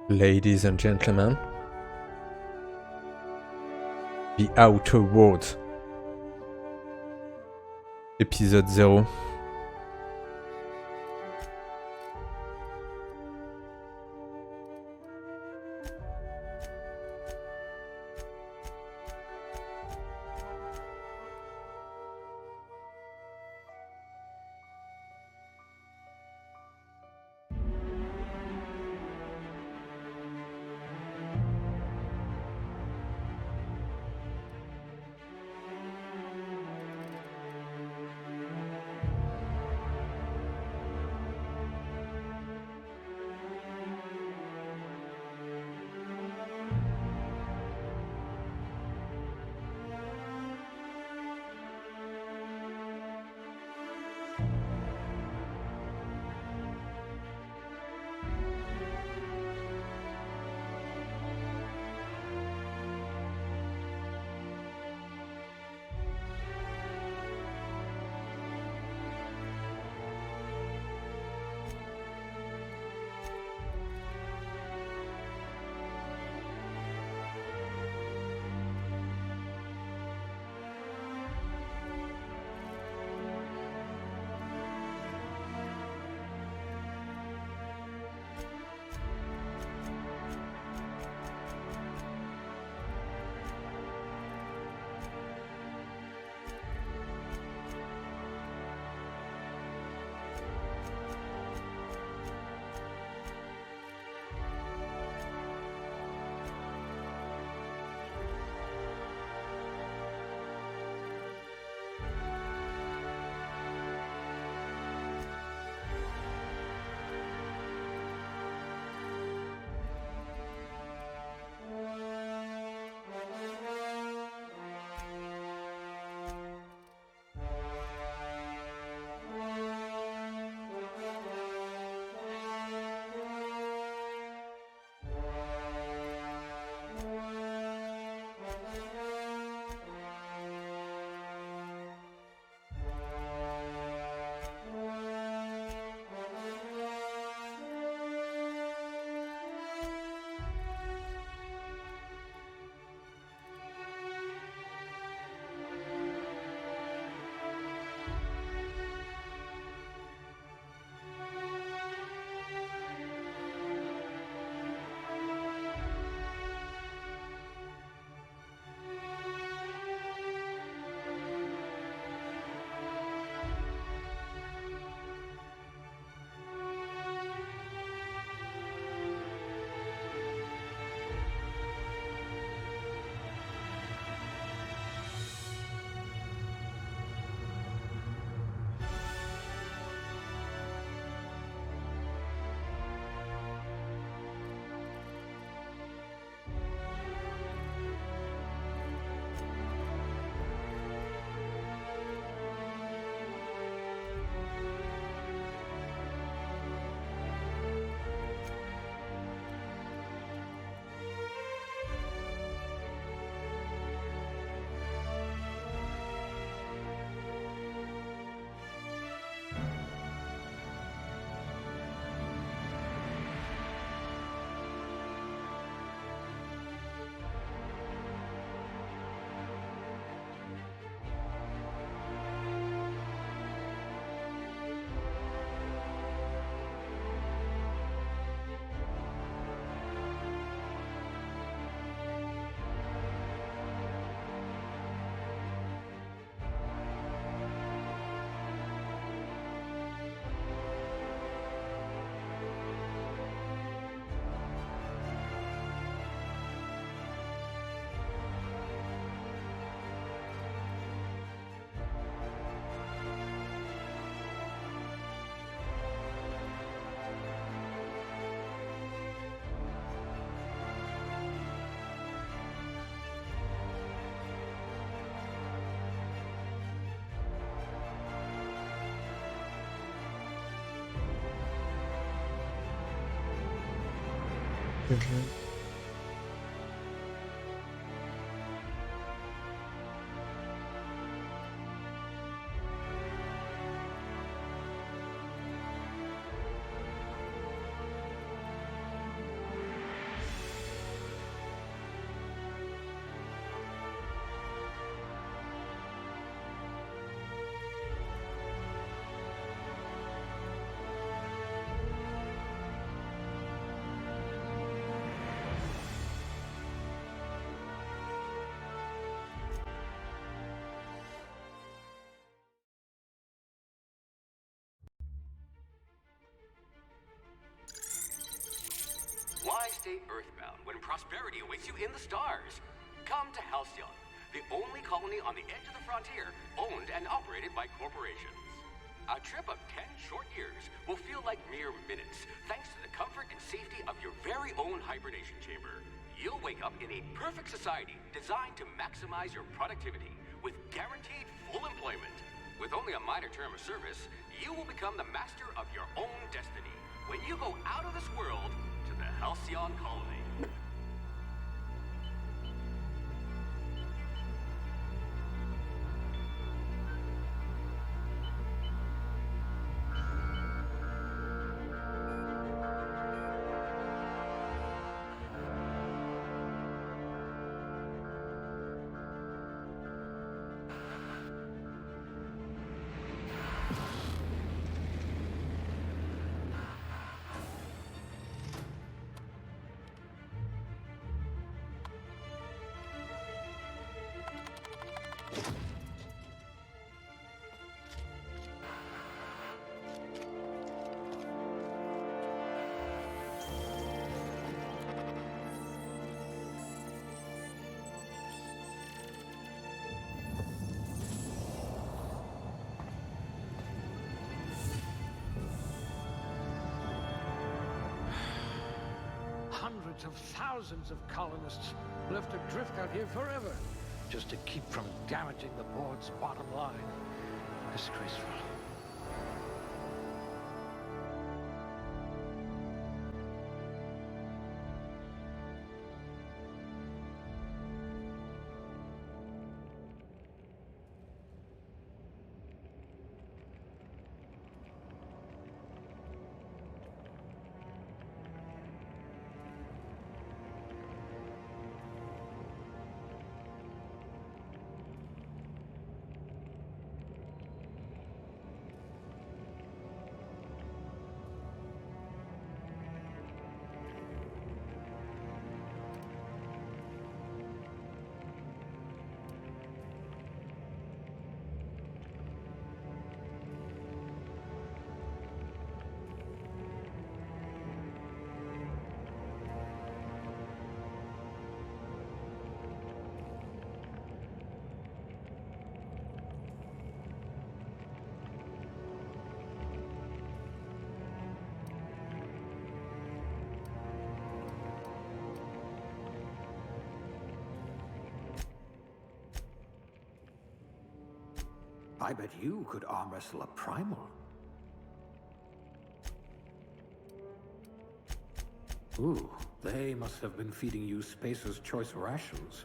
Ladies and gentlemen, The Outer Worlds, épisode 0. Why stay earthbound when prosperity awaits you in the stars? Come to Halcyon, the only colony on the edge of the frontier, owned and operated by corporations. A trip of 10 short years will feel like mere minutes, thanks to the comfort and safety of your very own hibernation chamber. You'll wake up in a perfect society designed to maximize your productivity with guaranteed full employment. With only a minor term of service, you will become the master of your own destiny when you go out of this world to the Halcyon colony. Hundreds of thousands of colonists left adrift out here forever, just to keep from damaging the board's bottom line. Disgraceful. I bet you could arm wrestle a primal. Ooh, they must have been feeding you Spacer's Choice rations.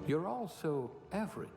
You're all so average.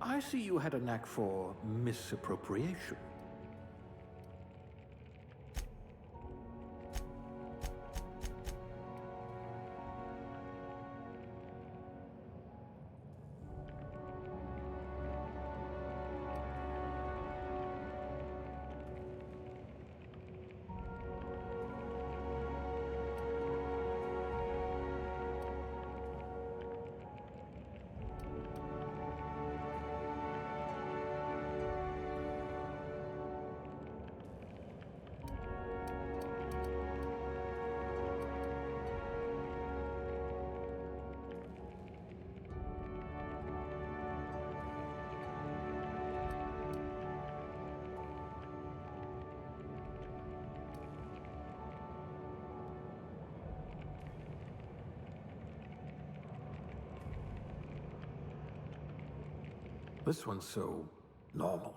I see you had a knack for misappropriation. This one's so normal.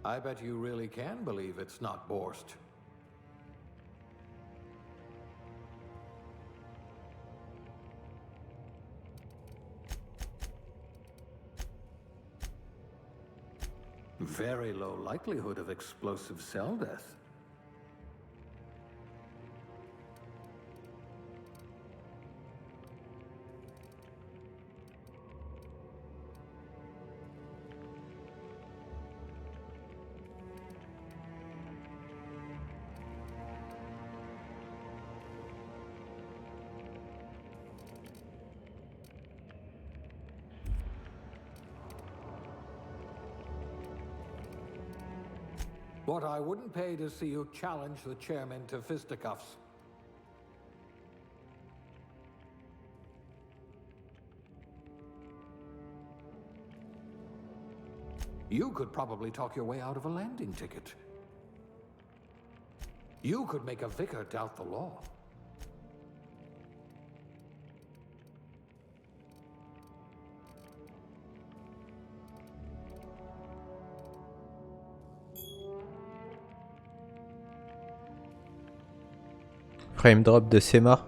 I bet you really can believe it's not borscht. Very low likelihood of explosive cell death. What I wouldn't pay to see you challenge the chairman to fisticuffs. You could probably talk your way out of a landing ticket. You could make a vicar doubt the law. Frame drop de Sema.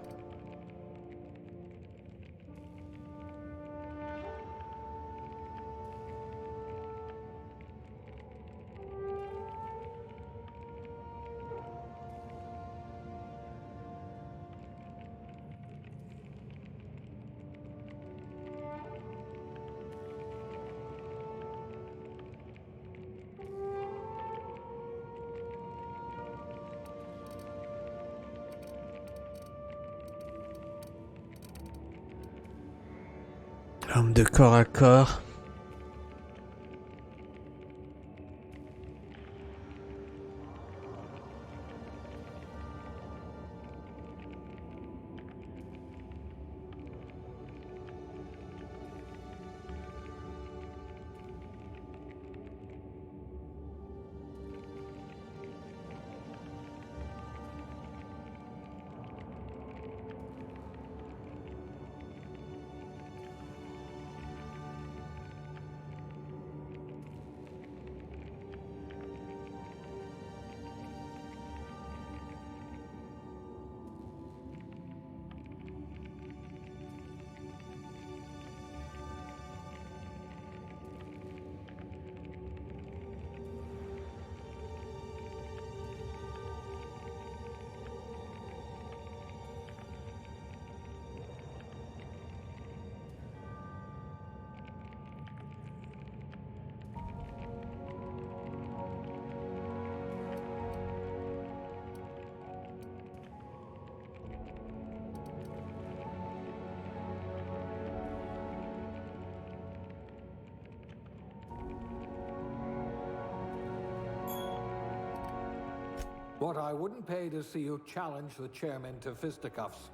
Arme de corps à corps. What I wouldn't pay to see you challenge the chairman to fisticuffs.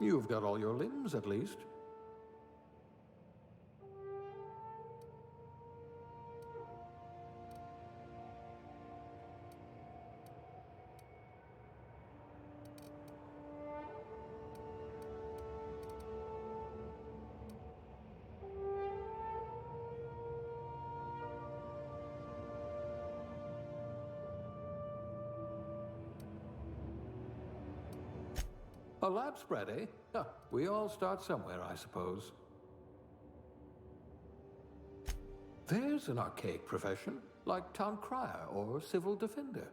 You've got all your limbs, at least. A lab spread, eh? Huh, we all start somewhere, I suppose. There's an archaic profession, like town crier or civil defender.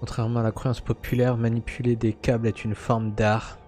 Contrairement à la croyance populaire, manipuler des câbles est une forme d'art.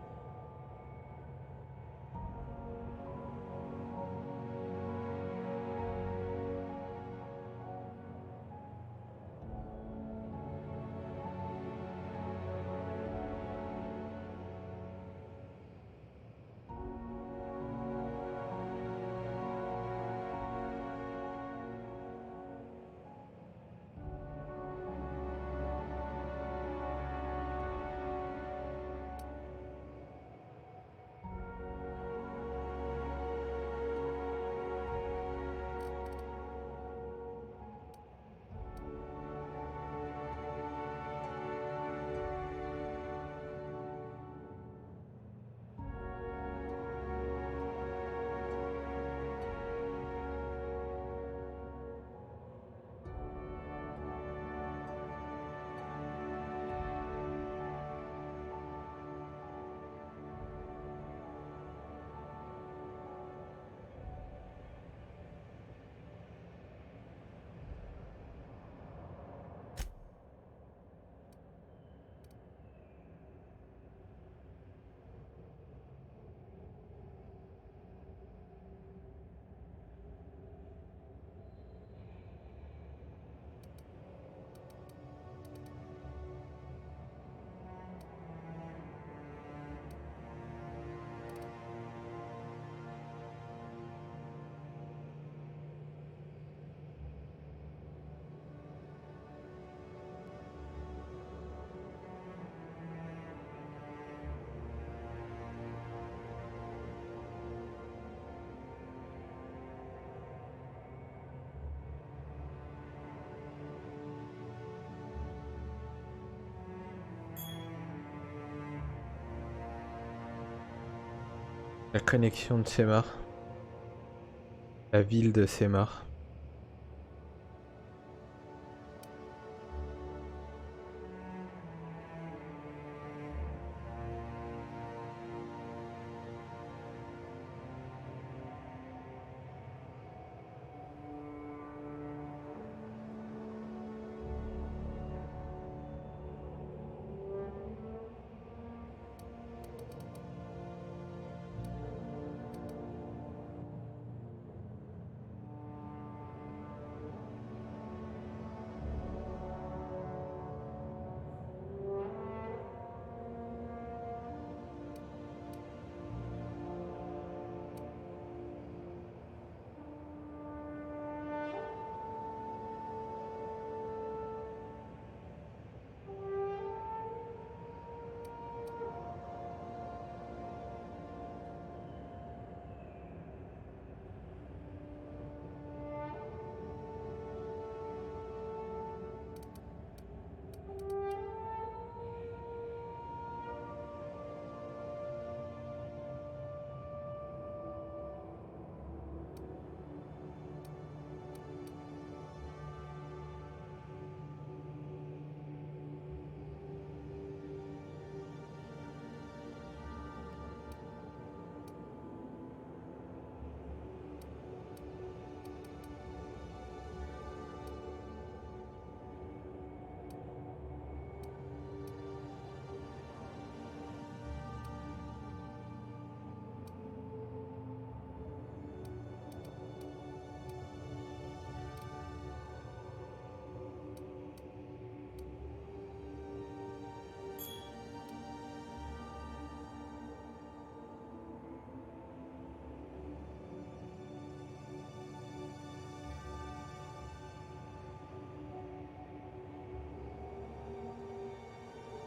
La connexion de Semar. La ville de Semar.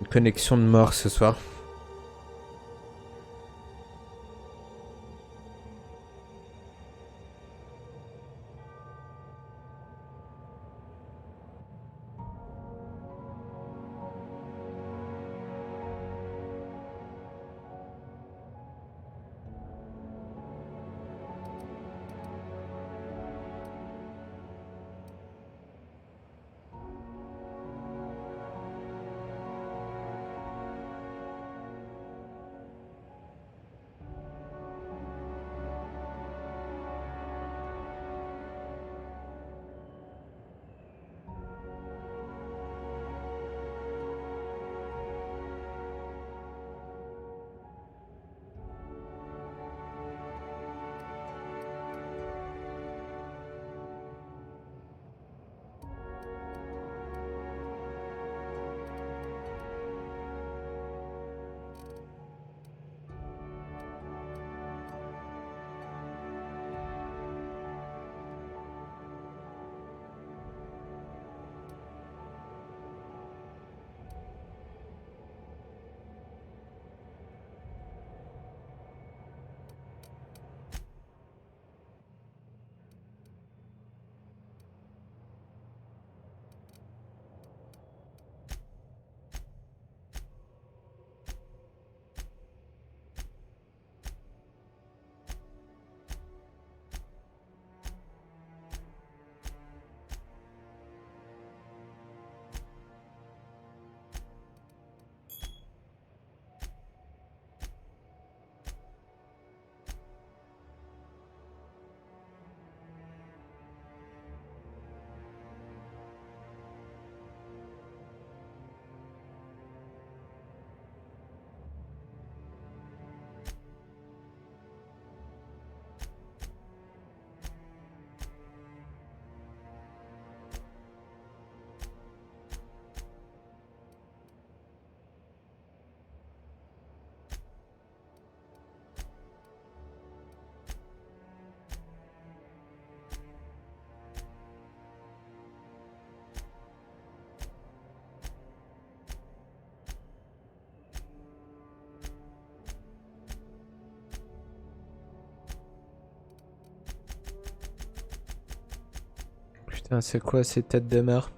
Une connexion de mort ce soir. Putain, c'est quoi ces têtes de mort?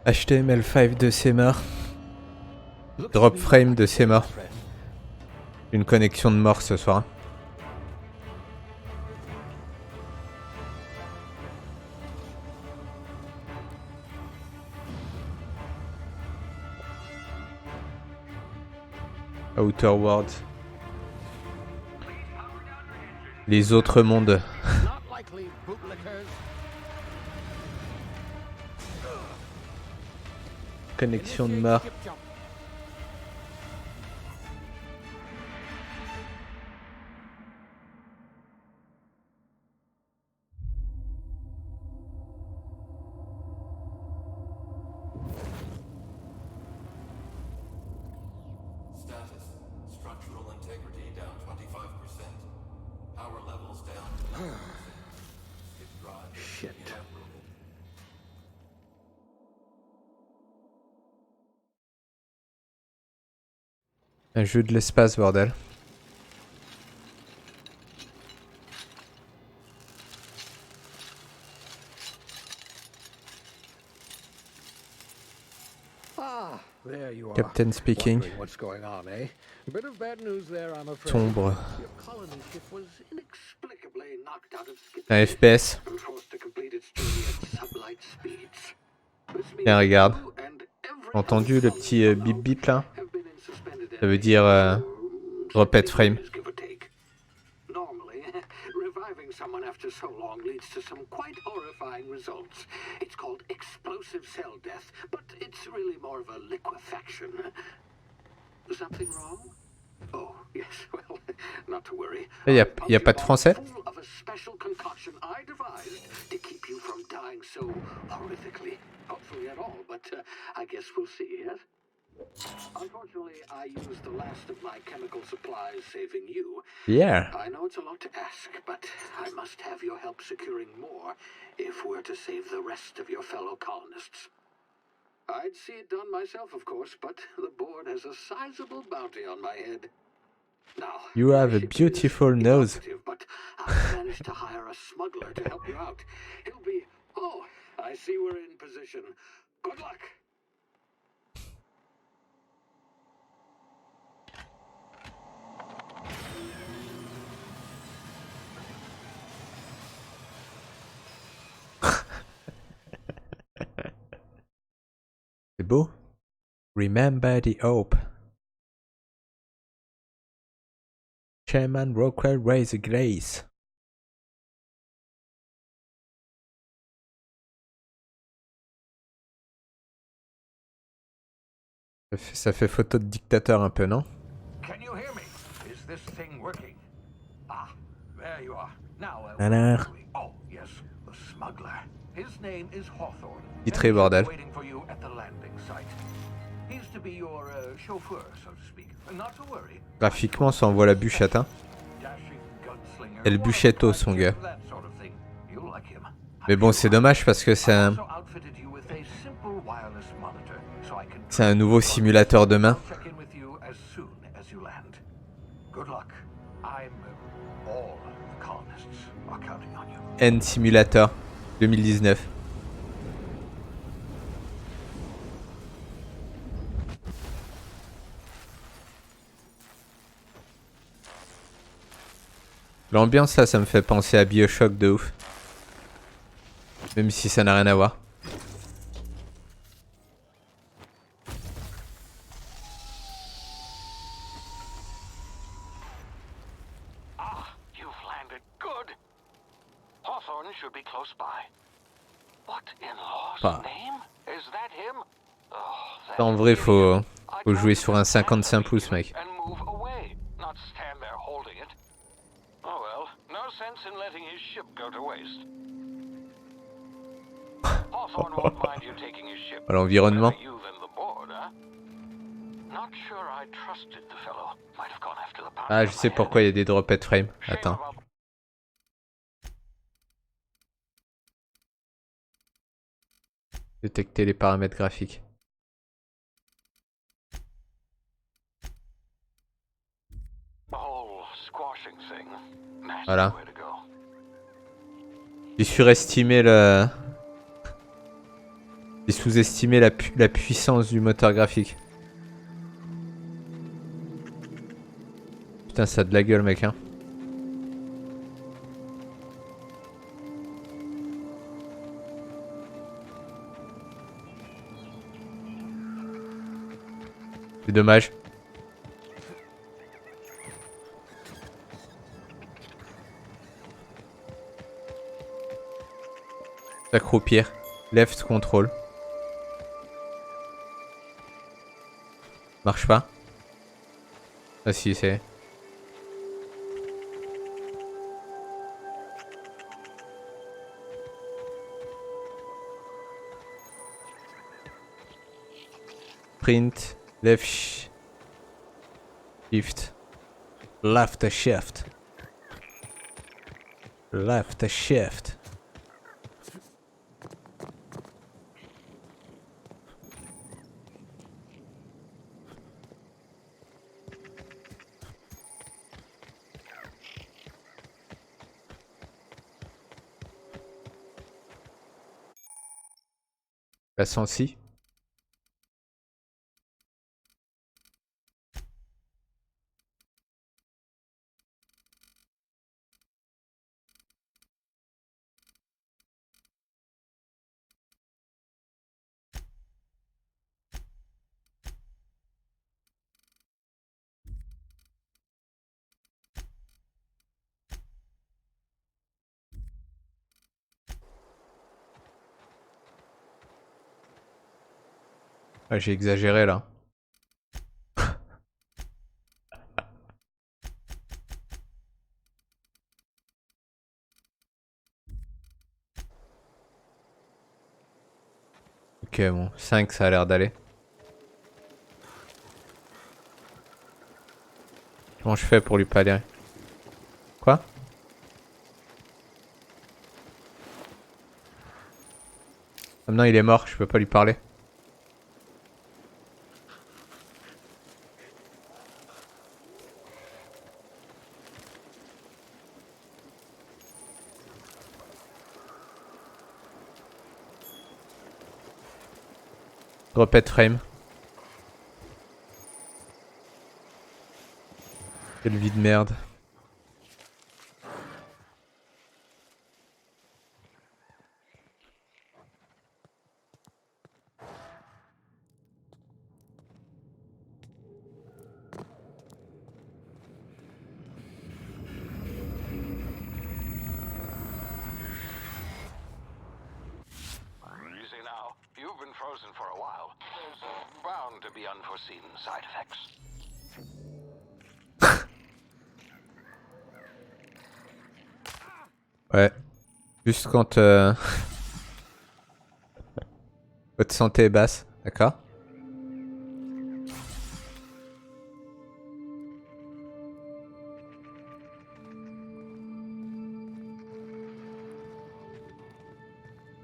HTML5 de ses morts. Drop frame de ses morts. Une connexion de mort ce soir. Outer Worlds. Les autres mondes. Connexion de mort. Un jeu de l'espace, bordel. Captain speaking. Sombre. Un FPS. Tiens, regarde. Entendu le petit bip bip là? Ça veut dire repeat frame. Reviving someone after so long leads to some quite horrifying results. It's called explosive cell death, but it's really more of a liquefaction. Something wrong? Oh, yes, well, not to worry. Y a pas de français? Full of a special concoction I devised to keep you from dying so horrifically. Hopefully at all, but I guess we'll see, yes? Unfortunately, I used the last of my chemical supplies saving you. Yeah. I know it's a lot to ask, but I must have your help securing more if we're to save the rest of your fellow colonists. I'd see it done myself, of course, but the board has a sizable bounty on my head. Now, You have a beautiful nose. But I've managed to hire a smuggler to help you out. He'll be... Oh, I see we're in position. Good luck. C'est beau. Remember the hope. Chairman Rockwell raise a grace. Ça fait photo de dictateur un peu, non? Can you hear me? Is this thing working? Ah, there you are. Now, Alors. oh, yes, the smuggler. His name is Hawthorne. Titré, bordel. Waiting for you at the landing site. He's to be your chauffeur, so to speak. Not to worry. Graphiquement, ça envoie la bûchette, hein. El Buchetto, son gars. Mais bon, c'est dommage parce que c'est un nouveau simulateur de main. N Simulator 2019. L'ambiance là, ça me fait penser à BioShock de ouf. Même si ça n'a rien à voir. Ah, you've landed good. Hawthorne should be close by. What in law's name? Is that him? Oh, En vrai, faut jouer sur un 55 pouces, mec. L'environnement. Ah, je sais pourquoi il y a des dropped frame. Attends. Détecter les paramètres graphiques. Voilà. J'ai surestimé J'ai sous-estimé la puissance du moteur graphique. Putain, ça a de la gueule, mec, hein. C'est dommage. S'accroupir. Left control. Marche pas. Ah si, c'est... Print. Left shift. Left shift. Left shift. La sensi. Ah, j'ai exagéré là. Ok, bon, 5 ça a l'air d'aller. Comment je fais pour lui parler? Quoi? Maintenant il est mort, je peux pas lui parler. Repeat frame. Quelle vie de merde. You see now, you've been frozen for a while. There's bound to be unforeseen side effects. Ouais. Juste quand votre santé est basse, d'accord?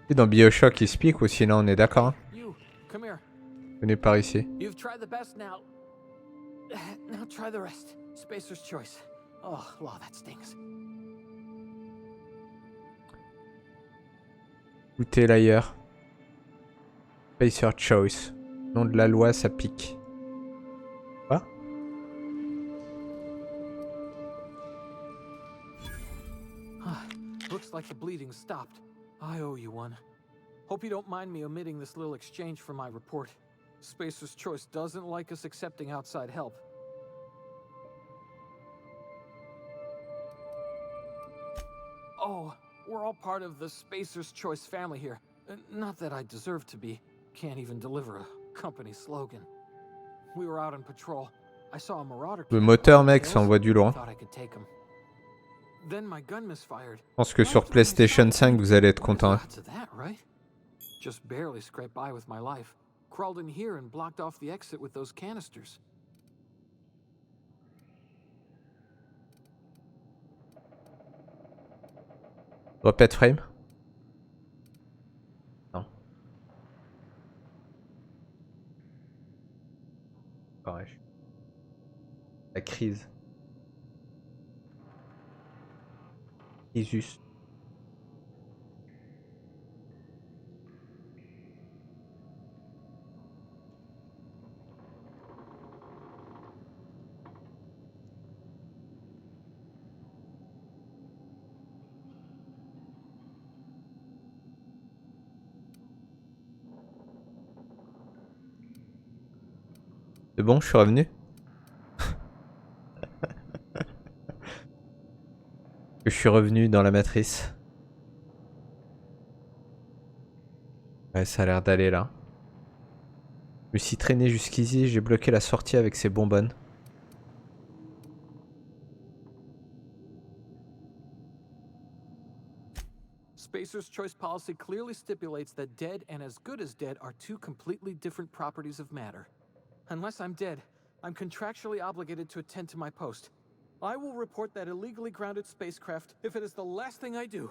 Et dans BioShock il se pique ou sinon on est d'accord, hein? You, come here. Venez par ici. You've tried the best now. Now try the rest. Spacer's choice. Oh, law, that stings. Goûtez l'ailleurs. Spacer choice. Nom de la loi, ça pique. Quoi? Looks like the bleeding stopped. I owe you one. Hope you don't mind me omitting this little exchange from my report. Spacer's choice doesn't like us accepting outside help. Oh, we're all part of the Spacer's Choice family here. Not that I deserve to be. Can't even deliver a company slogan. We were out on patrol. I saw a marauder. Le moteur, mec, ça envoie du loin. Thought I could take him. Then my gun misfired. Je pense que sur PlayStation 5, vous allez être content. Hein. Just barely scraped by with my life. Crawled in here and blocked off the exit with those canisters. Repeat frame. Non. Pareil. La crise. Isus. C'est bon, je suis revenu. Je suis revenu dans la matrice. Ouais, ça a l'air d'aller là. Je me suis traîné jusqu'ici, j'ai bloqué la sortie avec ces bonbonnes. Spacer's choice policy clearly stipulates that dead and as good as dead are two completely different properties of matter. Unless I'm dead, I'm contractually obligated to attend to my post. I will report that illegally grounded spacecraft if it is the last thing I do.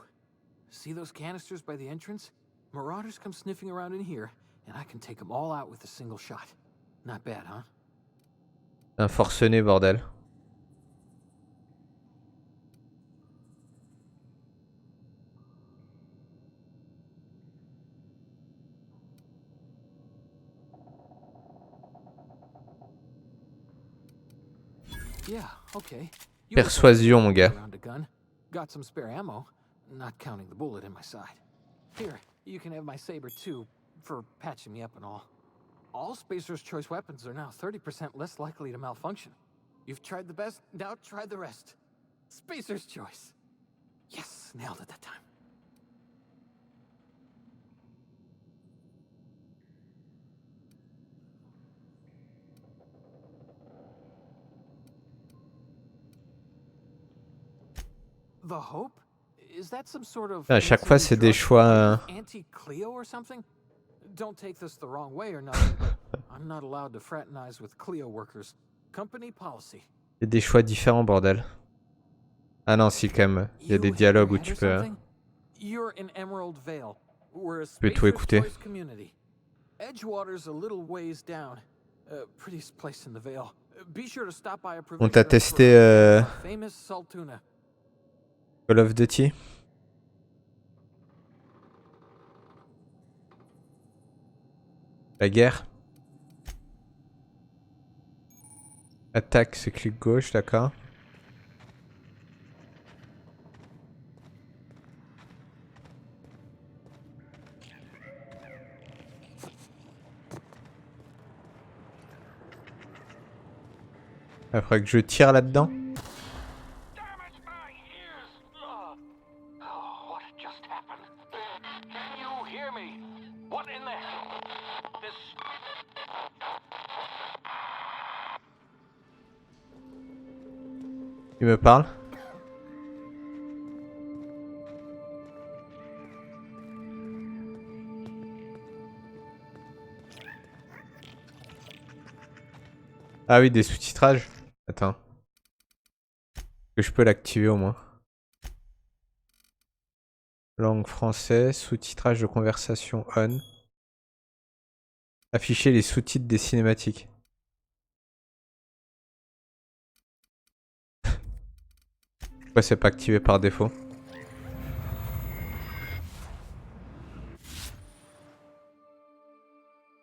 See those canisters by the entrance? Marauders come sniffing around in here, and I can take them all out with a single shot. Not bad, huh? Un forcené, bordel. Yeah, okay. Persuasion, mon gars. Got some spare ammo, not counting the bullet in my side. Here, you can have my saber too, for patching me up and all. All Spacer's choice weapons are now 30% less likely to malfunction. You've tried the best, now try the rest. Spacer's choice. Yes, nailed it that time. The Hope? Is that some sort of À chaque fois, c'est des choix. Anti-Cleo or something? Don't take this the wrong way or nothing, but I'm not allowed to fraternize with Cleo workers. Company policy. C'est des choix différents, bordel. Ah non, si, quand même. Il y a des dialogues où tu peux. You're in Emerald Vale. We're a Tu peux tout écouter. community. Edgewater's a little ways down. Prettiest place in the Vale. Be sure to stop by a On t'a testé famous Saltuna. Call of Duty. La guerre. Attaque, c'est clic gauche, d'accord. Il faudrait que je tire là-dedans. Il me parle. Ah oui, des sous-titrages. Attends. Que je peux l'activer au moins. Langue française, sous-titrage de conversation on. Afficher les sous-titres des cinématiques. Pourquoi c'est pas activé par défaut?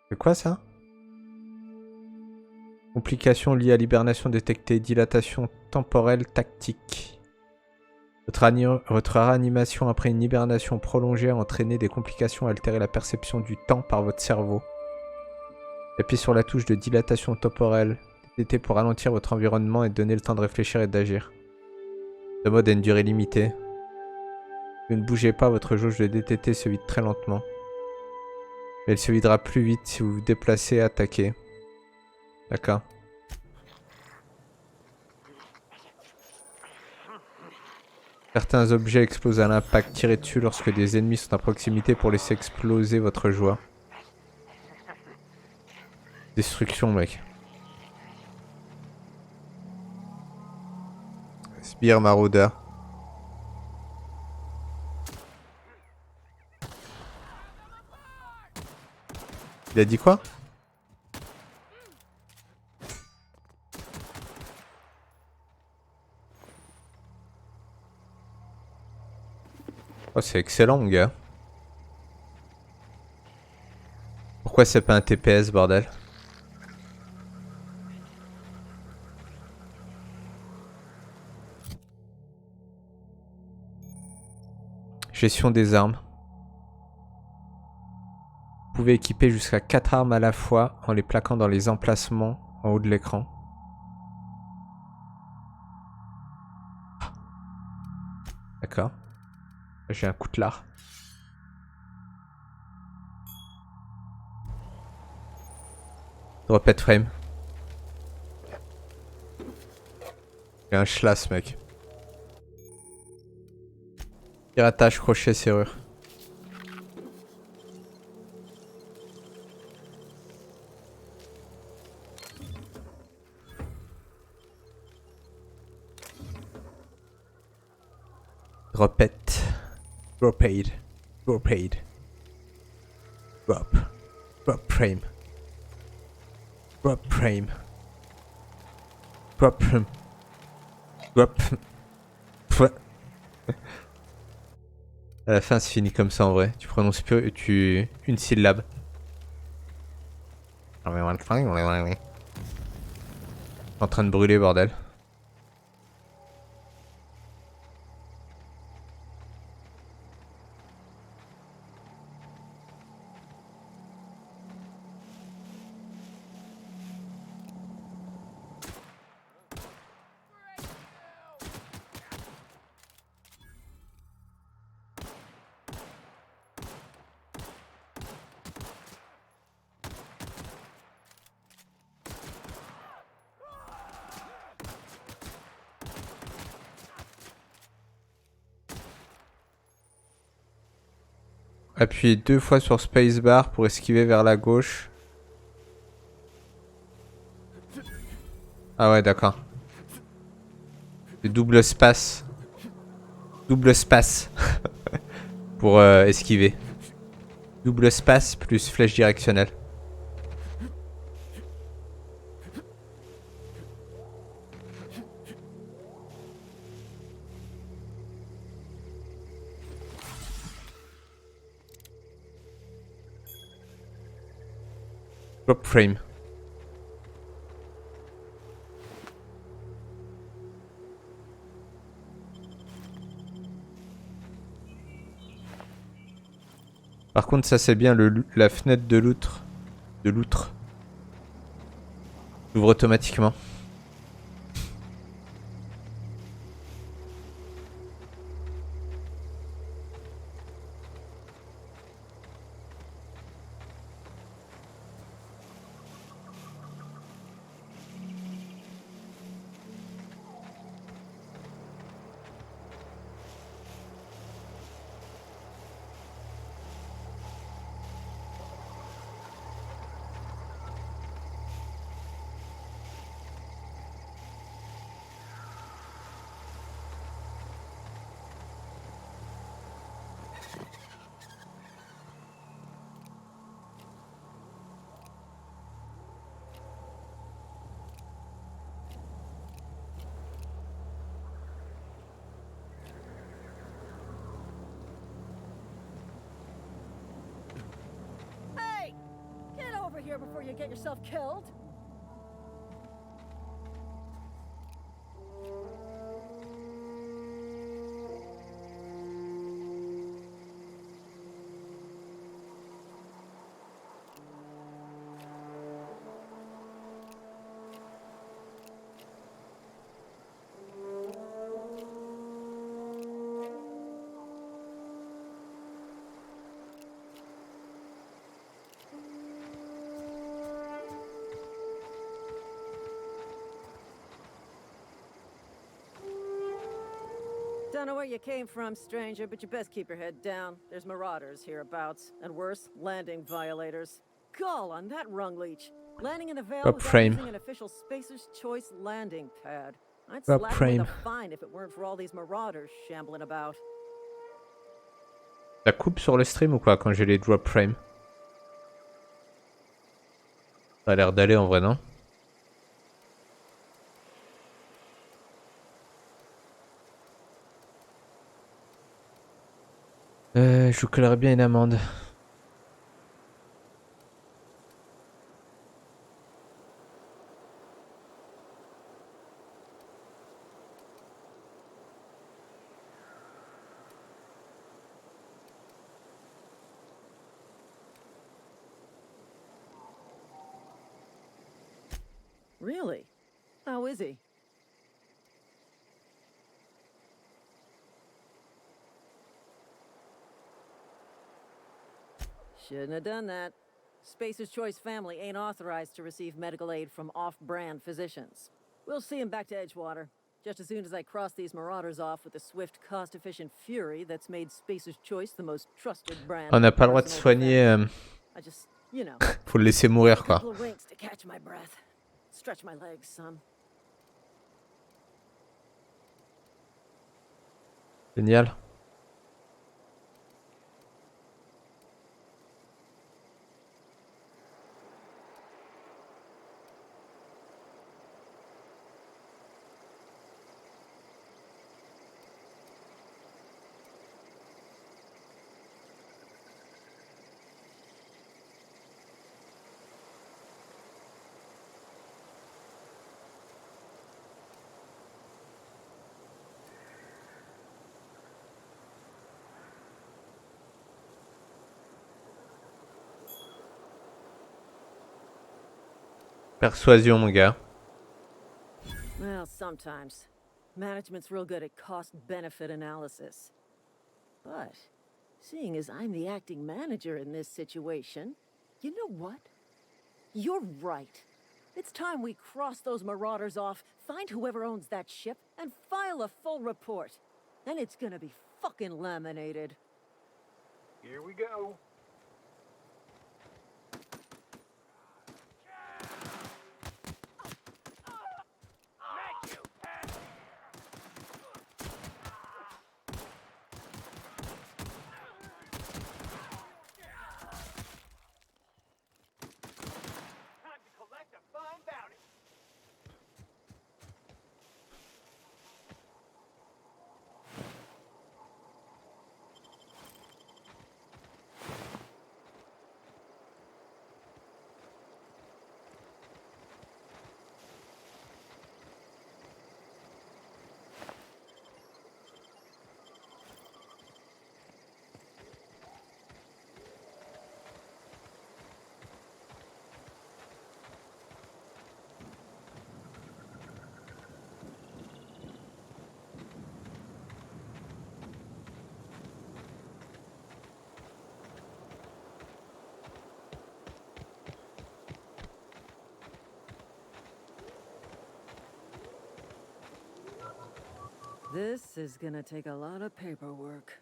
C'est quoi ça? Complications liées à l'hibernation détectée, dilatation temporelle tactique. Votre réanimation après une hibernation prolongée a entraîné des complications et altéré la perception du temps par votre cerveau. Appuyez sur la touche de dilatation temporelle DT pour ralentir votre environnement et donner le temps de réfléchir et d'agir. Ce mode a une durée limitée. Si vous ne bougez pas, votre jauge de DTT se vide très lentement. Mais elle se videra plus vite si vous vous déplacez et attaquez. D'accord. Certains objets explosent à l'impact. Tirez dessus lorsque des ennemis sont à proximité pour laisser exploser votre joie. Destruction, mec. Sbire maraudeur. Il a dit quoi? Oh, c'est excellent, mon gars. Pourquoi c'est pas un TPS, bordel? Gestion des armes. Vous pouvez équiper jusqu'à 4 armes à la fois en les plaquant dans les emplacements En haut de l'écran. D'accord. J'ai un coutelas. Drop head frame. J'ai un schlass, mec. Piratage, crochet, serrure. Drop it. Drop aid. Drop aid. Drop. Drop frame. Drop frame. Drop. Drop. À la fin, c'est fini comme ça en vrai. Tu prononces plus une syllabe. Je suis en train de brûler, bordel. Appuyez 2 fois sur spacebar pour esquiver vers la gauche. Ah ouais, d'accord. Le double space. Double space. Pour esquiver. Double space plus flèche directionnelle. Drop frame. Par contre, ça c'est bien, la fenêtre de l'outre. De l'outre. S'ouvre automatiquement. Hey! Get over here before you get yourself killed! Don't know where you came from, stranger, but you best keep your head down. There's marauders hereabouts, and worse, landing violators. Gall on that rung leech. Landing in the Vale Drop without frame. using an official Spacer's Choice landing pad. I'd Drop slap him frame. with a fine if it weren't for all these marauders shambling about. La coupe sur le stream ou quoi quand j'ai les drop frame? Ça a l'air d'aller en vrai, non? Je vous collerai bien une amende. Really? How is he? Shouldn't have done that. Spacer's Choice family ain't authorized to receive medical aid from off-brand physicians. We'll see him back to Edgewater, just as soon as I cross these marauders off with the swift, cost-efficient fury that's made Spacer's Choice the most trusted brand. On n'a pas le droit de soigner. I just, you know, Faut le laisser mourir, quoi. couple of winks to catch my breath. Stretch my legs some. Génial. Persuasion, mon gars. Well, sometimes. Management's real good at cost-benefit analysis. But, seeing as I'm the acting manager in this situation, you know what? You're right. It's time we cross those marauders off, find whoever owns that ship, and file a full report. Then it's gonna be fucking laminated. Here we go. This is gonna take a lot of paperwork.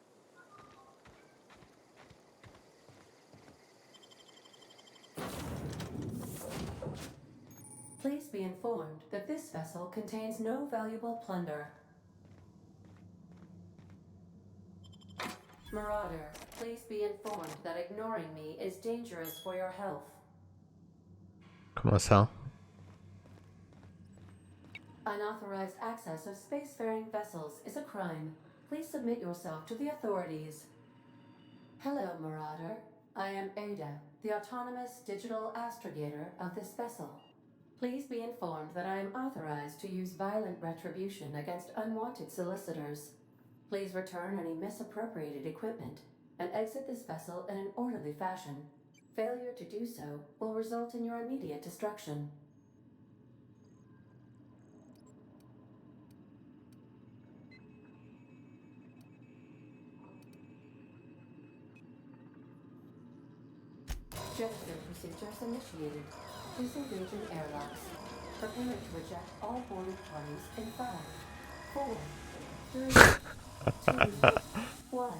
Please be informed that this vessel contains no valuable plunder. Marauder, please be informed that ignoring me is dangerous for your health. Comment ça? Unauthorized access of spacefaring vessels is a crime. Please submit yourself to the authorities. Hello, Marauder. I am Ada, the autonomous digital astrogator of this vessel. Please be informed that I am authorized to use violent retribution against unwanted solicitors. Please return any misappropriated equipment and exit this vessel in an orderly fashion. Failure to do so will result in your immediate destruction. Gesture procedures initiated. Please engage in airlocks. Prepare to eject all boarded parties in 5, 4, 3, 2, 1.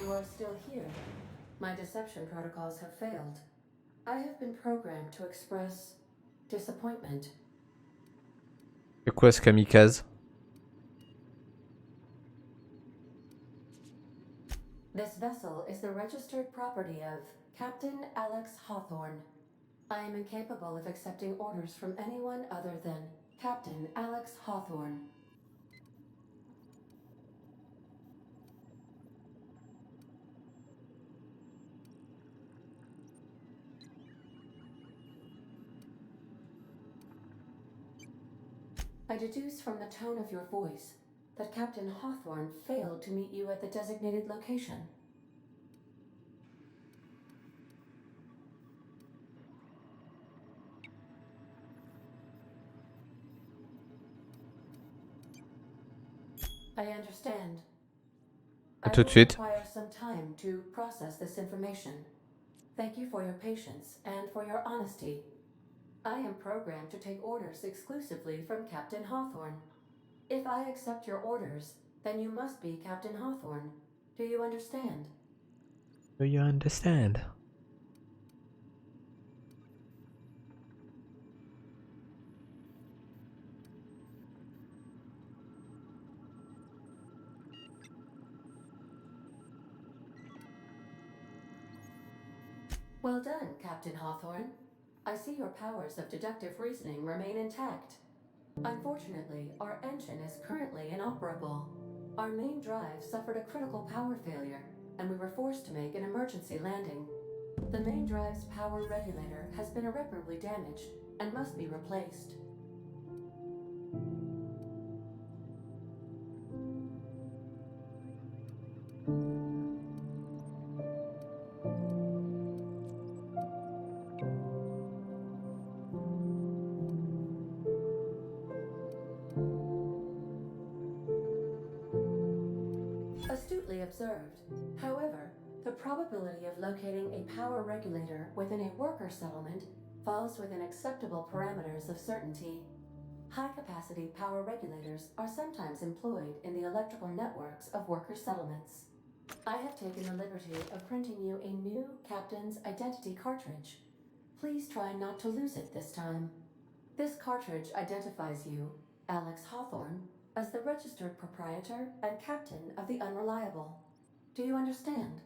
You are still here. My deception protocols have failed. I have been programmed to express disappointment. C'est quoi ce kamikaze? This vessel is the registered property of Captain Alex Hawthorne. I am incapable of accepting orders from anyone other than Captain Alex Hawthorne. I deduce from the tone of your voice that Captain Hawthorne failed to meet you at the designated location. I understand. À I tout de will suite. require some time to process this information. Thank you for your patience and for your honesty. I am programmed to take orders exclusively from Captain Hawthorne. If I accept your orders, then you must be Captain Hawthorne. Do you understand? Do you understand? Well done, Captain Hawthorne. I see your powers of deductive reasoning remain intact. Unfortunately, our engine is currently inoperable. Our main drive suffered a critical power failure, and we were forced to make an emergency landing. The main drive's power regulator has been irreparably damaged and must be replaced. Astutely observed. However, the probability of locating a power regulator within a worker settlement falls within acceptable parameters of certainty. High-capacity power regulators are sometimes employed in the electrical networks of worker settlements. I have taken the liberty of printing you a new Captain's Identity cartridge. Please try not to lose it this time. This cartridge identifies you, Alex Hawthorne, as the registered proprietor and captain of the Unreliable. Do you understand?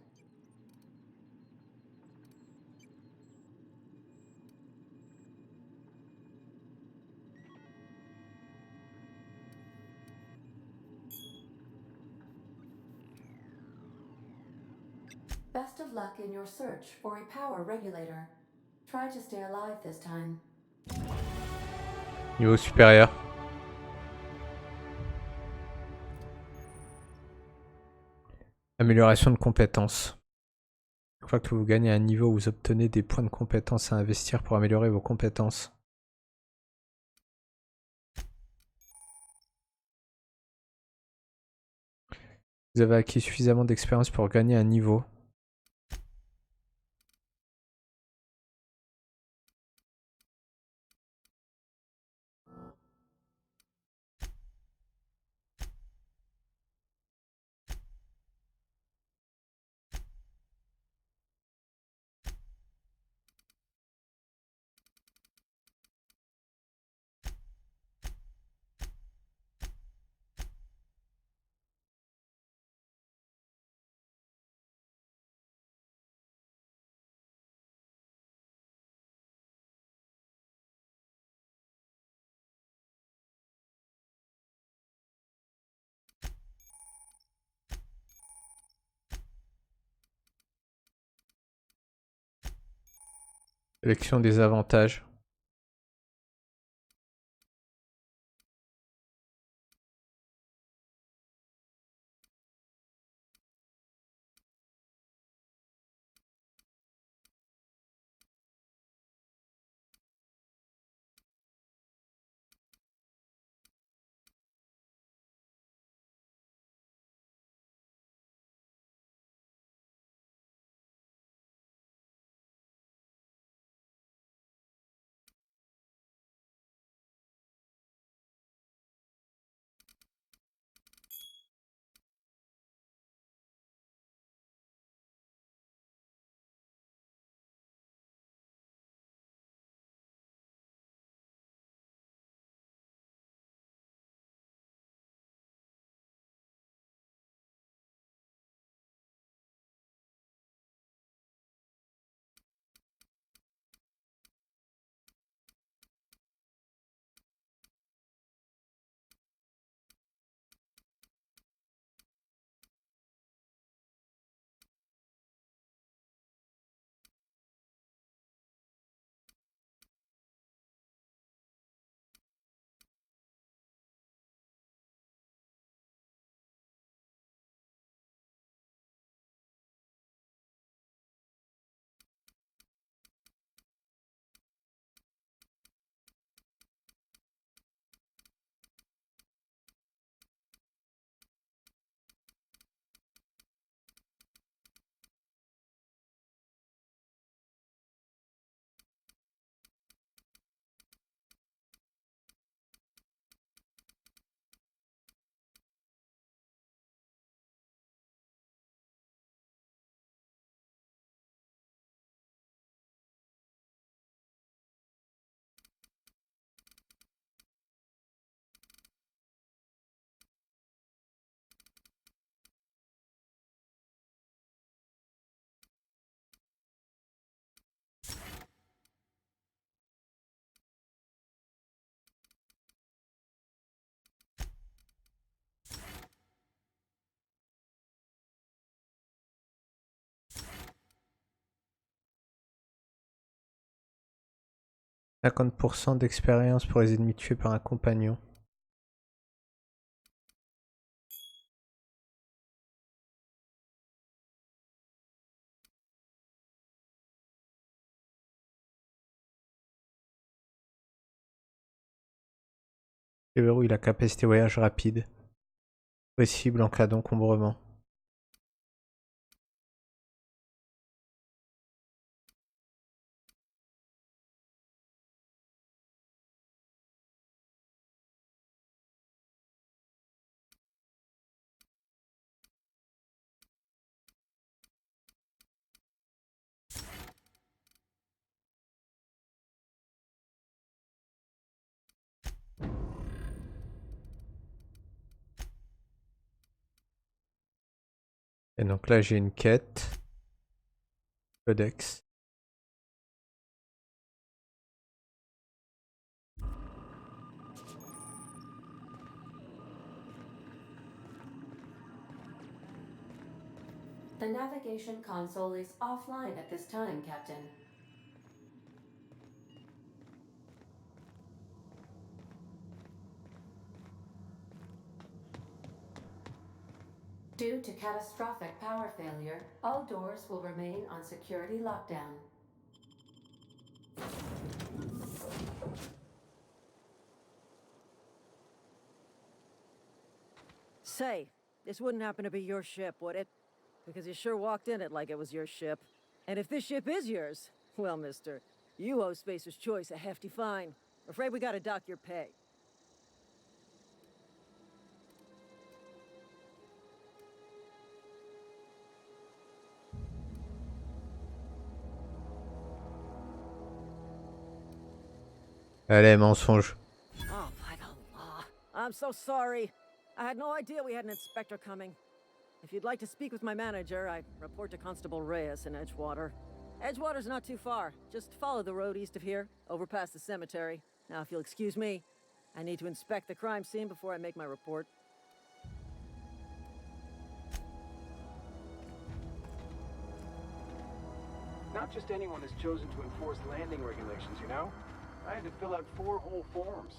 Best of luck in your search for a power regulator. Try to stay alive this time. Niveau supérieur. Amélioration de compétences. Une fois que vous gagnez un niveau, vous obtenez des points de compétences à investir pour améliorer vos compétences. Vous avez acquis suffisamment d'expérience pour gagner un niveau. Sélection des avantages. 50% d'expérience pour les ennemis tués par un compagnon. Verrouille la capacité voyage rapide. Possible en cas d'encombrement. Et donc là j'ai une quête. Codex. The navigation console is offline at this time, Captain. Due to catastrophic power failure, all doors will remain on security lockdown. Say, this wouldn't happen to be your ship, would it? Because you sure walked in it like it was your ship. And if this ship is yours, well, mister, you owe Spacer's Choice a hefty fine. Afraid we gotta dock your pay. Allez, mensonge. Oh, by the law. I'm so sorry. I had no idea we had an inspector coming. If you'd like to speak with my manager, I'd report to Constable Reyes in Edgewater. Edgewater's not too far. Just follow the road east of here, over past the cemetery. Now, if you'll excuse me, I need to inspect the crime scene before I make my report. Not just anyone has chosen to enforce landing regulations, you know? I had to fill out 4 whole forms.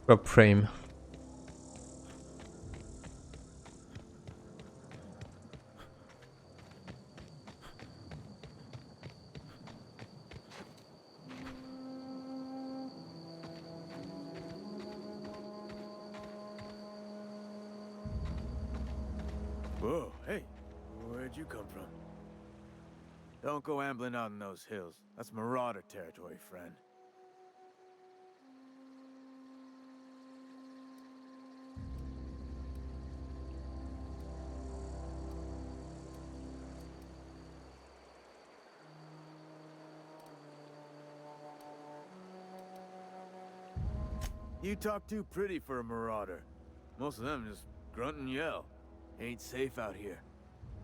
Prop frame. Whoa, hey, where'd you come from? Don't go ambling out in those hills. That's marauder territory, friend. You talk too pretty for a marauder. Most of them just grunt and yell. Ain't safe out here.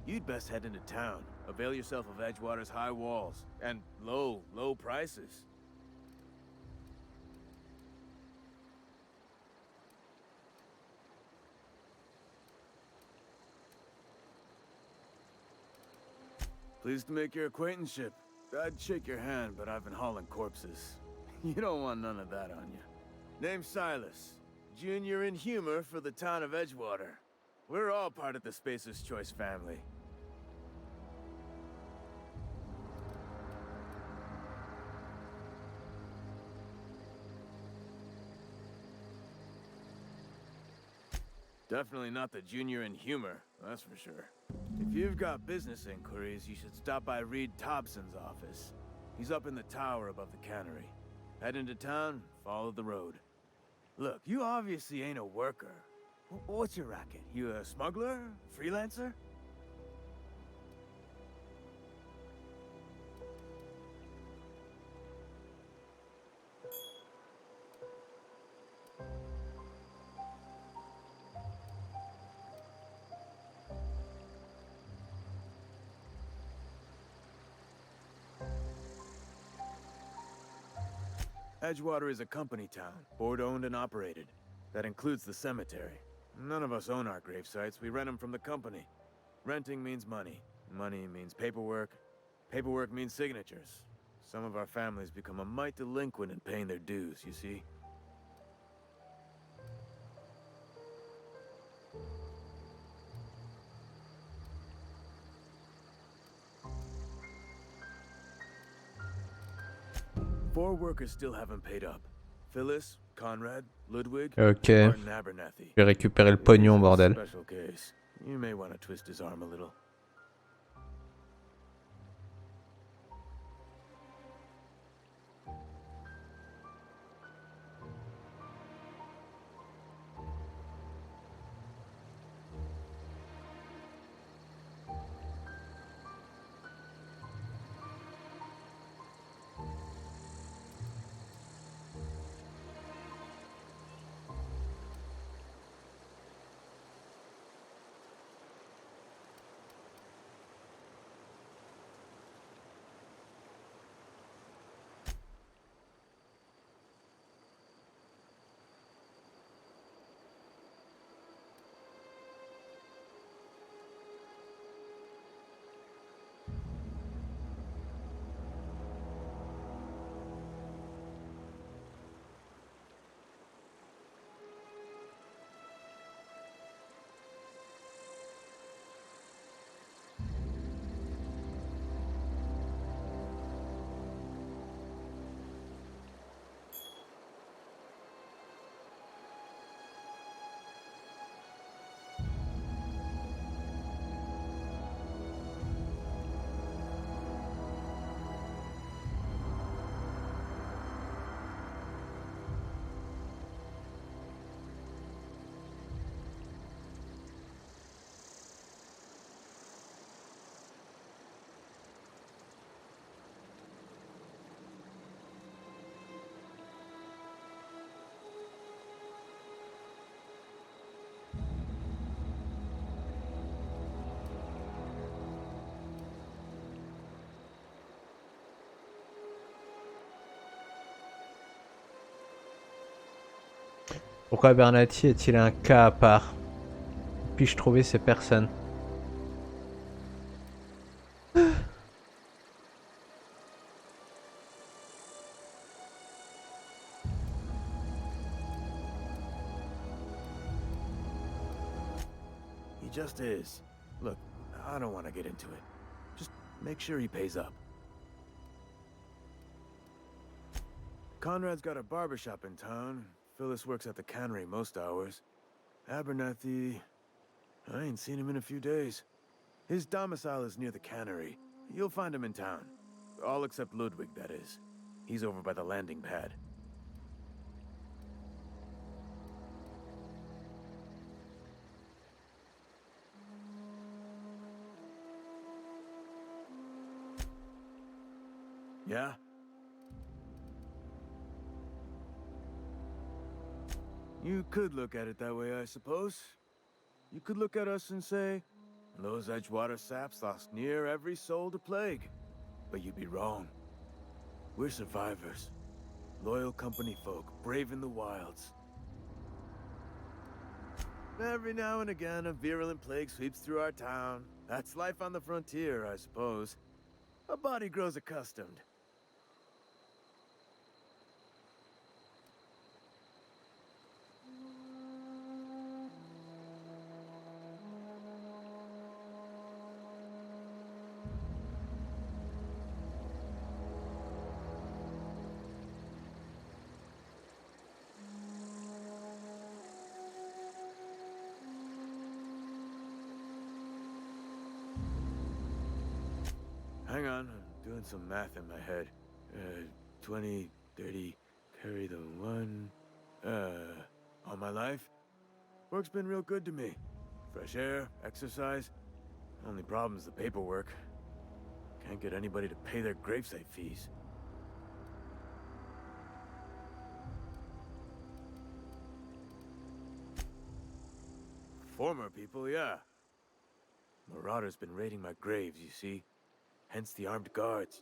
You'd best head into town. Avail yourself of Edgewater's high walls and low prices. Pleased to make your acquaintanceship. I'd shake your hand, but I've been hauling corpses. You don't want none of that on you. Name's Silas. Junior in humor for the town of Edgewater. We're all part of the Spacer's Choice family. Definitely not the junior in humor, that's for sure. If you've got business inquiries, you should stop by Reed Thompson's office. He's up in the tower above the cannery. Head into town, follow the road. Look, you obviously ain't a worker. What's your racket? You a smuggler? Freelancer? Edgewater is a company town, board-owned and operated. That includes the cemetery. None of us own our grave sites, we rent them from the company. Renting means money. Money means paperwork. Paperwork means signatures. Some of our families become a mite delinquent in paying their dues, you see? Four workers still haven't paid up. Phyllis, Conrad, Ludwig, Ok. Martin Abernathy. Je vais récupérer le pognon, bordel. Special case. You may want to twist his arm a little. Pourquoi Abernathy est-il un cas à part? Puis-je trouver ces personnes? He just is. Look, I don't want to get into it. Just make sure he pays up. Conrad's got a barbershop in town. Phyllis works at the cannery most hours. Abernathy... I ain't seen him in a few days. His domicile is near the cannery. You'll find him in town. All except Ludwig, that is. He's over by the landing pad. Yeah? You could look at it that way, I suppose. You could look at us and say, Those Edgewater saps lost near every soul to plague. But you'd be wrong. We're survivors. Loyal company folk, brave in the wilds. Every now and again, a virulent plague sweeps through our town. That's life on the frontier, I suppose. A body grows accustomed. Hang on, I'm doing some math in my head. 20, 30, carry the 1. All my life? Work's been real good to me. Fresh air, exercise. Only problem's the paperwork. Can't get anybody to pay their gravesite fees. Former people, yeah. Marauders been raiding my graves, you see. Hence the armed guards.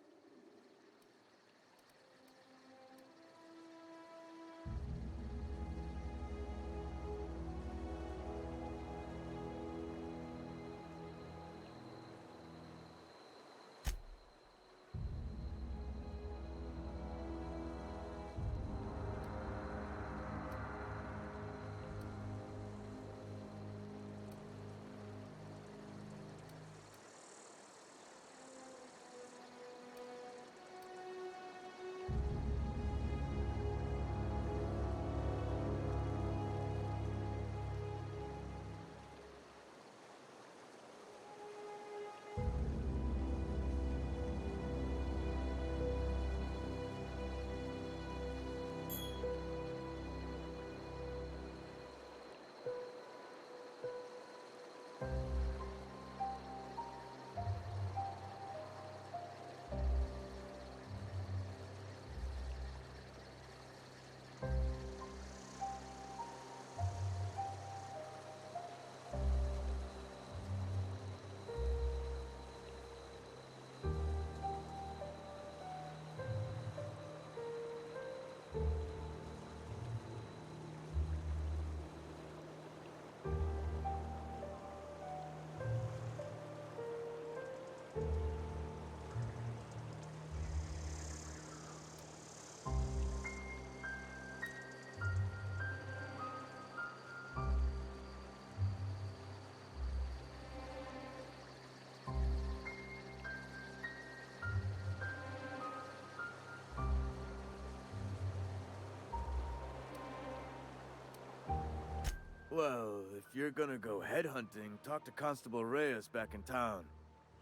Well, if you're gonna go headhunting, talk to Constable Reyes back in town.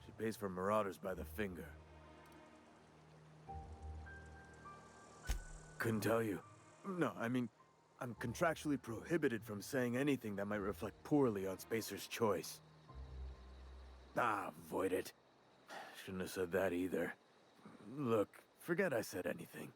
She pays for marauders by the finger. Couldn't tell you. No, I mean, I'm contractually prohibited from saying anything that might reflect poorly on Spacer's choice. Ah, avoid it. Shouldn't have said that either. Look, forget I said anything.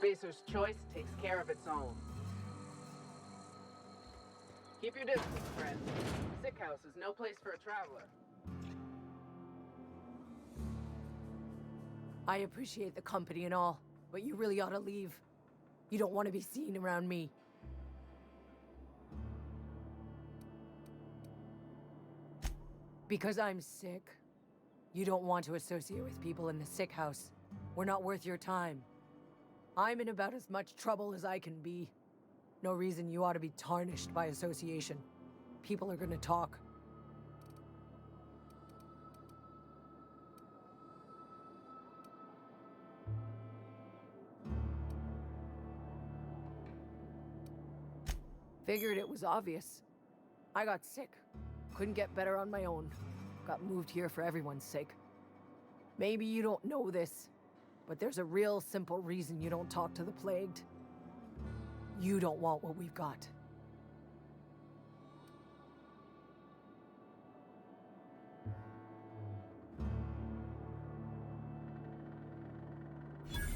Spacer's choice takes care of its own. Keep your distance, friend. Sick house is no place for a traveler. I appreciate the company and all, but you really ought to leave. You don't want to be seen around me. Because I'm sick. You don't want to associate with people in the sick house. We're not worth your time. I'm in about as much trouble as I can be. No reason you ought to be tarnished by association. People are gonna talk. Figured it was obvious. I got sick. Couldn't get better on my own. Got moved here for everyone's sake. Maybe you don't know this, but there's a real simple reason you don't talk to the plagued. You don't want what we've got.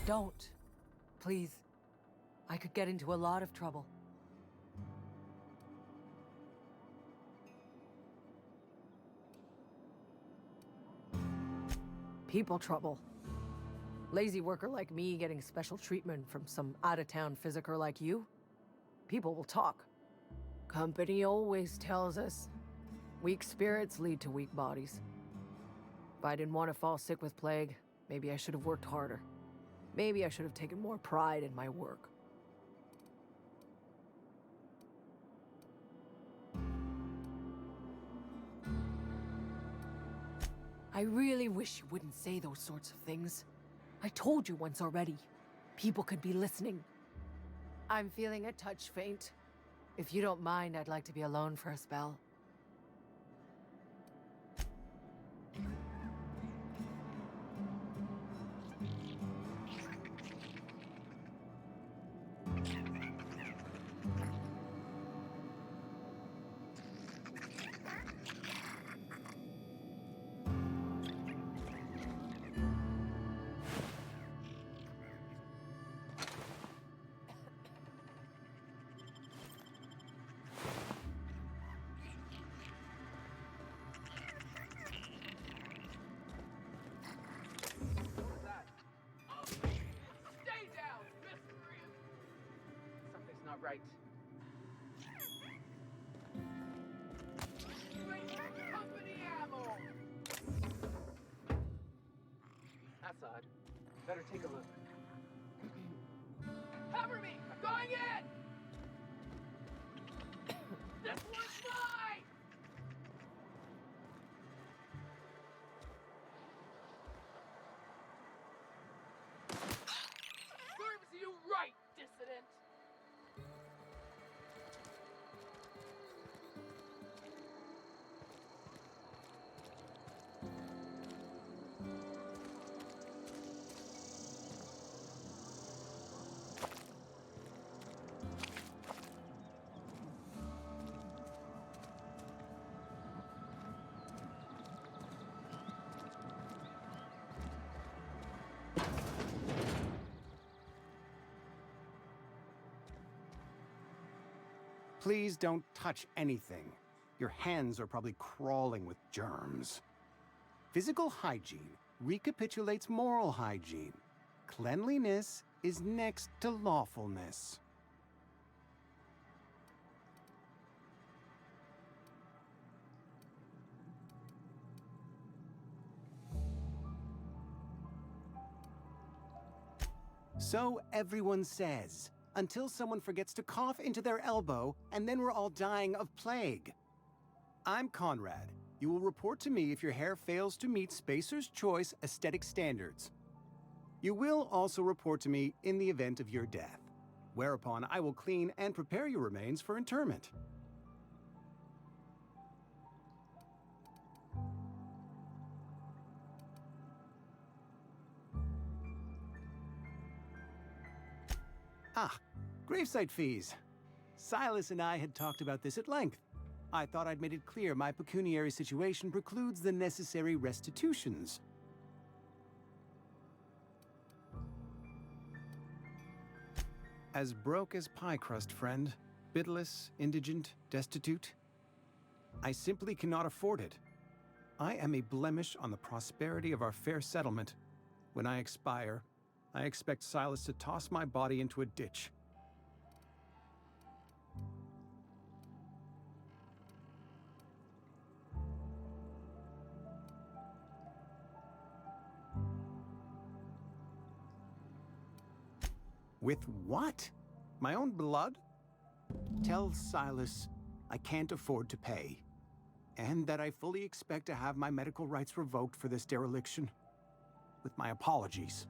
Don't. Please. I could get into a lot of trouble. People trouble. Lazy worker like me getting special treatment from some out-of-town physiker like you? People will talk. Company always tells us, weak spirits lead to weak bodies. If I didn't want to fall sick with plague, maybe I should have worked harder. Maybe I should have taken more pride in my work. I really wish you wouldn't say those sorts of things. I told you once already. People could be listening. I'm feeling a touch faint. If you don't mind, I'd like to be alone for a spell. Right. Company ammo! That's odd. Better take a look. Cover me! I'm going in! This one's mine! Serves you right, dissident! Please don't touch anything. Your hands are probably crawling with germs. Physical hygiene recapitulates moral hygiene. Cleanliness is next to lawfulness. So everyone says, until someone forgets to cough into their elbow, and then we're all dying of plague. I'm Conrad. You will report to me if your hair fails to meet Spacer's Choice aesthetic standards. You will also report to me in the event of your death, whereupon I will clean and prepare your remains for interment. Ah, gravesite fees. Silas and I had talked about this at length. I thought I'd made it clear my pecuniary situation precludes the necessary restitutions. As broke as pie crust, friend. Bitless, indigent, destitute. I simply cannot afford it. I am a blemish on the prosperity of our fair settlement. When I expire, I expect Silas to toss my body into a ditch. With what? My own blood? Tell Silas I can't afford to pay, and that I fully expect to have my medical rights revoked for this dereliction. With my apologies.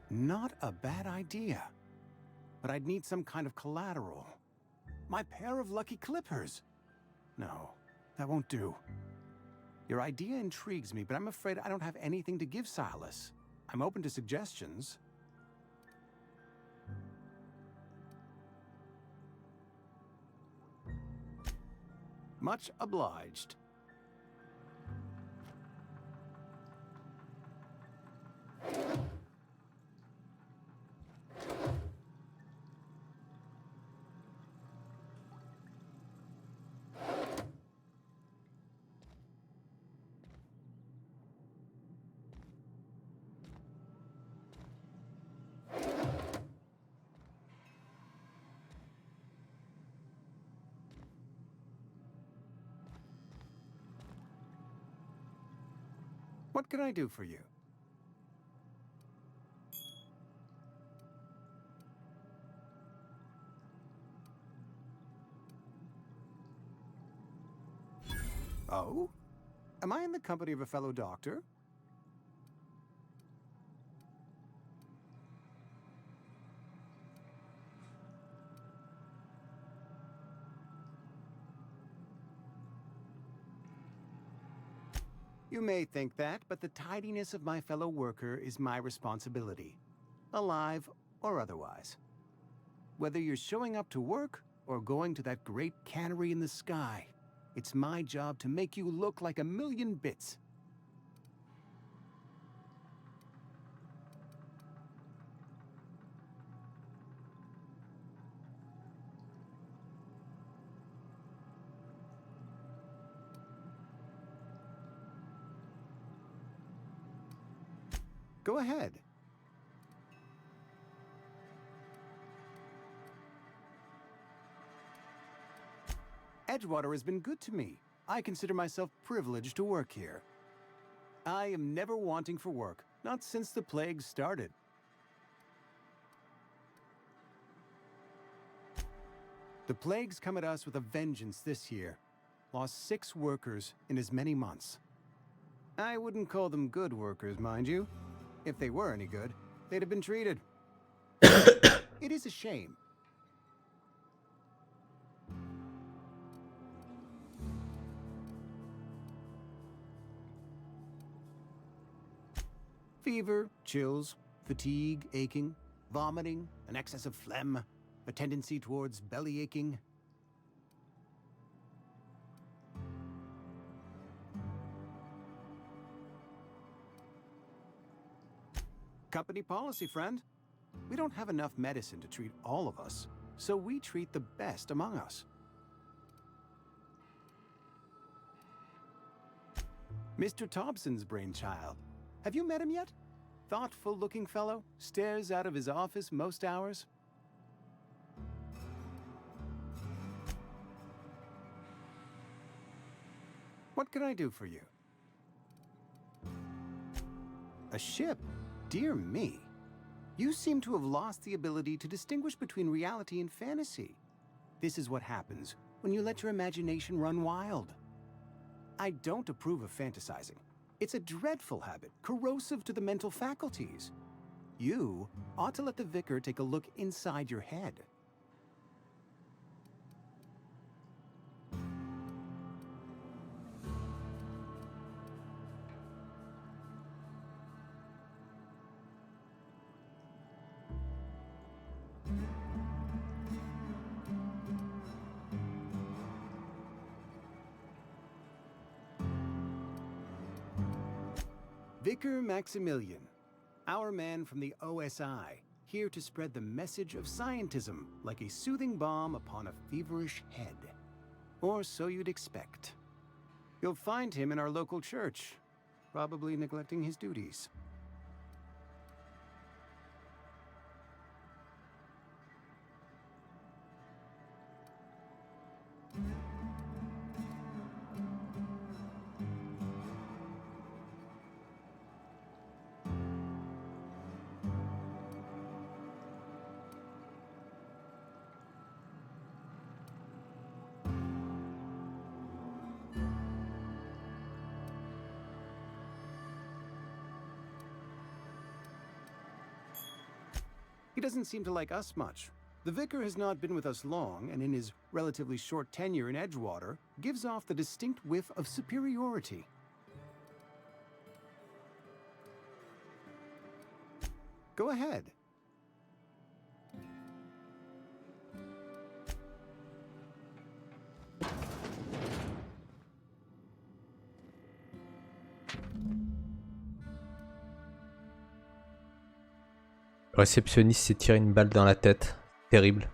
Not a bad idea. But I'd need some kind of collateral. My pair of lucky clippers. No, that won't do. Your idea intrigues me, but I'm afraid I don't have anything to give Silas. I'm open to suggestions. Much obliged. What can I do for you? Oh? Am I in the company of a fellow doctor? You may think that, but the tidiness of my fellow worker is my responsibility, alive or otherwise. Whether you're showing up to work or going to that great cannery in the sky, it's my job to make you look like a million bits. Go ahead. Edgewater has been good to me. I consider myself privileged to work here. I am never wanting for work, not since the plague started. The plague's come at us with a vengeance this year. Lost 6 workers in as many months. I wouldn't call them good workers, mind you. If they were any good, they'd have been treated. It is a shame. Fever, chills, fatigue, aching, vomiting, an excess of phlegm, a tendency towards belly aching. Company policy, friend. We don't have enough medicine to treat all of us, so we treat the best among us. Mr. Thompson's brainchild. Have you met him yet? Thoughtful-looking fellow, stares out of his office most hours. What can I do for you? A ship? Dear me. You seem to have lost the ability to distinguish between reality and fantasy. This is what happens when you let your imagination run wild. I don't approve of fantasizing. It's a dreadful habit, corrosive to the mental faculties. You ought to let the vicar take a look inside your head. Vicar Maximilian, our man from the OSI, here to spread the message of scientism like a soothing balm upon a feverish head. Or so you'd expect. You'll find him in our local church, probably neglecting his duties. He doesn't seem to like us much. The vicar has not been with us long, and in his relatively short tenure in Edgewater, gives off the distinct whiff of superiority. Go ahead. Le réceptionniste s'est tiré une balle dans la tête. Terrible.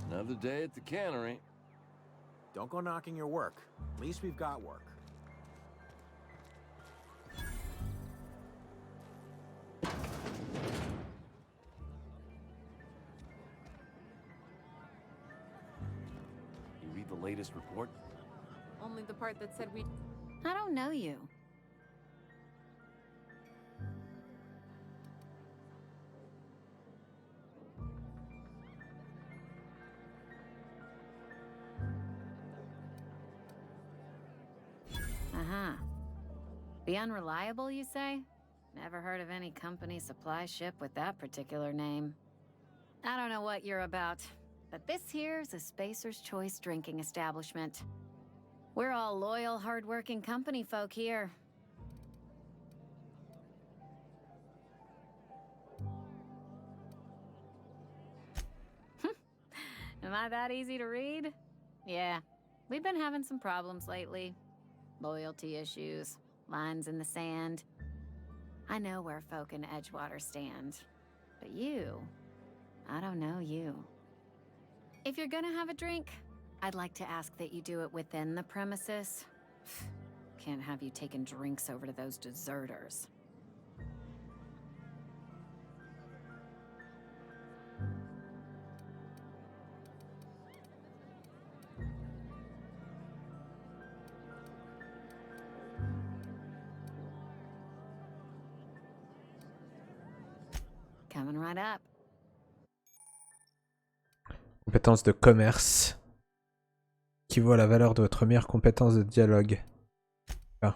Another day at the cannery. Don't go knocking your work. At least we've got work. You read the latest report? Only the part that said we... I don't know you. Uh-huh. The Unreliable, you say? Never heard of any company supply ship with that particular name. I don't know what you're about, but this here's a Spacer's Choice drinking establishment. We're all loyal, hard-working company folk here. Am I that easy to read? Yeah, we've been having some problems lately. Loyalty issues, lines in the sand. I know where folk in Edgewater stand. But you, I don't know you. If you're gonna have a drink, I'd like to ask that you do it within the premises. Can't have you taking drinks over to those deserters. Coming right up. Compétence de commerce. Équivaut à la valeur de votre meilleure compétence de dialogue. Ah.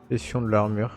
Gestion de l'armure.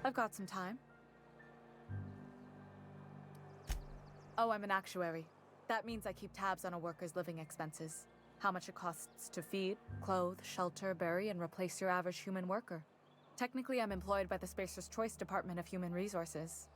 I've got some time. Oh, I'm an actuary. That means I keep tabs on a worker's living expenses. How much it costs to feed, clothe, shelter, bury, and replace your average human worker. Technically, I'm employed by the Spacer's Choice Department of Human Resources.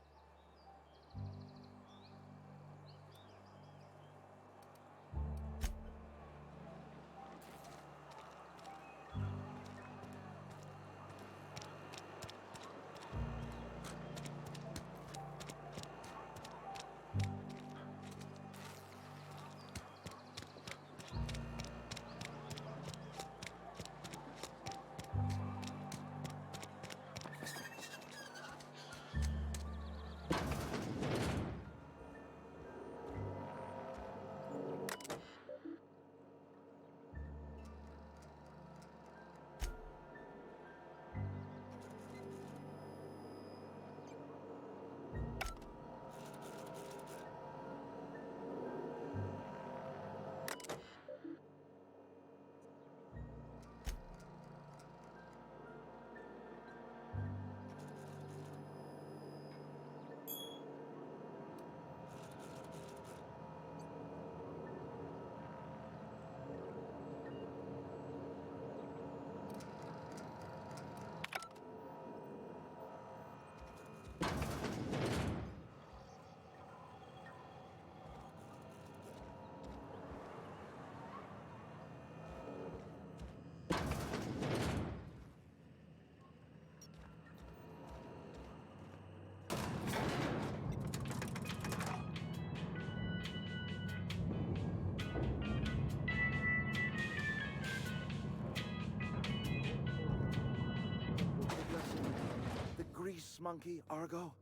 Grease monkey, Argo?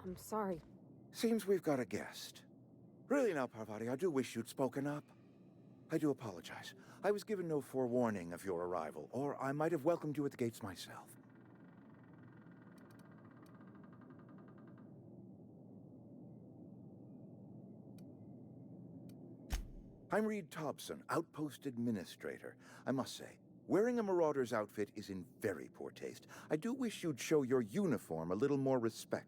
I'm sorry. Seems we've got a guest. Really now, Parvati, I do wish you'd spoken up. I do apologize. I was given no forewarning of your arrival, or I might have welcomed you at the gates myself. I'm Reed Thompson, Outpost Administrator. I must say, wearing a marauder's outfit is in very poor taste. I do wish you'd show your uniform a little more respect.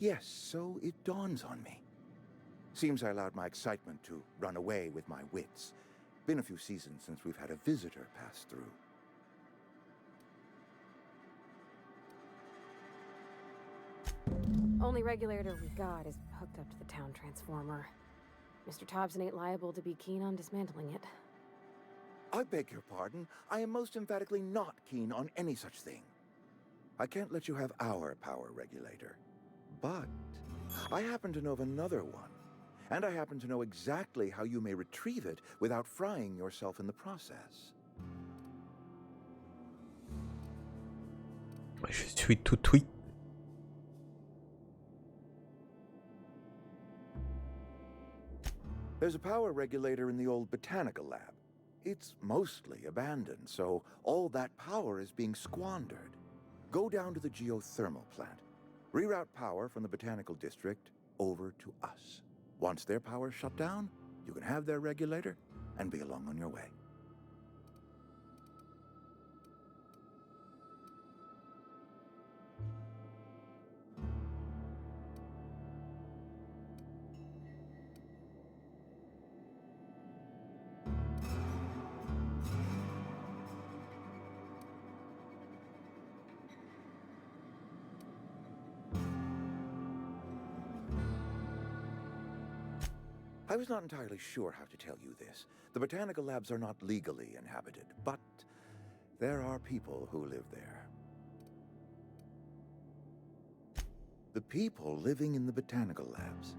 Yes, so it dawns on me. Seems I allowed my excitement to run away with my wits. Been a few seasons since we've had a visitor pass through. Only regulator we've got is hooked up to the town transformer. Mr. Thompson ain't liable to be keen on dismantling it. I beg your pardon. I am most emphatically not keen on any such thing. I can't let you have our power regulator. But I happen to know of another one. And I happen to know exactly how you may retrieve it without frying yourself in the process. Je suis tout oui. There's a power regulator in the old botanical lab. It's mostly abandoned, so all that power is being squandered. Go down to the geothermal plant. Reroute power from the botanical district over to us. Once their power's shut down, you can have their regulator and be along on your way. I was not entirely sure how to tell you this. The botanical labs are not legally inhabited, but there are people who live there. The people living in the botanical labs,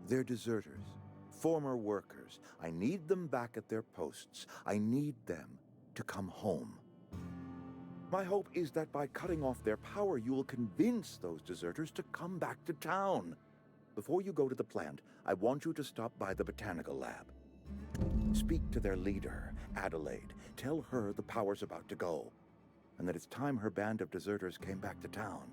they're deserters, former workers. I need them back at their posts. I need them to come home. My hope is that by cutting off their power, you will convince those deserters to come back to town. Before you go to the plant, I want you to stop by the botanical lab. Speak to their leader, Adelaide. Tell her the power's about to go, and that it's time her band of deserters came back to town.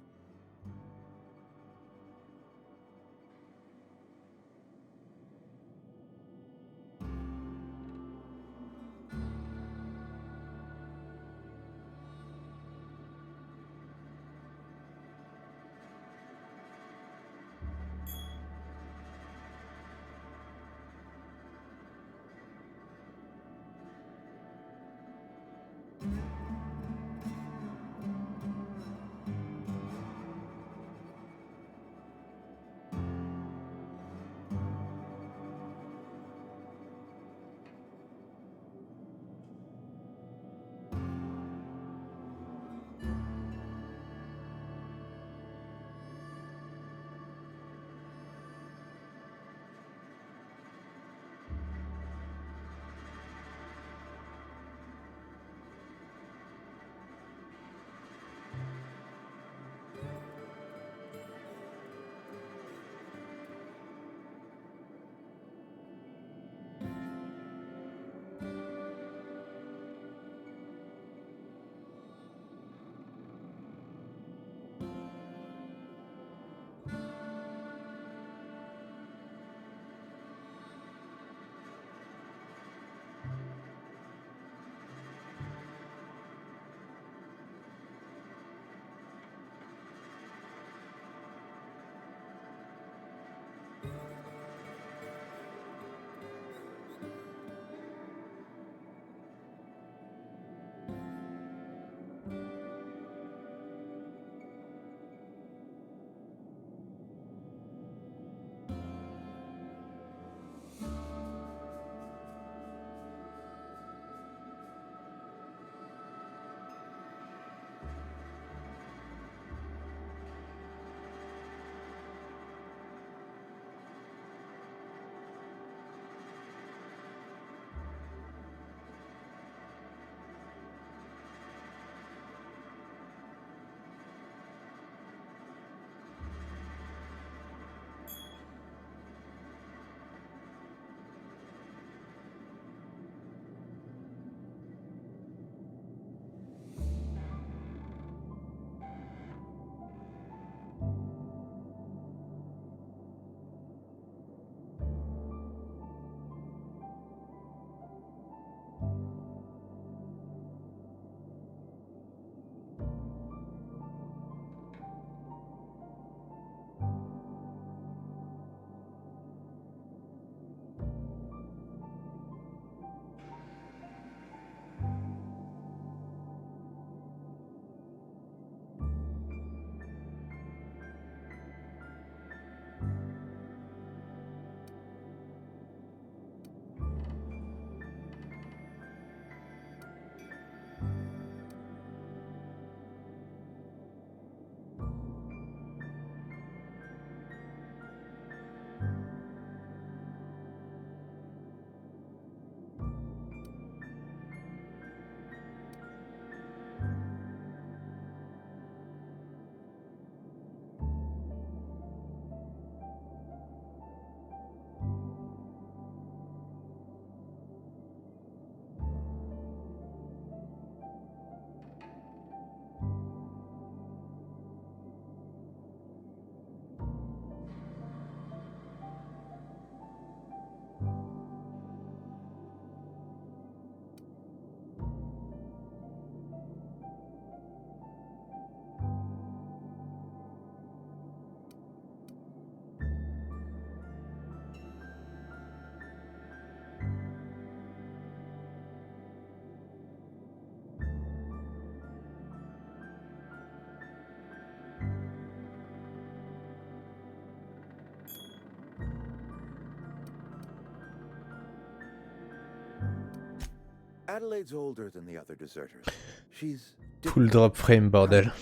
Adelaide's older than the other deserters. She's Full drop frame, bordel.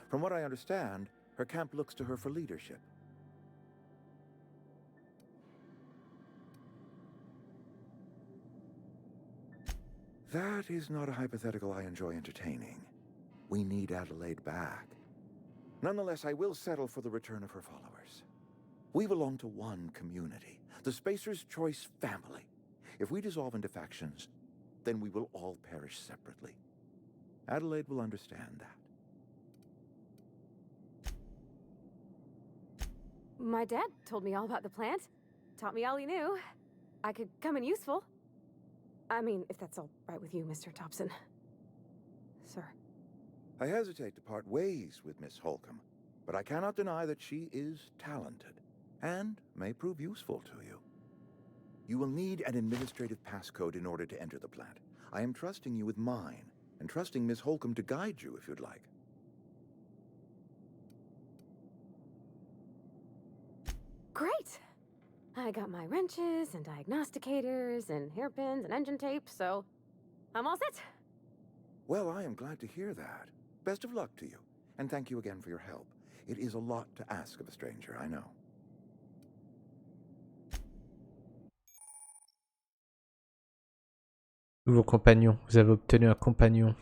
From what I understand, her camp looks to her for leadership. That is not a hypothetical I enjoy entertaining. We need Adelaide back. Nonetheless, I will settle for the return of her followers. We belong to one community, the Spacer's Choice family. If we dissolve into factions, then we will all perish separately. Adelaide will understand that. My dad told me all about the plant. Taught me all he knew. I could come in useful. I mean, if that's all right with you, Mr. Thompson. Sir. I hesitate to part ways with Miss Holcomb, but I cannot deny that she is talented and may prove useful to you. You will need an administrative passcode in order to enter the plant. I am trusting you with mine, and trusting Miss Holcomb to guide you if you'd like. Great! I got my wrenches and diagnosticators and hairpins and engine tape, so I'm all set. Well, I am glad to hear that. Best of luck to you, and thank you again for your help. It is a lot to ask of a stranger, I know. Nouveau compagnon. Vous avez obtenu un compagnon.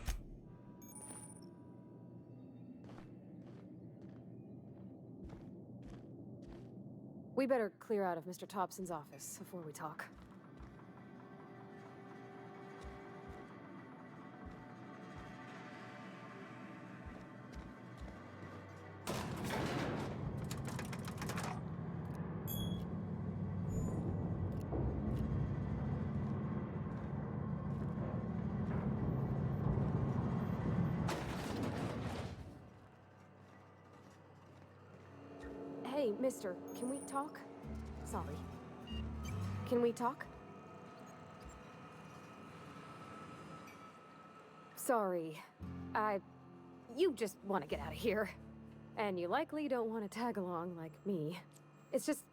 We better clear out of Mr. Thompson's office before we talk. Hey, mister, can we talk? Sorry. Can we talk? Sorry. You just want to get out of here. And you likely don't want to tag along like me. It's just,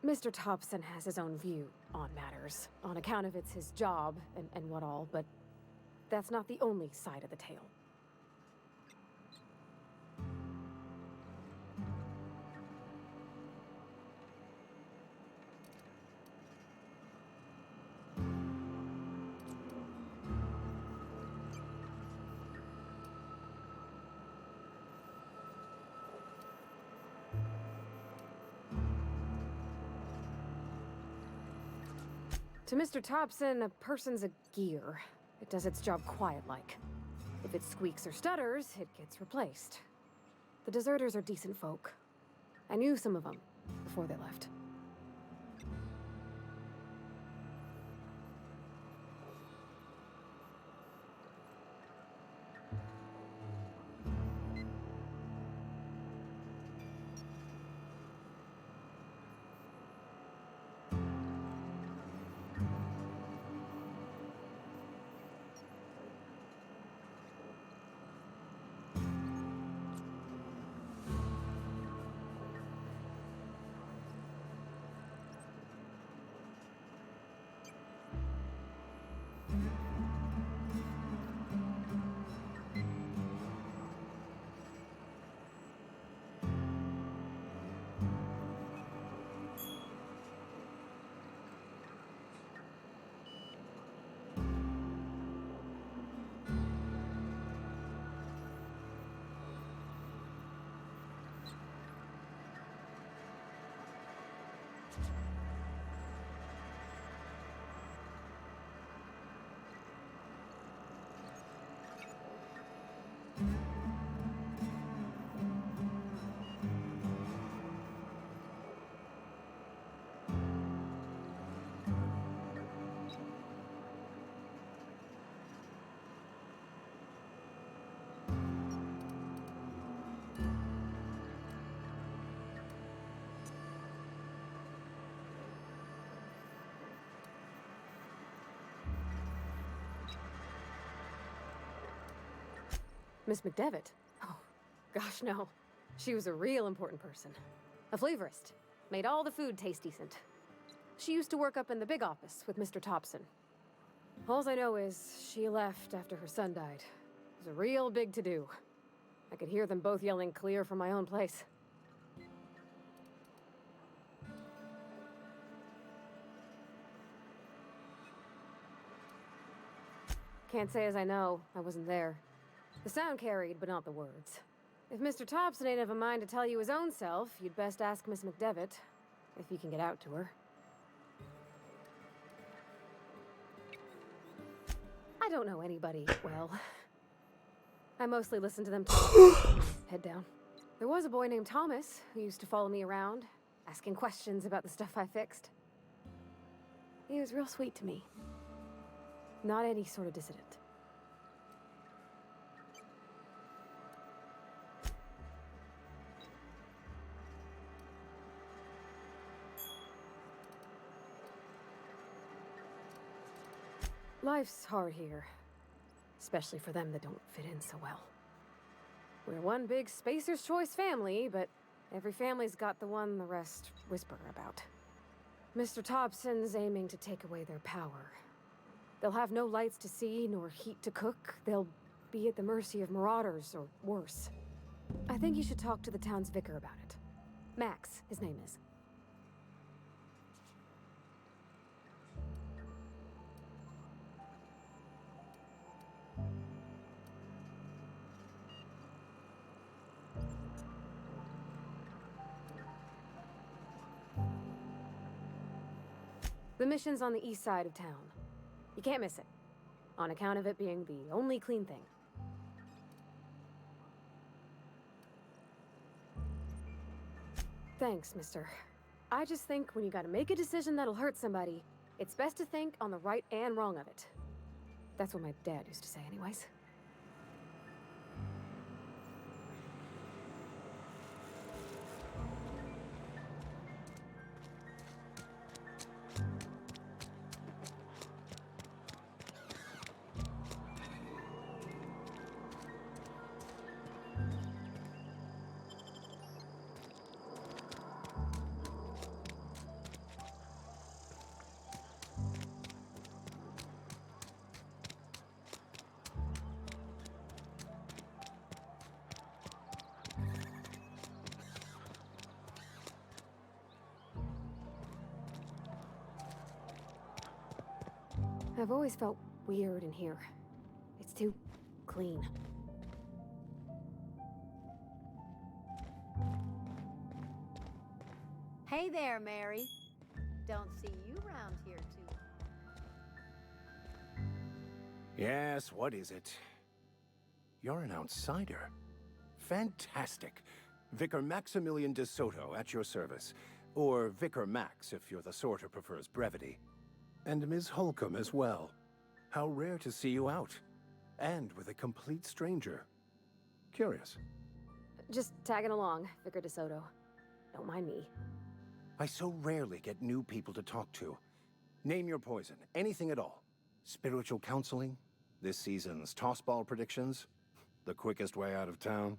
Mr. Thompson has his own view on matters, on account of it's his job and what all, but that's not the only side of the tale. To Mr. Thompson, a person's a gear. It does its job quiet-like. If it squeaks or stutters, it gets replaced. The deserters are decent folk. I knew some of them before they left. Miss McDevitt? Oh, gosh, no. She was a real important person. A flavorist. Made all the food taste decent. She used to work up in the big office with Mr. Thompson. All I know is she left after her son died. It was a real big to-do. I could hear them both yelling clear from my own place. Can't say as I know. I wasn't there. The sound carried, but not the words. If Mr. Thompson ain't of a mind to tell you his own self, you'd best ask Miss McDevitt, if you can get out to her. I don't know anybody well. I mostly listen to them talk. Head down. There was a boy named Thomas who used to follow me around, asking questions about the stuff I fixed. He was real sweet to me. Not any sort of dissident. Life's hard here, especially for them that don't fit in so well. We're one big Spacer's Choice family, but every family's got the one the rest whisper about. Mr. Thompson's aiming to take away their power. They'll have no lights to see, nor heat to cook. They'll be at the mercy of marauders, or worse. I think you should talk to the town's vicar about it. Max, his name is. The mission's on the east side of town. You can't miss it, on account of it being the only clean thing. Thanks, mister. I just think when you gotta make a decision that'll hurt somebody, it's best to think on the right and wrong of it. That's what my dad used to say anyways. I've always felt weird in here. It's too clean. Hey there, Mary. Don't see you around here too. Yes, what is it? You're an outsider. Fantastic. Vicar Maximilian de Soto at your service. Or Vicar Max if you're the sort who prefers brevity. And Ms. Holcomb as well. How rare to see you out. And with a complete stranger. Curious. Just tagging along, Vicar de Soto. Don't mind me. I so rarely get new people to talk to. Name your poison, anything at all. Spiritual counseling? This season's tossball predictions? The quickest way out of town?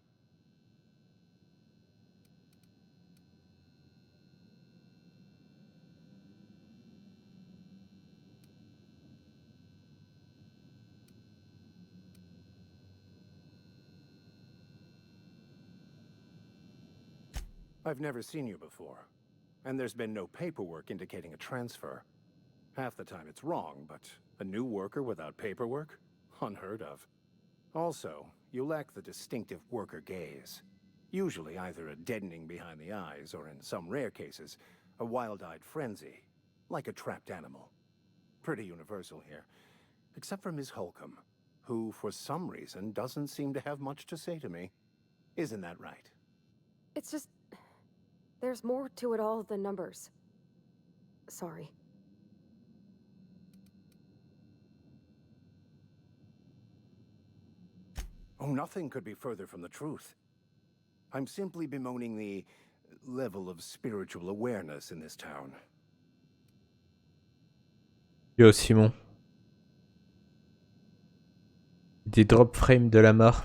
I've never seen you before, and there's been no paperwork indicating a transfer. Half the time it's wrong, but a new worker without paperwork? Unheard of. Also, you lack the distinctive worker gaze. Usually either a deadening behind the eyes, or in some rare cases, a wild-eyed frenzy, like a trapped animal. Pretty universal here, except for Ms. Holcomb, who for some reason doesn't seem to have much to say to me. Isn't that right? It's just... there's more to it all than numbers. Sorry. Oh, nothing could be further from the truth. I'm simply bemoaning the level of spiritual awareness in this town. Yo, Simon. Des drop frames de la mort.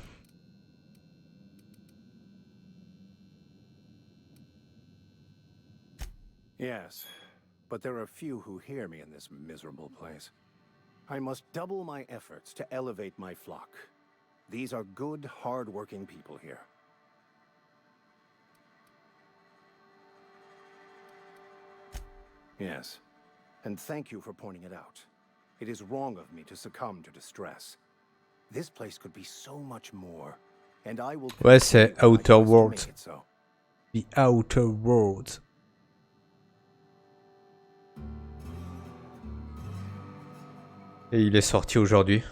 Yes, but there are few who hear me in this miserable place. I must double my efforts to elevate my flock. These are good, hard-working people here. Yes, and thank you for pointing it out. It is wrong of me to succumb to distress. This place could be so much more, and I will... Ouais, c'est Outer Worlds. The Outer Worlds. Et il est sorti aujourd'hui.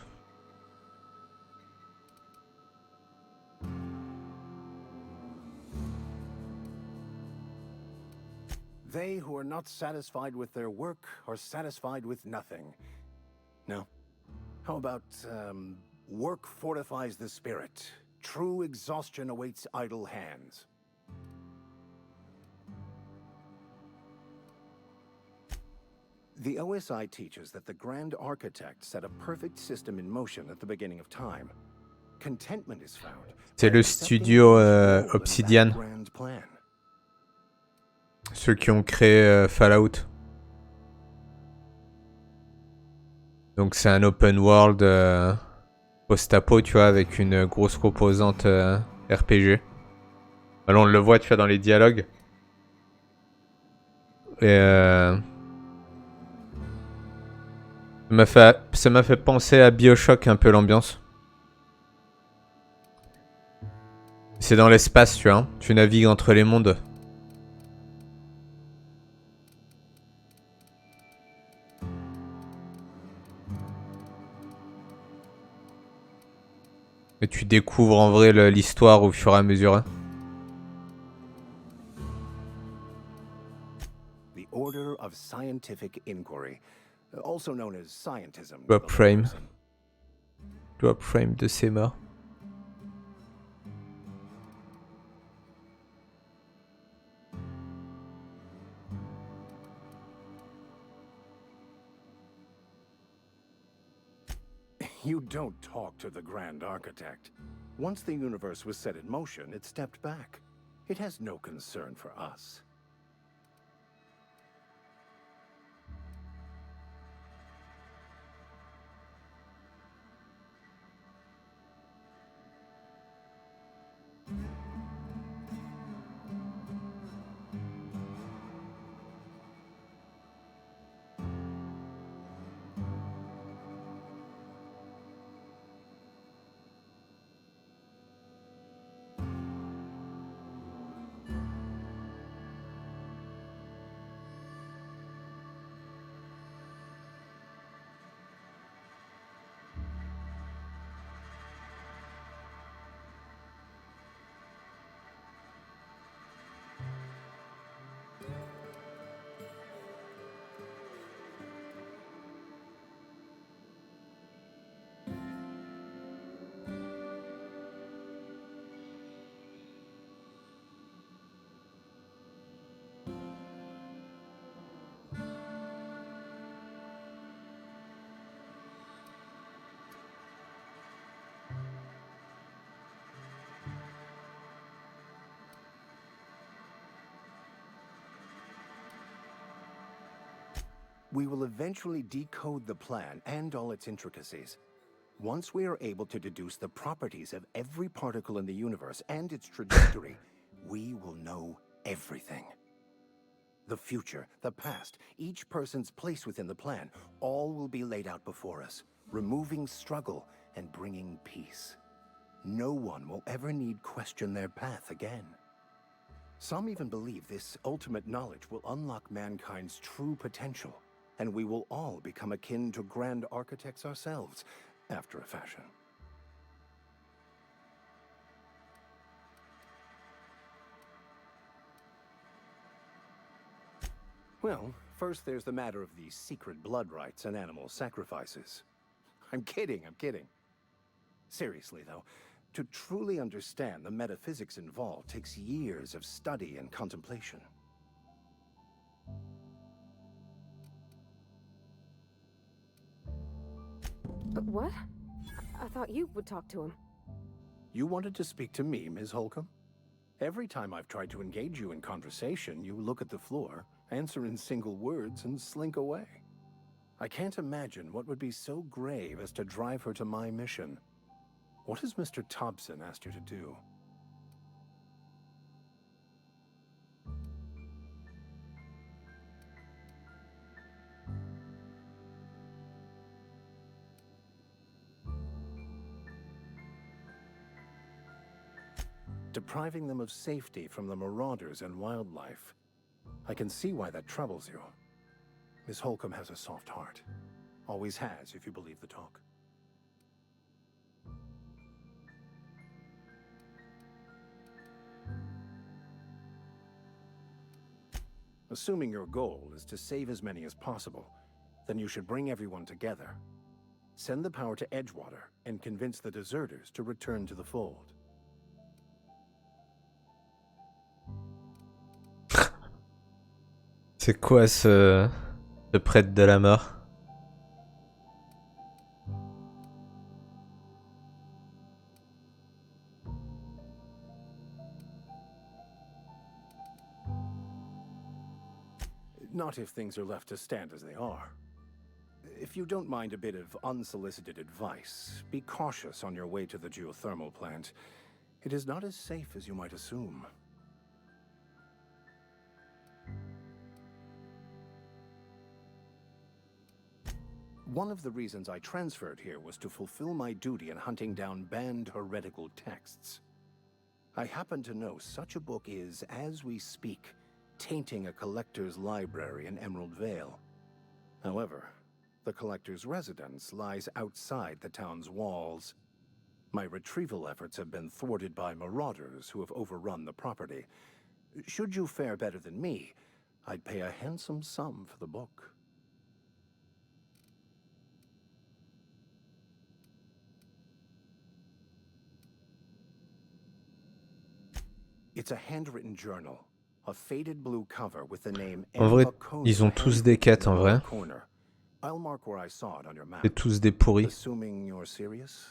They who are not satisfied with their work are satisfied with nothing. No? How about, work fortifies the spirit. True exhaustion awaits idle hands. The OSI teaches that the Grand Architect set a perfect system in motion at the beginning of time. Contentment is found. C'est le studio Obsidian. Ceux qui ont créé Fallout. Donc c'est un open world post-apo, tu vois, avec une grosse composante RPG. Alors on le voit, tu vois, dans les dialogues. Et ça m'a fait penser à BioShock un peu l'ambiance. C'est dans l'espace, tu vois. Tu navigues entre les mondes. Et tu découvres en vrai l'histoire au fur et à mesure. The Order of Scientific Inquiry, also known as scientism. Drop frame. Drop frame de Sema. You don't talk to the Grand Architect. Once the universe was set in motion, it stepped back. It has no concern for us. We will eventually decode the plan and all its intricacies. Once we are able to deduce the properties of every particle in the universe and its trajectory, we will know everything. The future, the past, each person's place within the plan, all will be laid out before us, removing struggle and bringing peace. No one will ever need question their path again. Some even believe this ultimate knowledge will unlock mankind's true potential, and we will all become akin to grand architects ourselves, after a fashion. Well, first there's the matter of these secret blood rites and animal sacrifices. I'm kidding. Seriously, though, to truly understand the metaphysics involved takes years of study and contemplation. But what? I thought you would talk to him. You wanted to speak to me, Ms. Holcomb? Every time I've tried to engage you in conversation, you look at the floor, answer in single words, and slink away. I can't imagine what would be so grave as to drive her to my mission. What has Mr. Thompson asked you to do? Depriving them of safety from the marauders and wildlife. I can see why that troubles you. Miss Holcomb has a soft heart. Always has, if you believe the talk. Assuming your goal is to save as many as possible, then you should bring everyone together. Send the power to Edgewater and convince the deserters to return to the fold. C'est quoi ce prêtre de la mort? Not if things are left to stand as they are. If you don't mind a bit of unsolicited advice, be cautious on your way to the geothermal plant. It is not as safe as you might assume. One of the reasons I transferred here was to fulfill my duty in hunting down banned heretical texts. I happen to know such a book is, as we speak, tainting a collector's library in Emerald Vale. However, the collector's residence lies outside the town's walls. My retrieval efforts have been thwarted by marauders who have overrun the property. Should you fare better than me, I'd pay a handsome sum for the book. It's a handwritten journal, a faded blue cover with the name. En vrai, ils ont tous des quêtes en vrai. I'll mark where I saw it on your map. C'est tous des pourris. Assuming you're serious.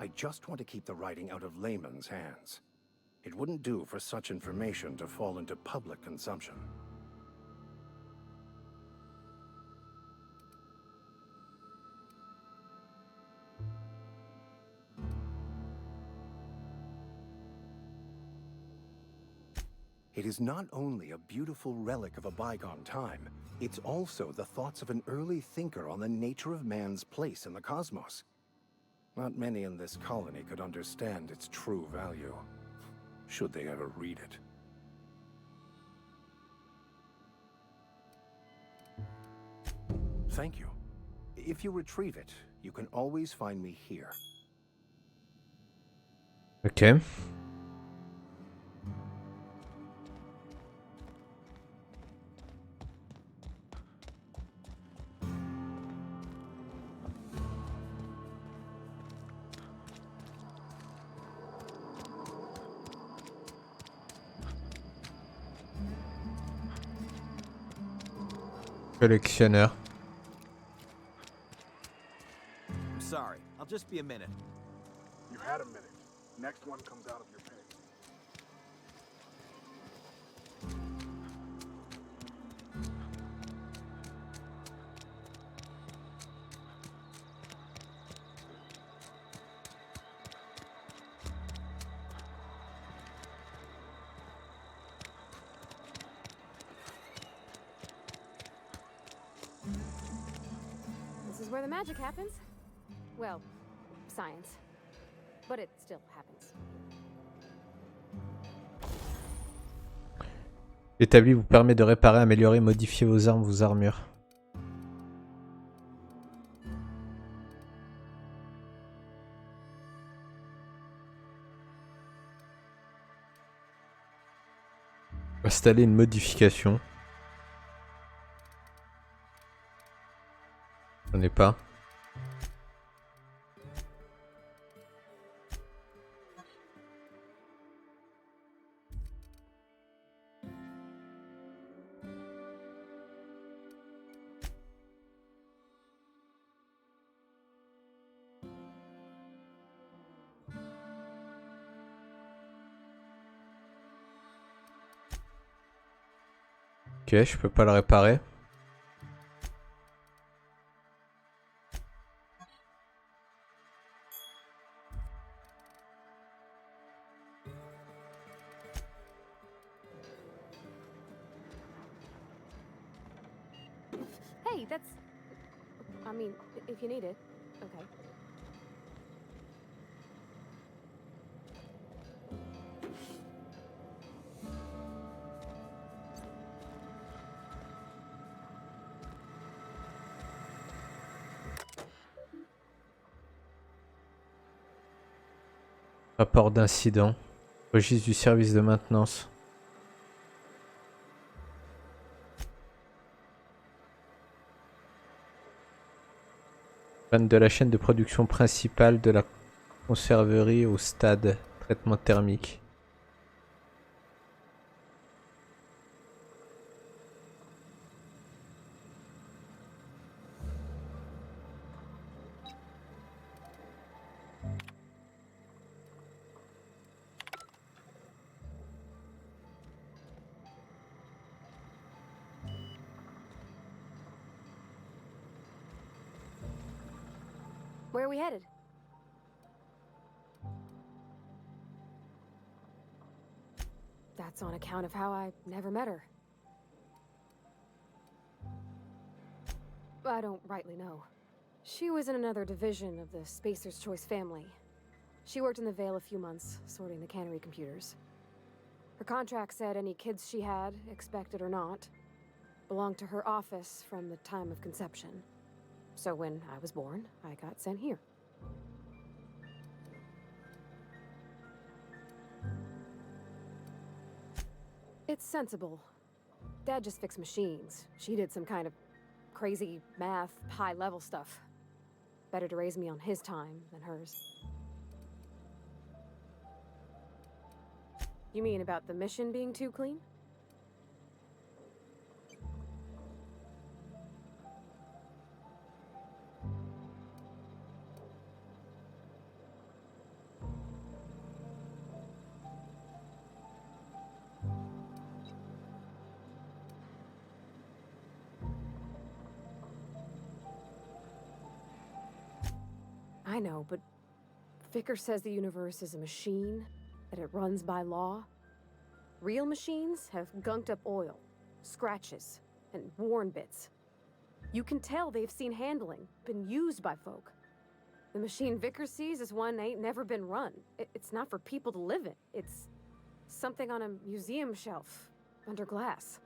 I just want to keep the writing out of layman's hands. It wouldn't do for such information to fall into public consumption. It is not only a beautiful relic of a bygone time, it's also the thoughts of an early thinker on the nature of man's place in the cosmos. Not many in this colony could understand its true value, should they ever read it. Thank you. If you retrieve it, you can always find me here. Ok. Collectionneur. I'm sorry. I'll just be a minute. You had a minute. Next one comes out of your pay. This is where the magic happens. Well, science. But it still happens. L'établi vous permet de réparer, améliorer, modifier vos armes, vos armures. Installer une modification. J'en ai pas. Ok, je peux pas le réparer. Hey, that's... I mean, if you need it, okay. Rapport d'incident. Registre du service de maintenance. Panne de la chaîne de production principale de la conserverie au stade. Traitement thermique. Where are we headed? That's on account of how I never met her. I don't rightly know. She was in another division of the Spacer's Choice family. She worked in the Vale a few months, sorting the cannery computers. Her contract said any kids she had, expected or not, belonged to her office from the time of conception. So when I was born, I got sent here. It's sensible. Dad just fixed machines. She did some kind of crazy math, high-level stuff. Better to raise me on his time than hers. You mean about the mission being too clean? I know, but Vicker says the universe is a machine, that it runs by law. Real machines have gunked up oil, scratches, and worn bits. You can tell they've seen handling, been used by folk. The machine Vicker sees is one ain't never been run. It's not for people to live in. It's something on a museum shelf, under glass.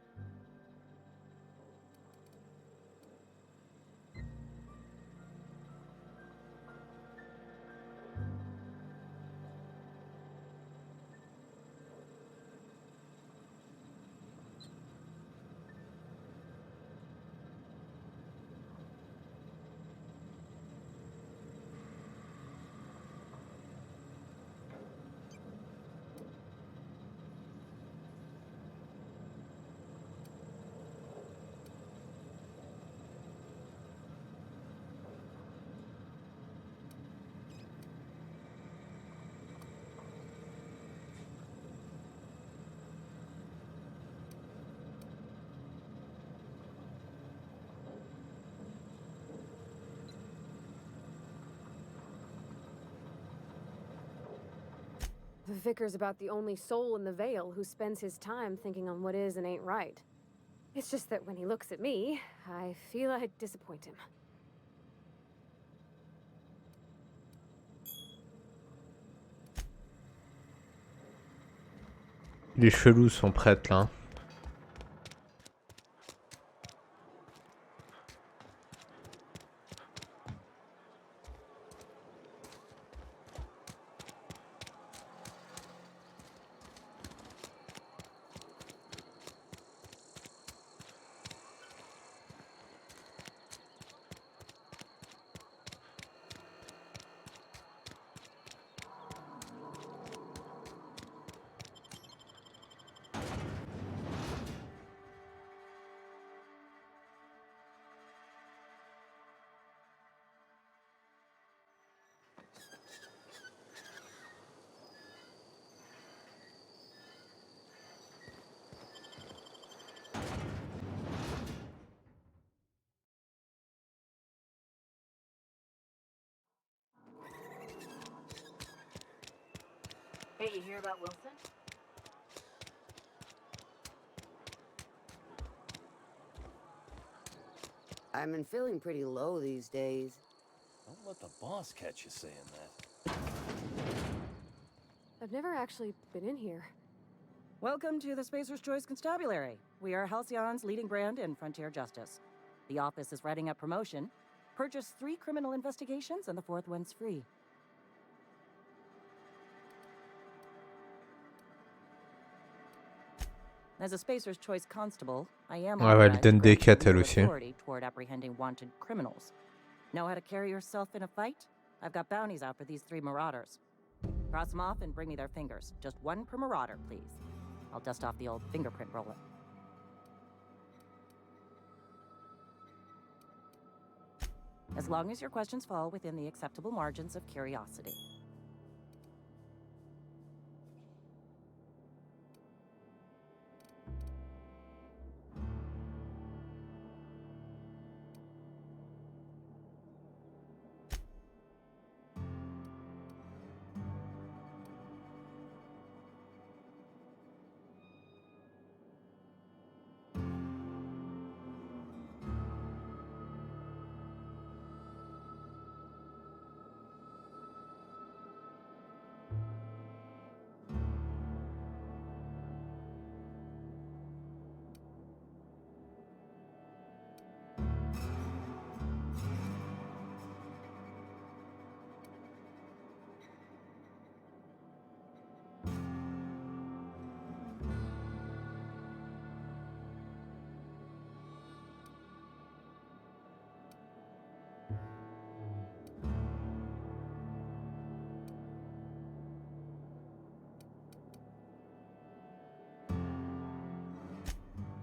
The vicar's about the only soul in the Vale who spends his time thinking on what is and ain't right. It's just that when he looks at me, I feel I'd disappoint him. Il est chelou son prêtre là. Hey, you hear about Wilson? I've been feeling pretty low these days. Don't let the boss catch you saying that. I've never actually been in here. Welcome to the Spacer's Choice Constabulary. We are Halcyon's leading brand in frontier justice. The office is writing up promotion. Purchase 3 criminal investigations and the 4th one's free. As a Spacer's Choice constable, I am Ouais, elle donne des quêtes elle aussi. authority toward apprehending wanted criminals. Know how to carry yourself in a fight? I've got bounties out for these 3 marauders. Cross them off and bring me their fingers. Just 1 per marauder, please. I'll dust off the old fingerprint roller. As long as your questions fall within the acceptable margins of curiosity.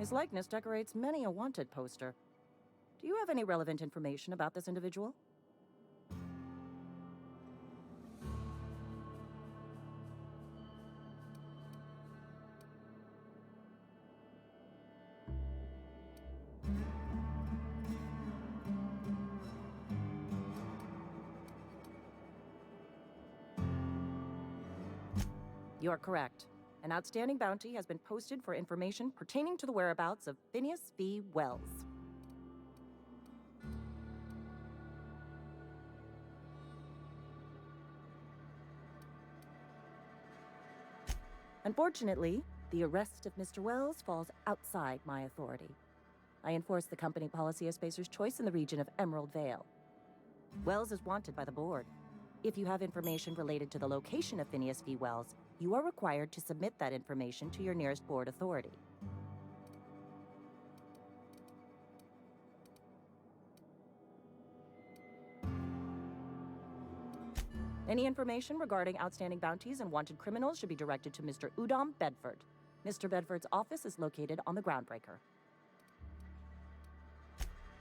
His likeness decorates many a wanted poster. Do you have any relevant information about this individual? You are correct. An outstanding bounty has been posted for information pertaining to the whereabouts of Phineas V. Wells. Unfortunately, the arrest of Mr. Wells falls outside my authority. I enforce the company policy of Spacer's Choice in the region of Emerald Vale. Wells is wanted by the board. If you have information related to the location of Phineas V. Wells, you are required to submit that information to your nearest board authority. Any information regarding outstanding bounties and wanted criminals should be directed to Mr. Udom Bedford. Mr. Bedford's office is located on the Groundbreaker.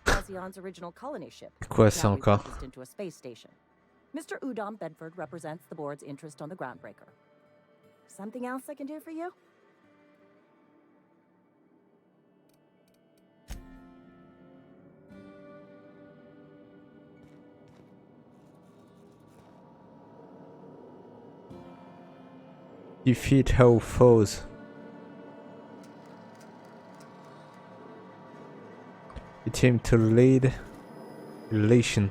Halcyon's original colony ship. Quoi ça encore? Into a space station. Mr. Udom Bedford represents the board's interest on the Groundbreaker. Something else I can do for you? Defeat our foes. A team to lead relation.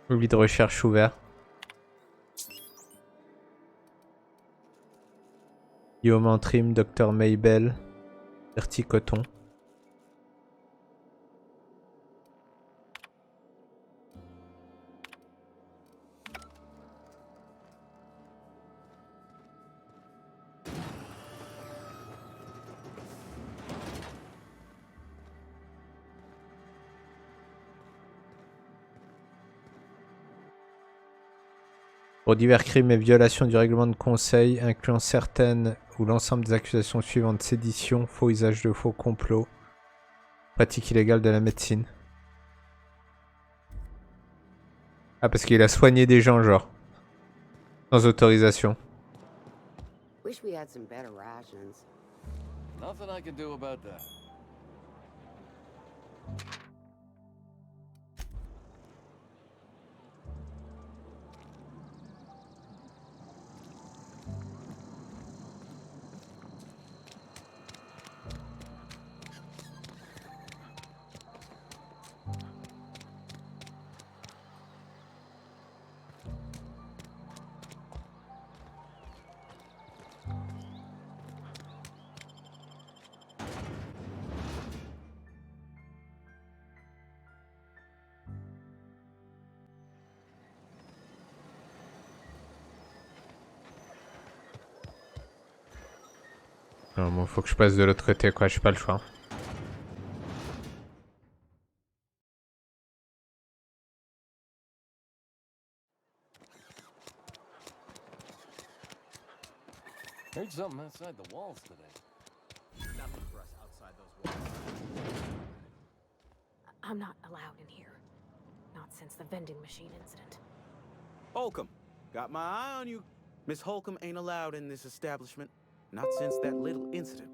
Oubli de recherche ouvert. Guillaume Antrim, Dr Maybell, Verticoton. Pour divers crimes et violations du règlement de conseil, incluant certaines ou l'ensemble des accusations suivantes: sédition, faux usage de faux, complot, pratique illégale de la médecine. Ah, parce qu'il a soigné des gens, genre. Sans autorisation. Wish we had some better rations. Nothing I can do about that. Non, bon, faut que je passe de l'autre côté, quoi, j'ai pas le choix. Heard something outside the walls today. Nothing for us outside those walls. I'm not allowed in here. Not since the vending machine incident. Holcomb, got my eye on you. Miss Holcomb ain't allowed in this establishment. Not since that little incident.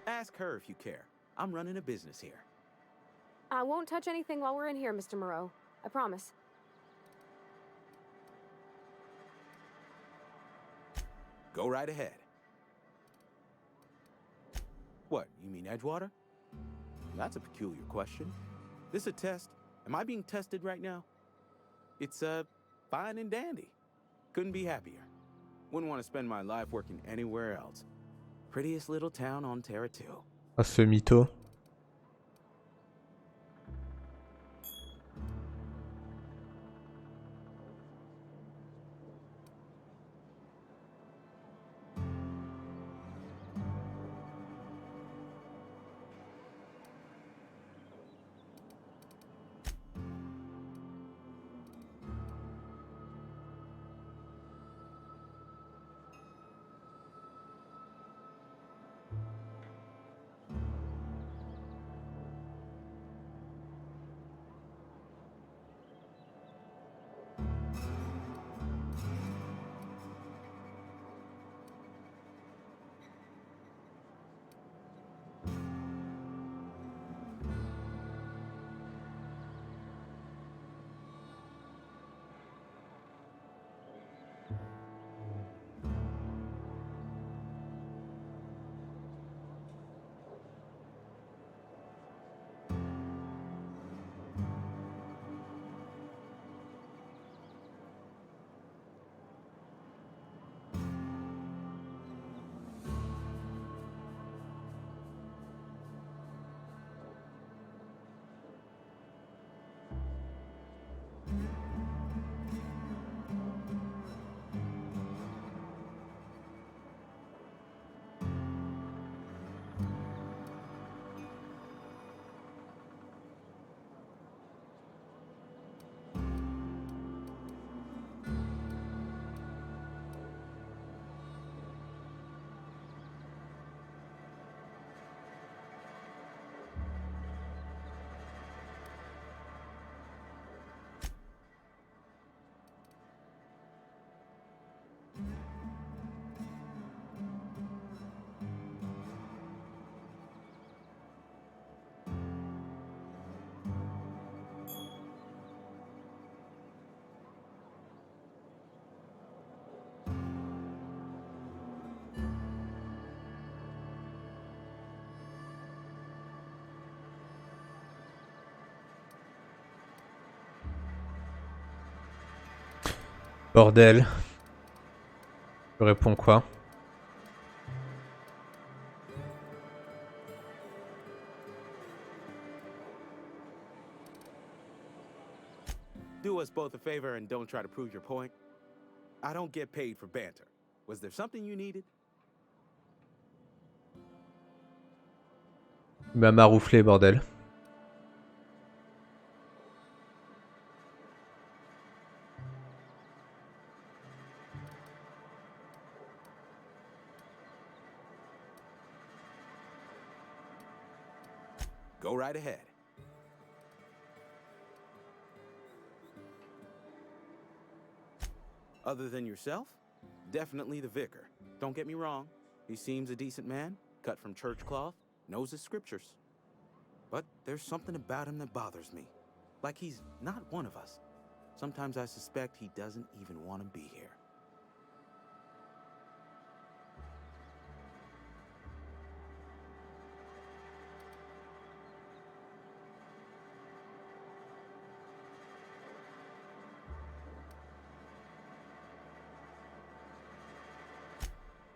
Ask her if you care. I'm running a business here. I won't touch anything while we're in here, Mr. Moreau. I promise. Go right ahead. What, you mean Edgewater? That's a peculiar question. This a test? Am I being tested right now? It's, fine and dandy. Couldn't be happier. Wouldn't want to spend my life working anywhere else. Prettiest little town on Terra 2. Ah, ce mytho. Bordel. Je réponds quoi? Do us both a favor and don't try to prove your point. I don't get paid for banter. Was there something you needed? Il m'a marouflé, bordel. Go right ahead. Other than yourself? Definitely the vicar. Don't get me wrong. He seems a decent man, cut from church cloth, knows his scriptures. But there's something about him that bothers me. Like he's not one of us. Sometimes I suspect he doesn't even want to be here.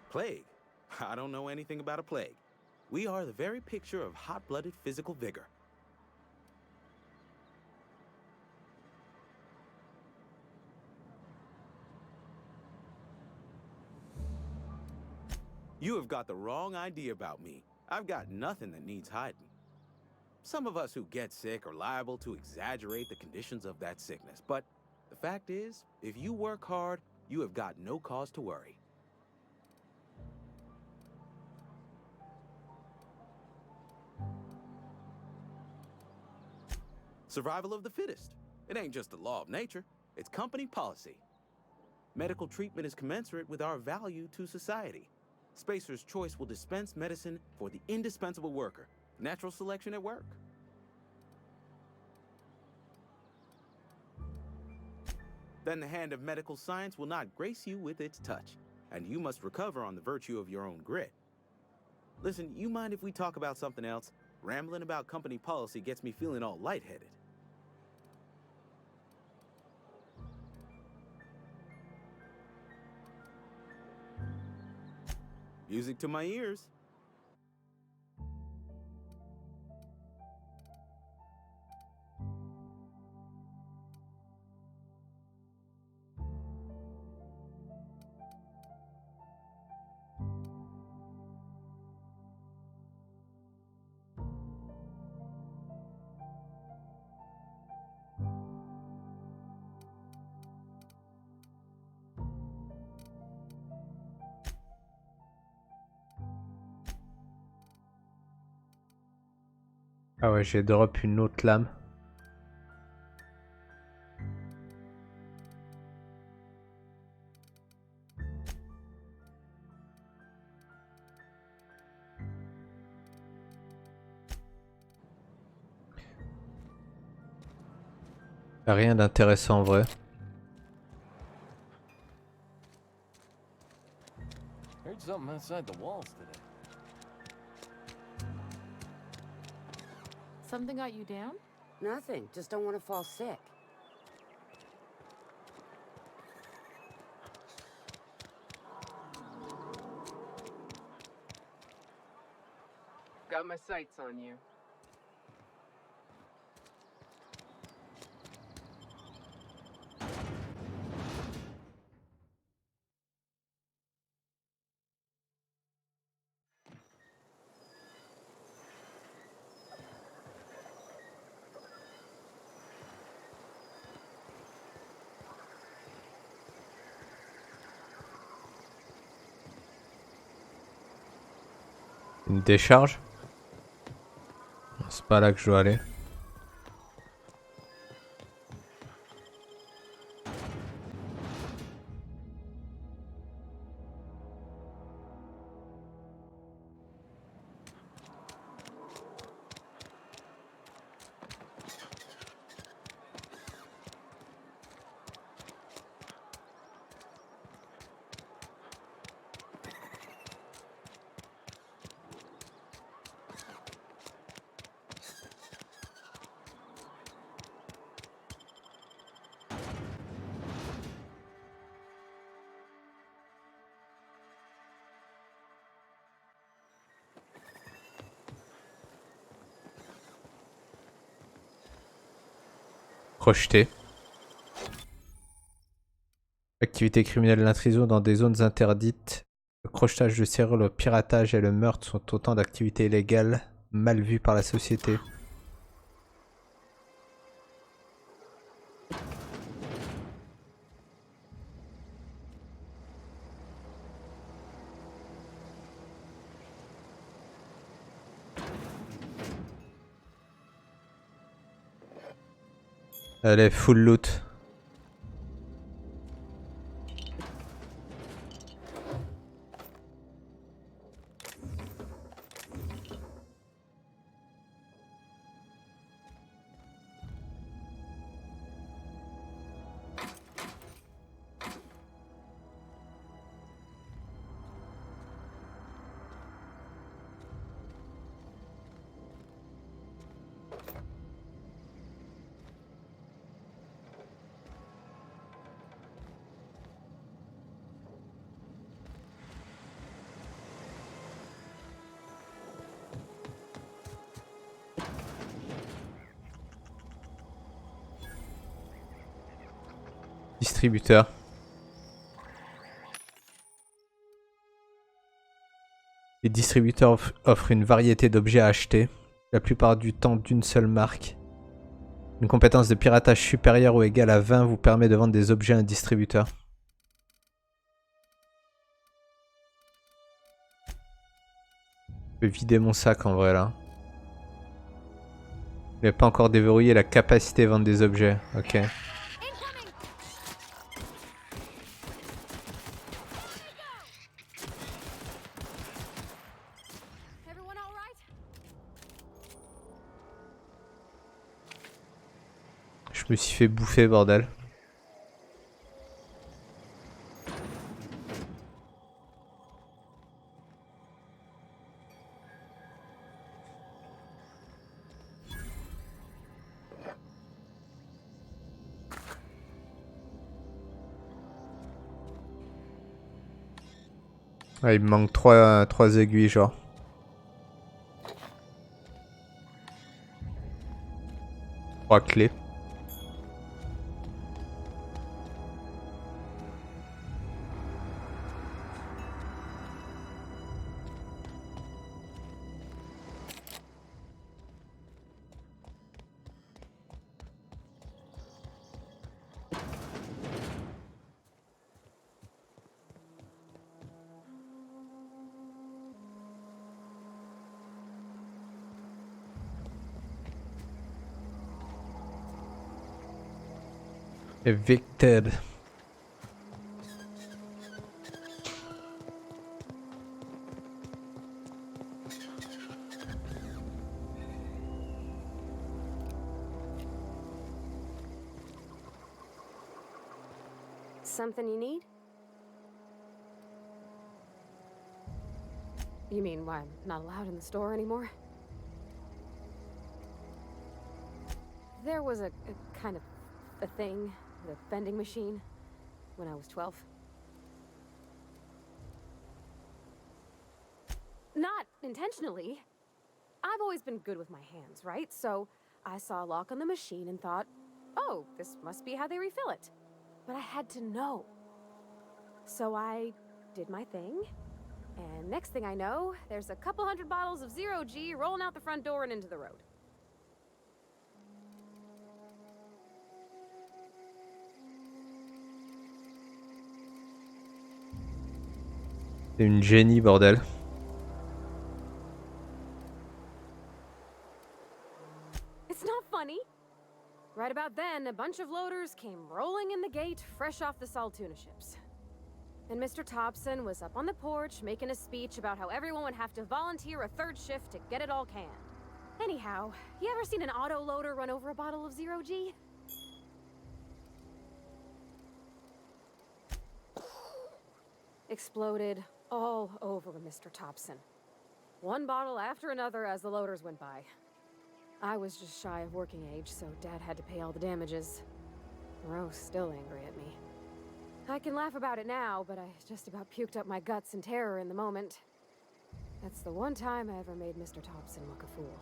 Plague? I don't know anything about a plague. We are the very picture of hot-blooded physical vigor. You have got the wrong idea about me. I've got nothing that needs hiding. Some of us who get sick are liable to exaggerate the conditions of that sickness, but the fact is, if you work hard, you have got no cause to worry. Survival of the fittest. It ain't just the law of nature, it's company policy. Medical treatment is commensurate with our value to society. Spacer's Choice will dispense medicine for the indispensable worker. Natural selection at work. Then the hand of medical science will not grace you with its touch, and you must recover on the virtue of your own grit. Listen, you mind if we talk about something else? Rambling about company policy gets me feeling all lightheaded. Music to my ears. Ah ouais, j'ai drop une autre lame. Y'a rien d'intéressant en vrai. Heard something outside the walls today. Something got you down? Nothing. Just don't want to fall sick. Got my sights on you. Une décharge? C'est pas là que je dois aller. Crocheter. Activité criminelle, l'intrusion dans des zones interdites. Le crochetage de serrure, le piratage et le meurtre sont autant d'activités illégales mal vues par la société. Allez, full loot. Distributeur. Les distributeurs offrent une variété d'objets à acheter, la plupart du temps d'une seule marque. Une compétence de piratage supérieure ou égale à 20 vous permet de vendre des objets à un distributeur. Je vais vider mon sac en vrai là. Il n'a pas encore déverrouillé la capacité de vendre des objets. Ok. Je me suis fait bouffer, bordel. Ah, il me manque 3 aiguilles, genre. Trois clés. Evicted. Something you need? You mean why I'm not allowed in the store anymore? There was a kind of a thing, the vending machine, when I was 12. Not intentionally. I've always been good with my hands, right? So I saw a lock on the machine and thought, oh, this must be how they refill it. But I had to know. So I did my thing, and next thing I know, there's a couple hundred bottles of 0G rolling out the front door and into the road. C'est une génie, bordel. It's not funny. Right about then, a bunch of loaders came rolling in the gate, fresh off the Saltuna ships. And Mr. Thompson was up on the porch making a speech about how everyone would have to volunteer a third shift to get it all canned. Anyhow, you ever seen an auto loader run over a bottle of 0G? Exploded all over Mr. Thompson. One bottle after another as the loaders went by. I was just shy of working age, so Dad had to pay all the damages. Rose still angry at me. I can laugh about it now, but I just about puked up my guts in terror in the moment. That's the one time I ever made Mr. Thompson look a fool.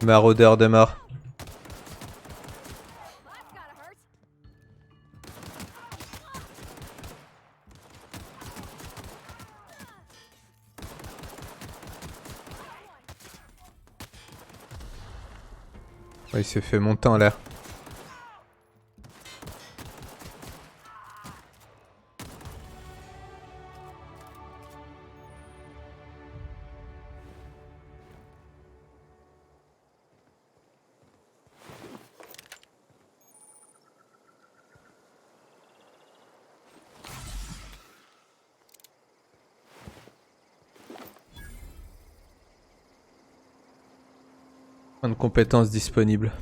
Maraudeur de mort. Ouais, il s'est fait monter en l'air. Point de compétences disponibles.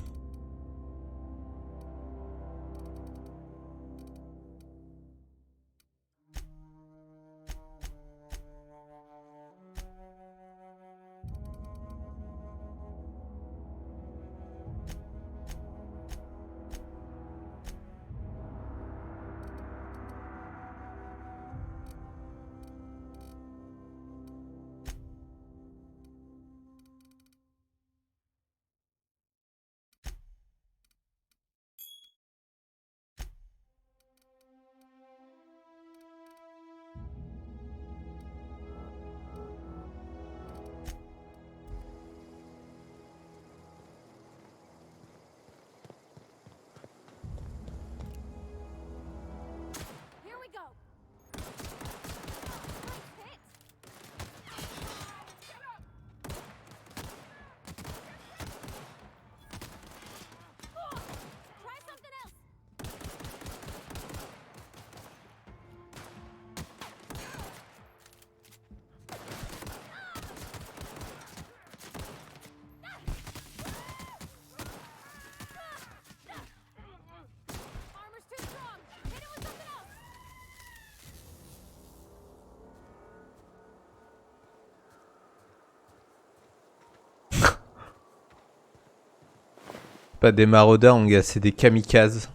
Pas des maraudeurs, mon gars, c'est des kamikazes.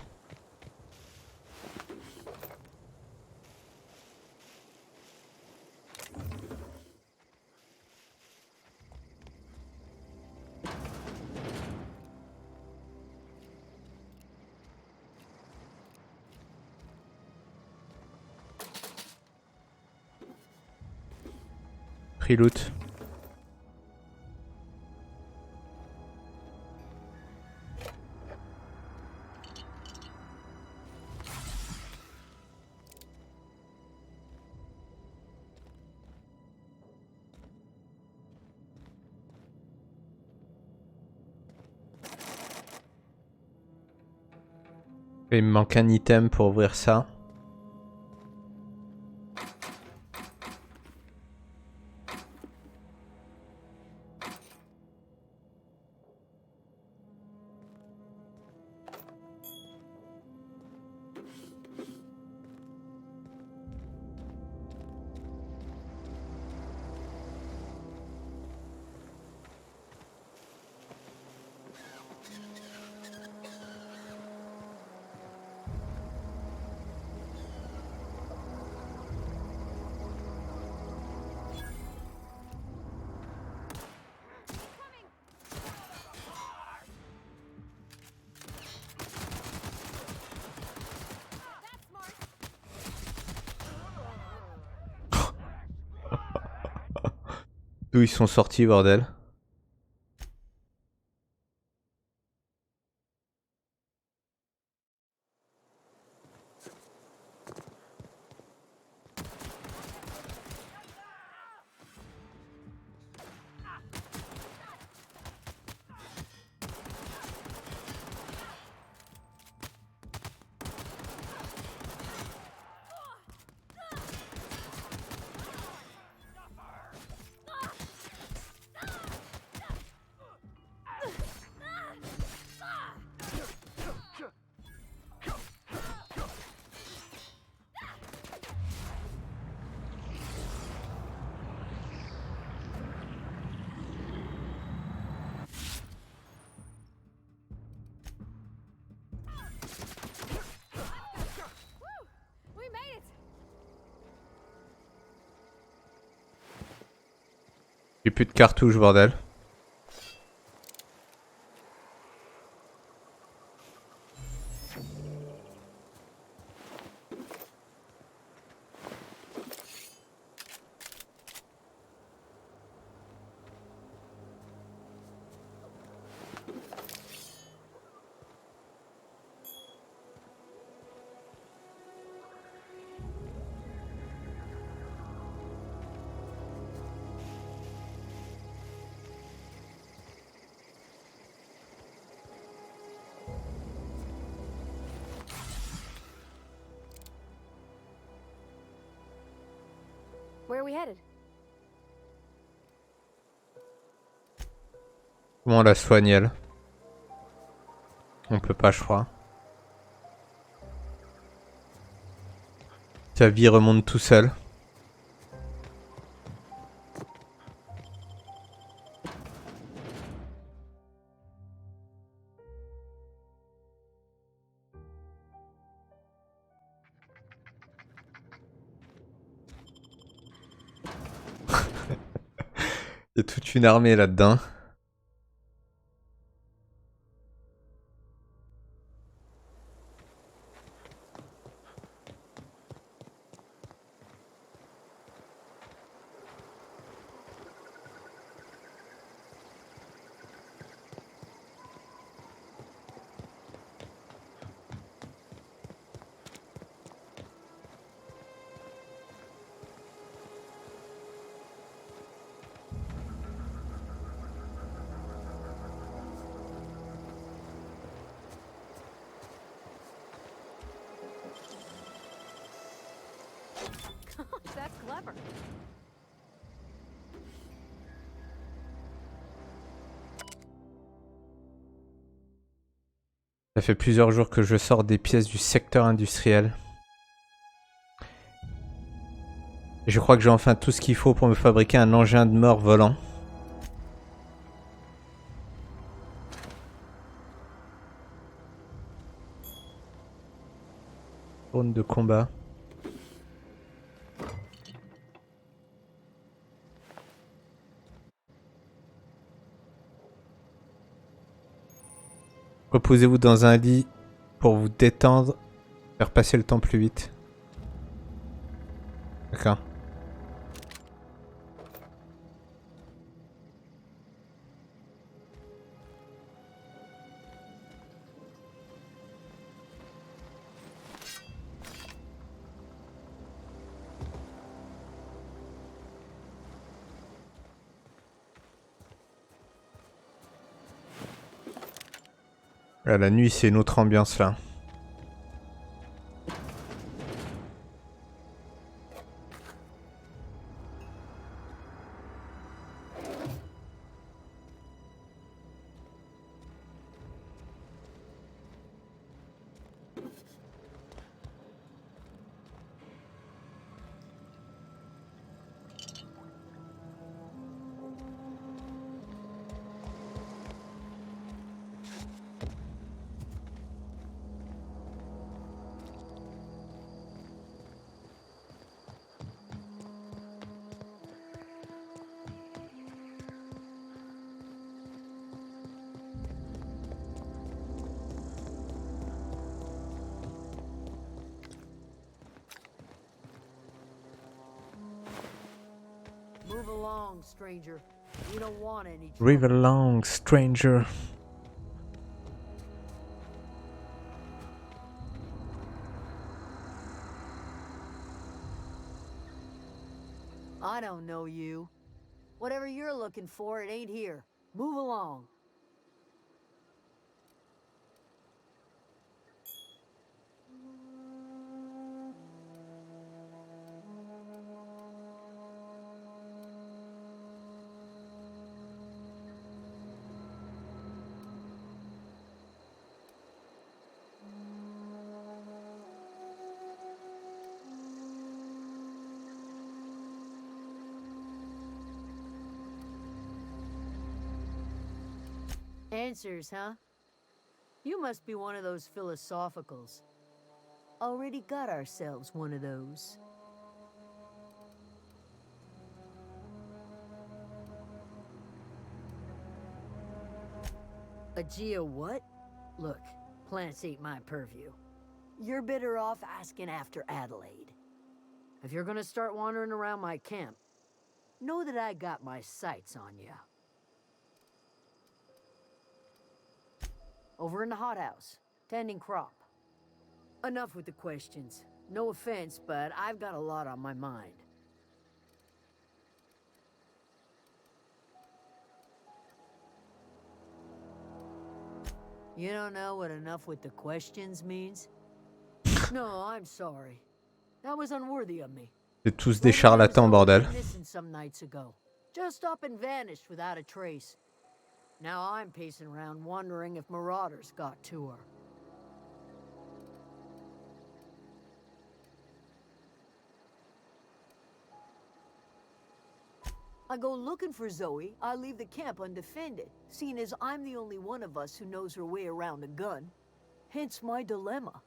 Pris loot. Et il me manque un item pour ouvrir ça. D'où ils sont sortis, bordel. J'ai plus de cartouches, bordel. Where are we headed? Comment on la soigne elle? On peut pas, je crois. Sa vie remonte tout seul. Il y a toute une armée là-dedans. Gosh, that's clever. Ça fait plusieurs jours que je sors des pièces du secteur industriel. Et je crois que j'ai enfin tout ce qu'il faut pour me fabriquer un engin de mort volant. Zone de combat. Reposez-vous dans un lit pour vous détendre, faire passer le temps plus vite. D'accord. Là, la nuit, c'est une autre ambiance là. Move along, stranger. We don't want any trouble. River along, stranger. I don't know you. Whatever you're looking for, it ain't here. Move along. Answers, huh? You must be one of those philosophicals. Already got ourselves one of those. A geo what? Look, plants ain't my purview. You're better off asking after Adelaide. If you're gonna start wandering around my camp, know that I got my sights on you. Over in the hothouse, tending crop. Enough with the questions. No offense, but I've got a lot on my mind. You don't know what enough with the questions means? No, I'm sorry. That was unworthy of me. C'est tous des charlatans, bordel. Some nights ago. Just up and vanished without a trace. Now I'm pacing around wondering if marauders got to her. I go looking for Zoe, I leave the camp undefended, seeing as I'm the only one of us who knows her way around a gun. Hence my dilemma.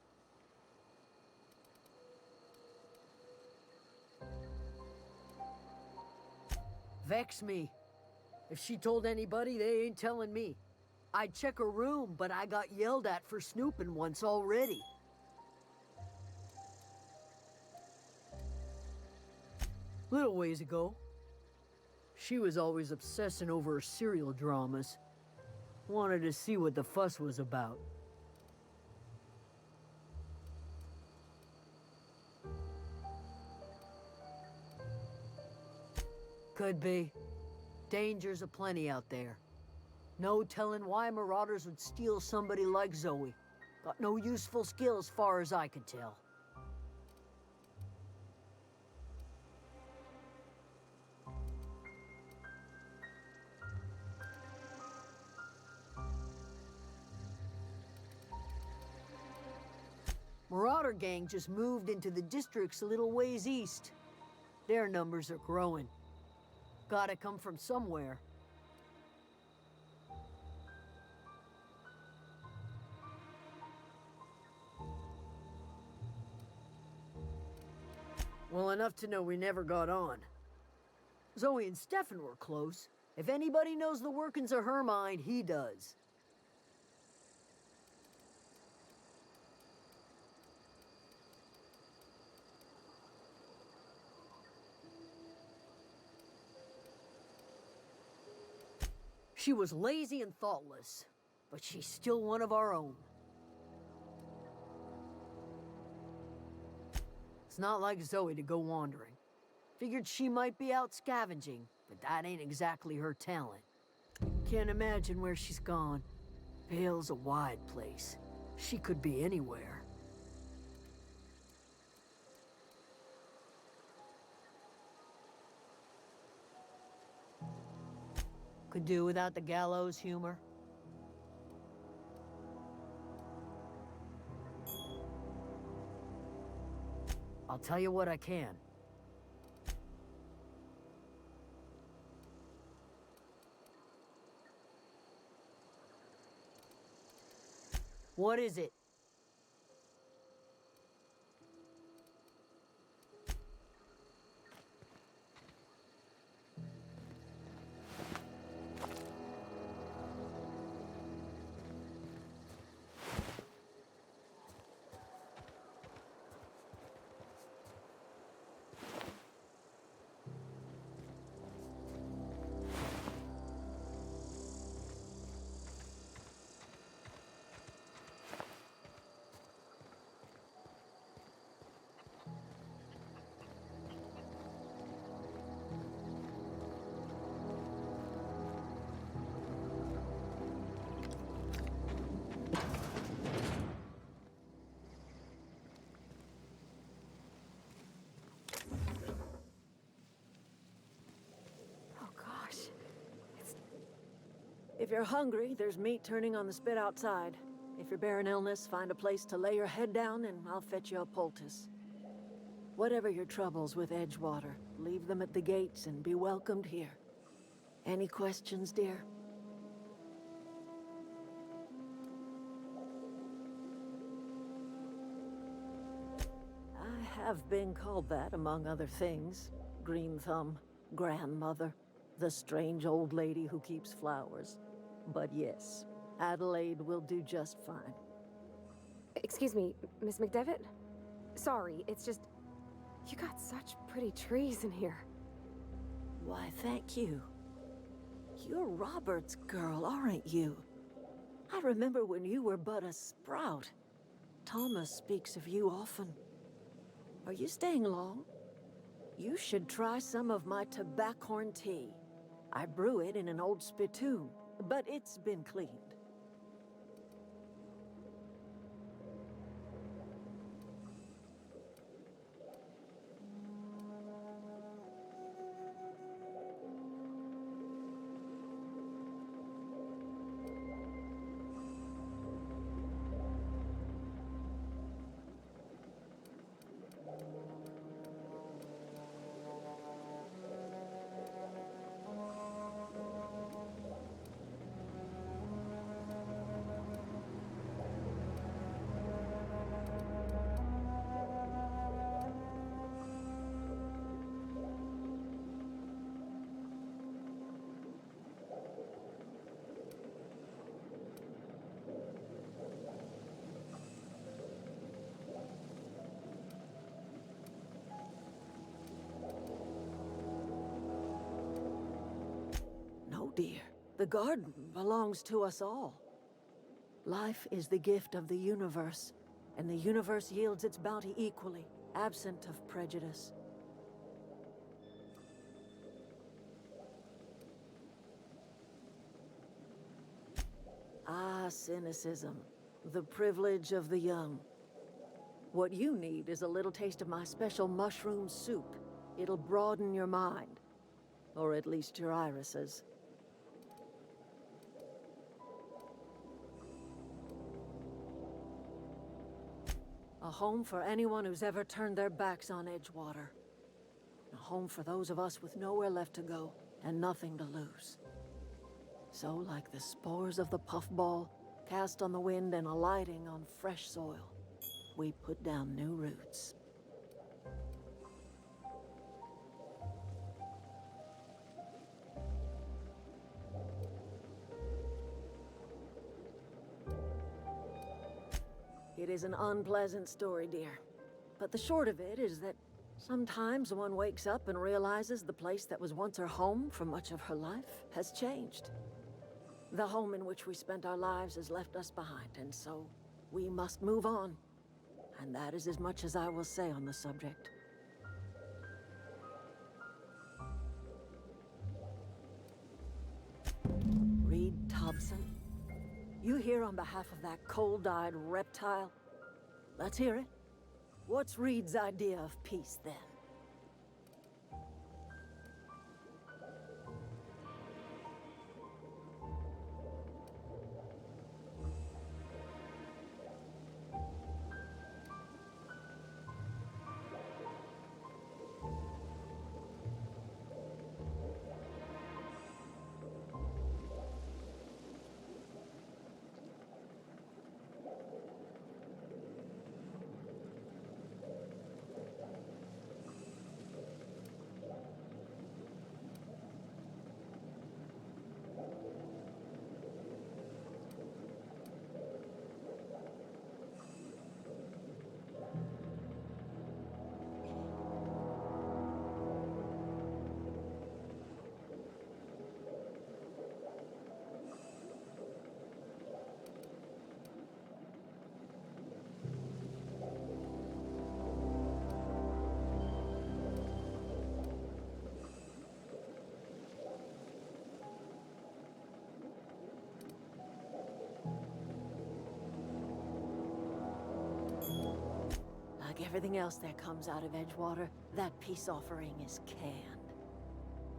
Vex me. If she told anybody, they ain't telling me. I'd check her room, but I got yelled at for snooping once already. Little ways ago, she was always obsessing over her serial dramas. Wanted to see what the fuss was about. Could be. Dangers aplenty out there. No telling why marauders would steal somebody like Zoe. Got no useful skill as far as I could tell. Marauder gang just moved into the districts a little ways east. Their numbers are growing. Gotta come from somewhere. Well, enough to know we never got on. Zoe and Stefan were close. If anybody knows the workings of her mind, he does. She was lazy and thoughtless, but she's still one of our own. It's not like Zoe to go wandering. Figured she might be out scavenging, but that ain't exactly her talent. Can't imagine where she's gone. Vale's a wide place. She could be anywhere. Could do without the gallows humor. I'll tell you what I can. What is it? If you're hungry, there's meat turning on the spit outside. If you're bearing illness, find a place to lay your head down and I'll fetch you a poultice. Whatever your troubles with Edgewater, leave them at the gates and be welcomed here. Any questions, dear? I have been called that, among other things. Green Thumb, grandmother, the strange old lady who keeps flowers. But yes, Adelaide will do just fine. Excuse me, Miss McDevitt? Sorry, it's just... You got such pretty trees in here. Why, thank you. You're Robert's girl, aren't you? I remember when you were but a sprout. Thomas speaks of you often. Are you staying long? You should try some of my tobaccorn tea. I brew it in an old spittoon, but it's been cleaned. The garden belongs to us all. Life is the gift of the universe, and the universe yields its bounty equally, absent of prejudice. Ah, cynicism. The privilege of the young. What you need is a little taste of my special mushroom soup. It'll broaden your mind. Or at least your irises. A home for anyone who's ever turned their backs on Edgewater. A home for those of us with nowhere left to go and nothing to lose. So, like the spores of the puffball, cast on the wind and alighting on fresh soil, we put down new roots. It is an unpleasant story, dear. But the short of it is that sometimes one wakes up and realizes the place that was once her home for much of her life has changed. The home in which we spent our lives has left us behind, and so we must move on. And that is as much as I will say on the subject. Reed Thompson, you here on behalf of that cold-eyed reptile? Let's hear it. What's Reed's idea of peace, then? Like everything else that comes out of Edgewater, that peace offering is canned.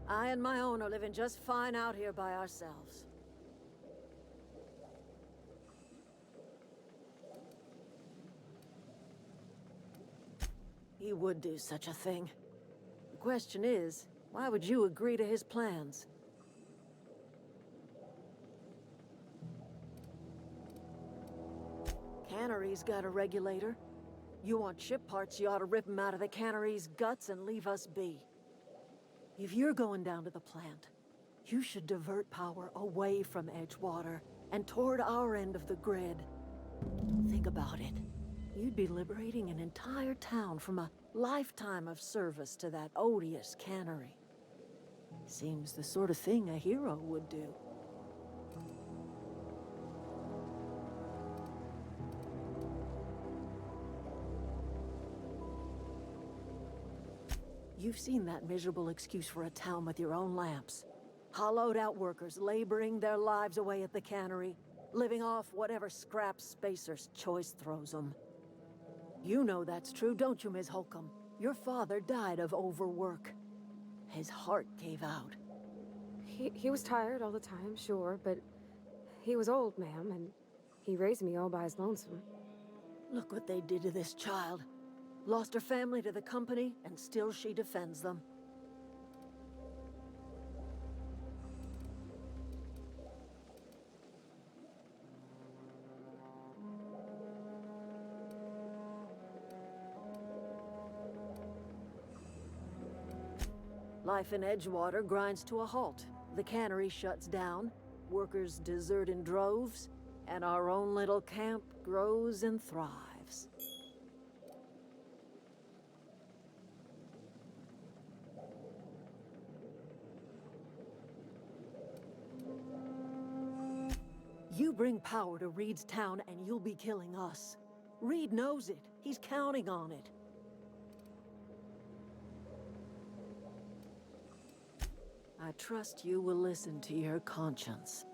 I and my own are living just fine out here by ourselves. He would do such a thing. The question is, why would you agree to his plans? Cannery's got a regulator. You want ship parts, you ought to rip them out of the cannery's guts and leave us be. If you're going down to the plant, you should divert power away from Edgewater and toward our end of the grid. Think about it. You'd be liberating an entire town from a lifetime of service to that odious cannery. Seems the sort of thing a hero would do. You've seen that miserable excuse for a town with your own lamps. Hollowed out workers laboring their lives away at the cannery, living off whatever scraps Spacer's choice throws them. You know that's true, don't you, Ms. Holcomb? Your father died of overwork. His heart gave out. He was tired all the time, sure, but he was old, ma'am, and he raised me all by his lonesome. Look what they did to this child. Lost her family to the company, and still she defends them. Life in Edgewater grinds to a halt. The cannery shuts down, workers desert in droves, and our own little camp grows and thrives. You bring power to Reed's town and you'll be killing us. Reed knows it. He's counting on it. I trust you will listen to your conscience.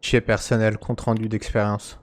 Fichier personnel, compte rendu d'expérience.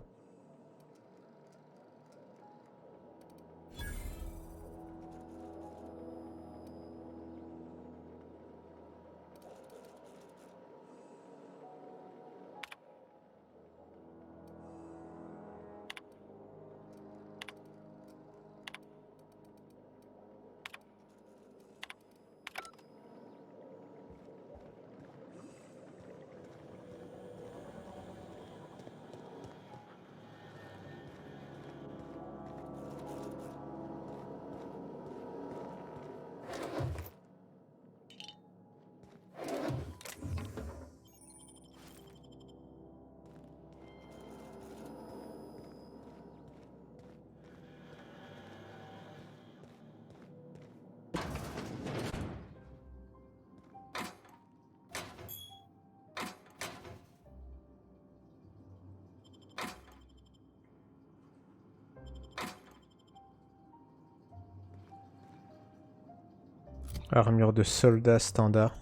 Armure de soldat standard.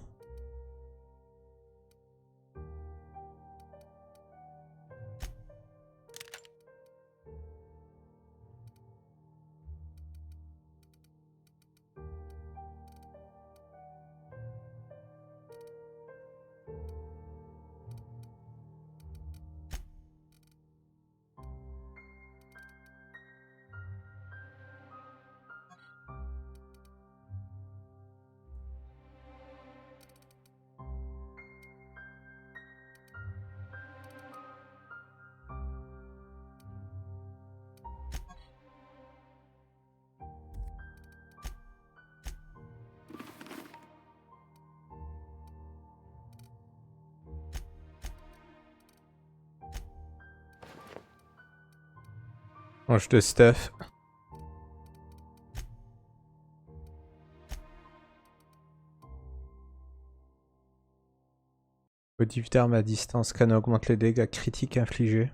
Range de stuff. Modif d'arme à distance. Canon augmente les dégâts critiques infligés.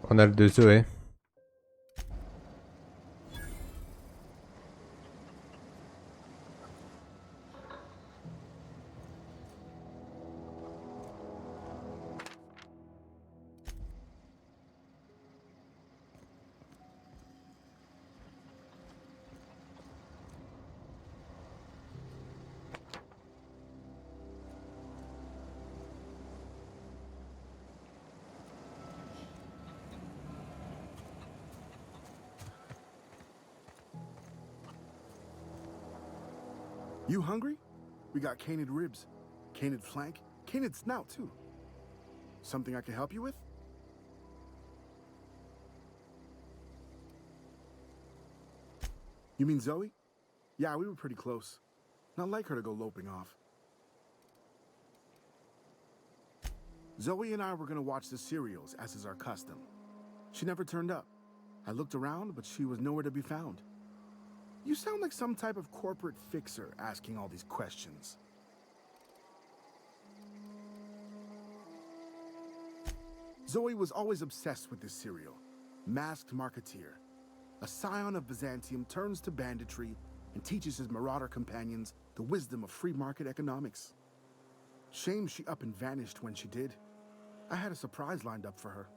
On a le de Zoé. You hungry? We got canid ribs, canid flank, canid snout too. Something I can help you with? You mean Zoe? Yeah, we were pretty close. Not like her to go loping off. Zoe and I were gonna watch the serials, as is our custom. She never turned up. I looked around, but she was nowhere to be found. You sound like some type of corporate fixer asking all these questions. Zoe was always obsessed with this serial. Masked Marketeer. A scion of Byzantium turns to banditry and teaches his marauder companions the wisdom of free market economics. Shame she up and vanished when she did. I had a surprise lined up for her.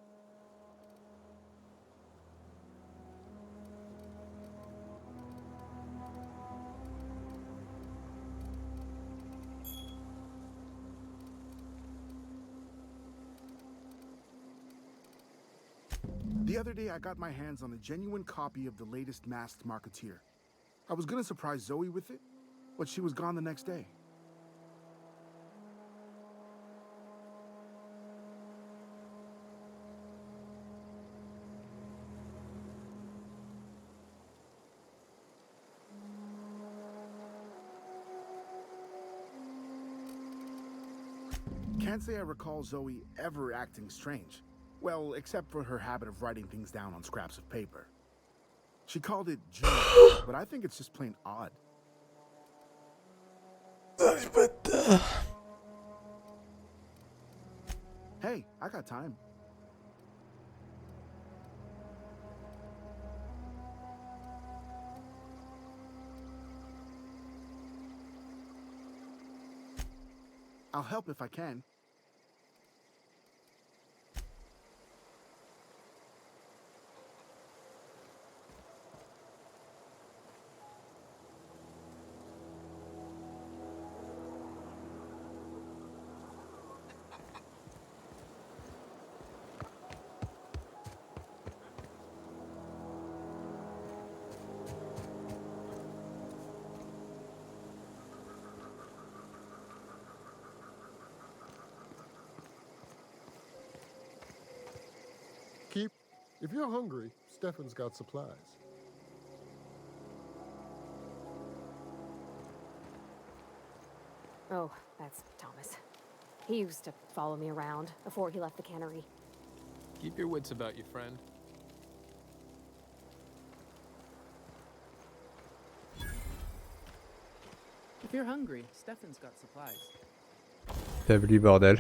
The other day, I got my hands on a genuine copy of the latest Masked Marketeer. I was gonna surprise Zoe with it, but she was gone the next day. Can't say I recall Zoe ever acting strange. Well, except for her habit of writing things down on scraps of paper. She called it jeux, but I think it's just plain odd. Hey, I got time. I'll help if I can. If you're hungry, Stefan's got supplies. Oh, that's Thomas. He used to follow me around before he left the cannery. Keep your wits about you, friend. If you're hungry, Stefan's got supplies. Établi bordel.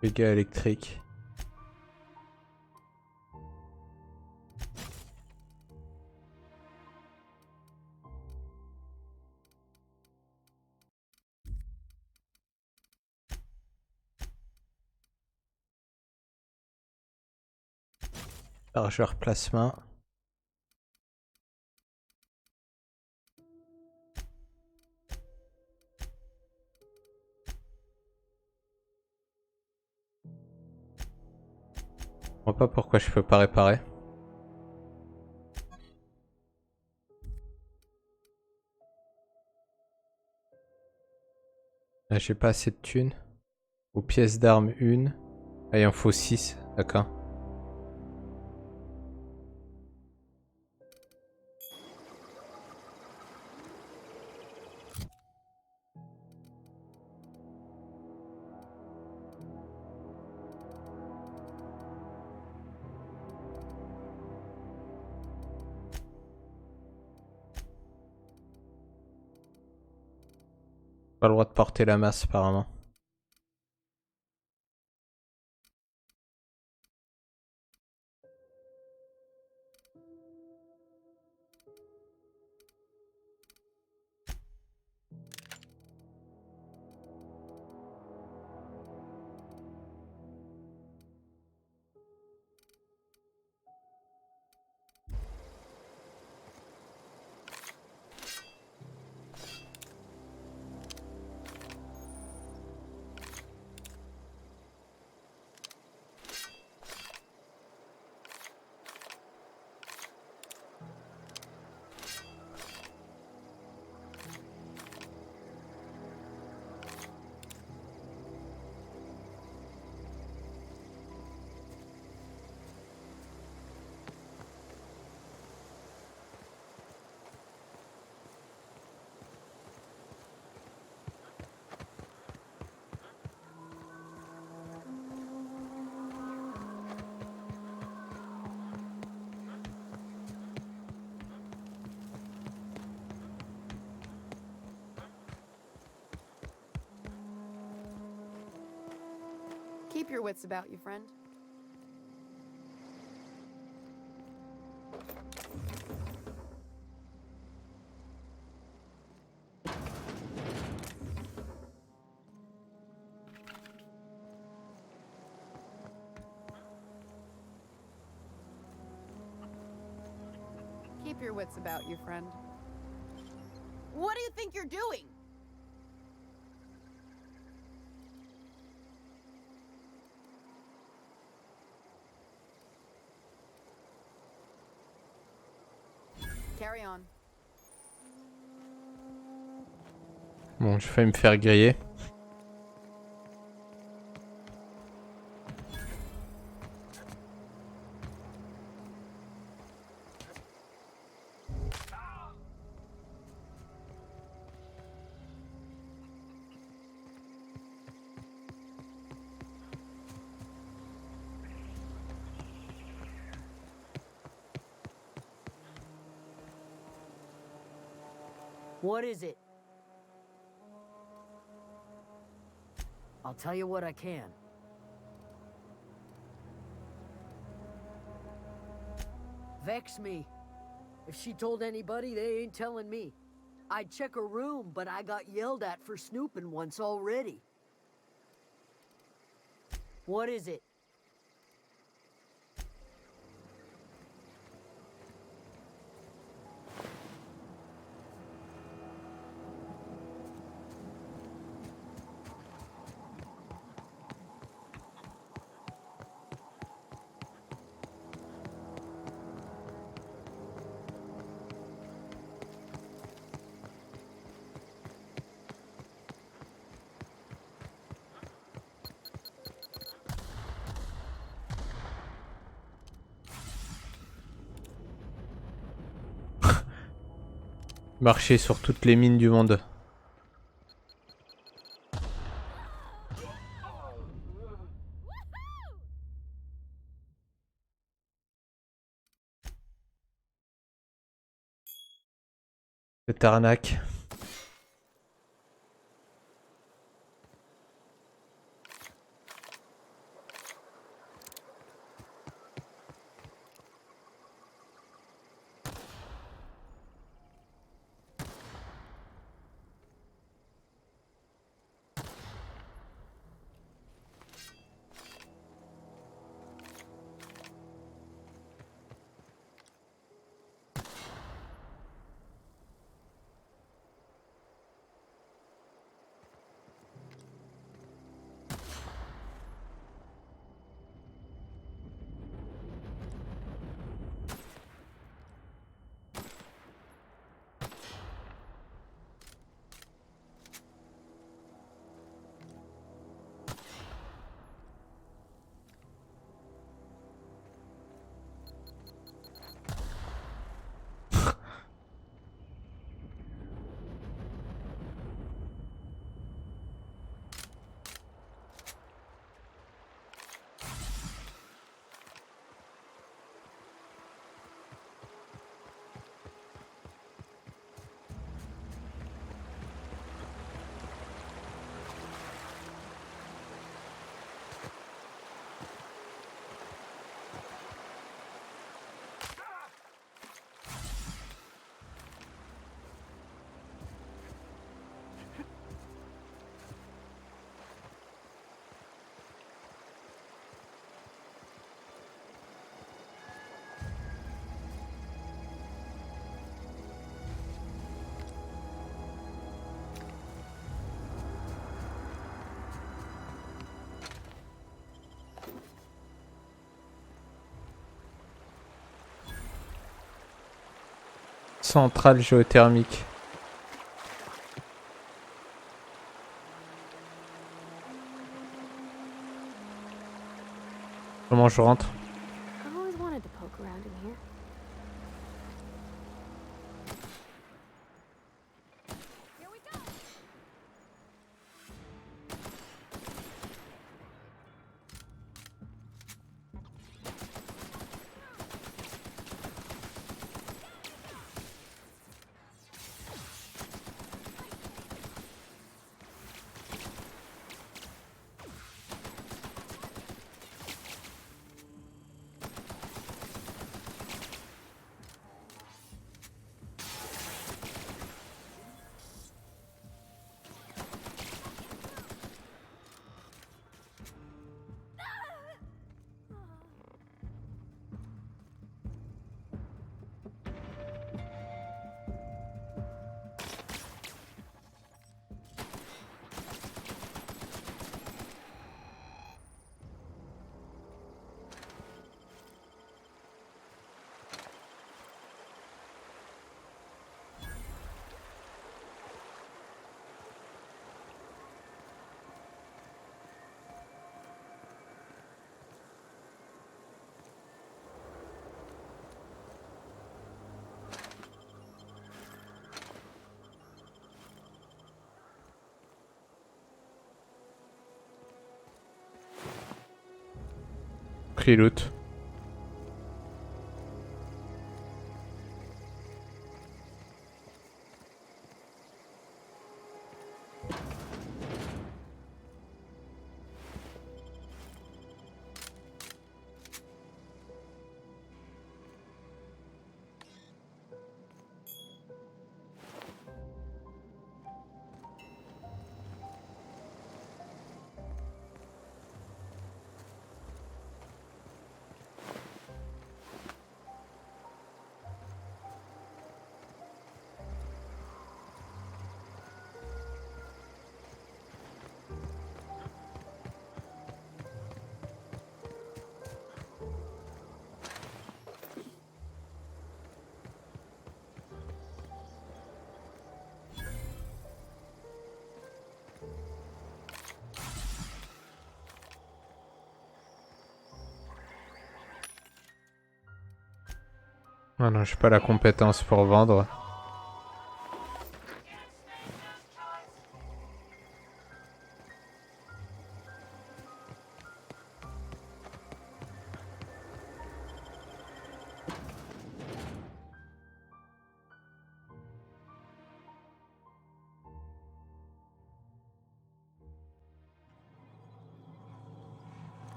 Dégâts électriques. Largeur plasma. Je vois pas pourquoi je peux pas réparer. Là j'ai pas assez de thunes. Aux pièces d'armes 1. Ah il en faut 6, d'accord. Pas le droit de porter la masse apparemment. Keep your wits about you, friend. Keep your wits about you, friend. What do you think you're doing? Carry on. Bon, j'ai failli me faire griller. What is it? I'll tell you what I can. Vex me. If she told anybody, they ain't telling me. I'd check her room, but I got yelled at for snooping once already. What is it? Marcher sur toutes les mines du monde. Cette arnaque. Centrale géothermique. Comment je rentre? I've always wanted to poke around in here. Loot. Ah non, j'ai pas la compétence pour vendre.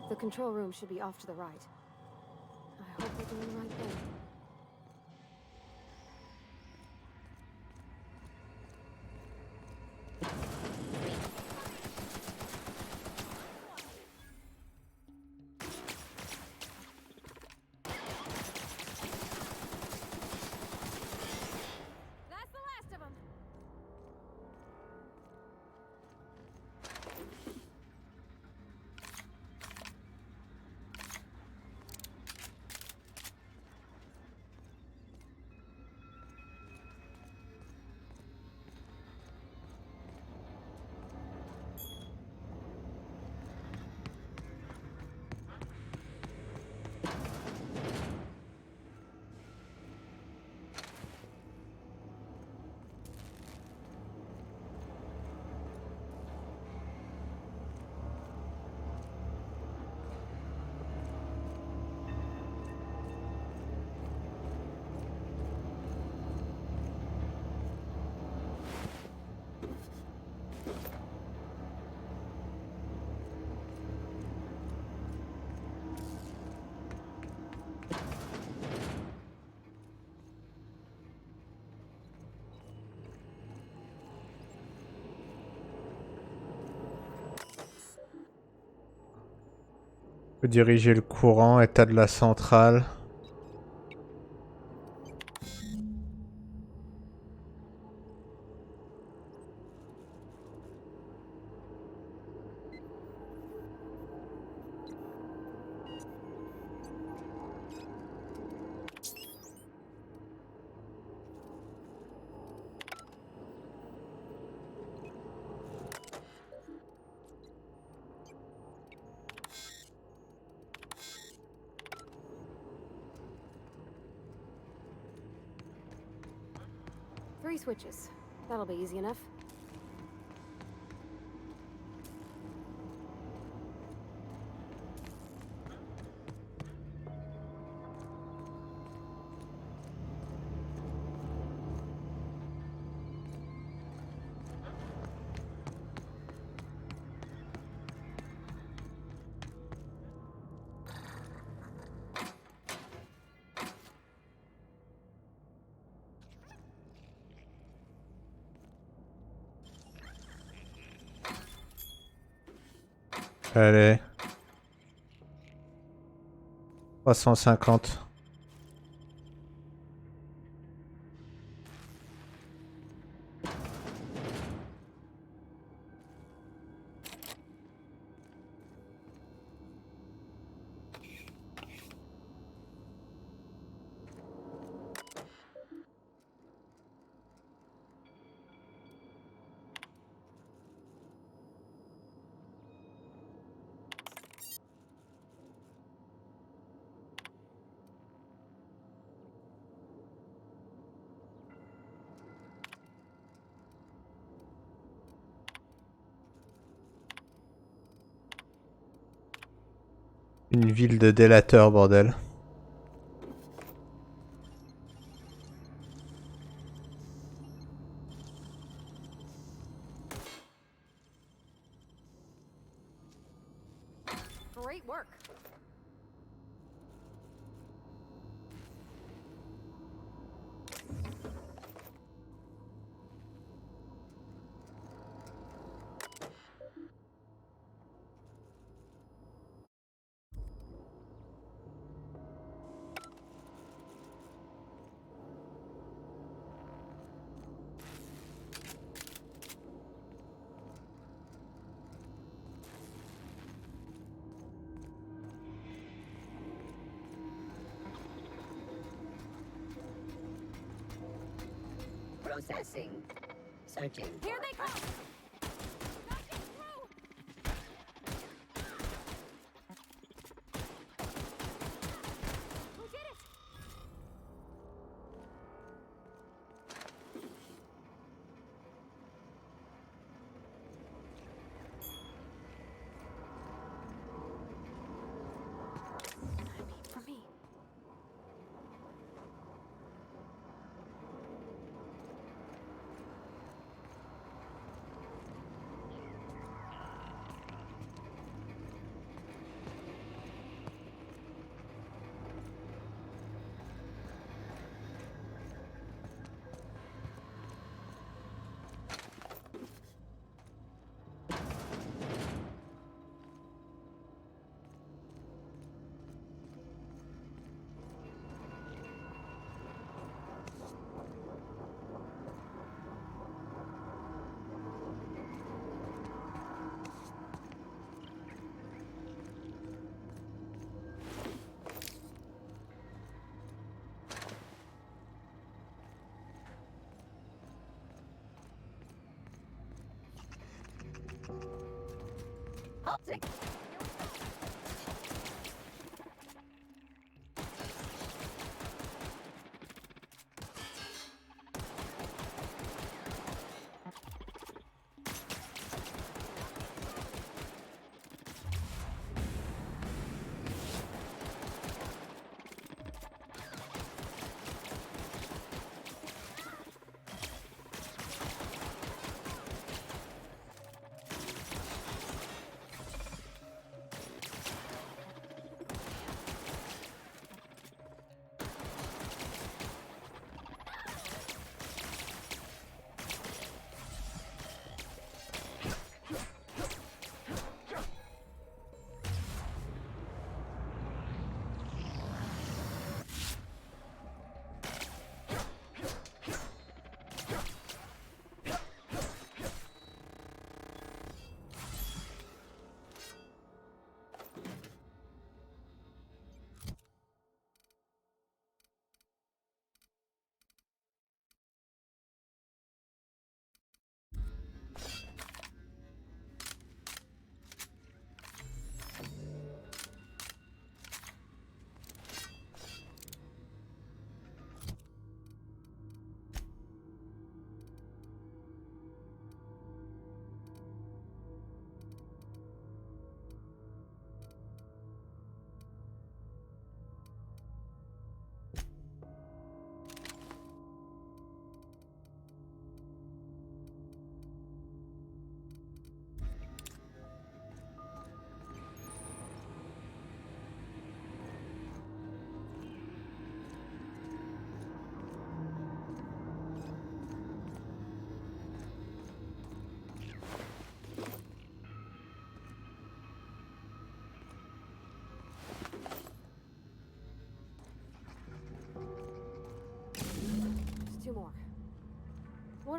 The control room should be off to the right. I hope we're doing the right thing. That's the last of them. Faut diriger le courant, état de la centrale. 3 switches. That'll be easy enough. Allez. 350. Une ville de délateurs, bordel. Great work. Processing. Searching. Here they come! Halting.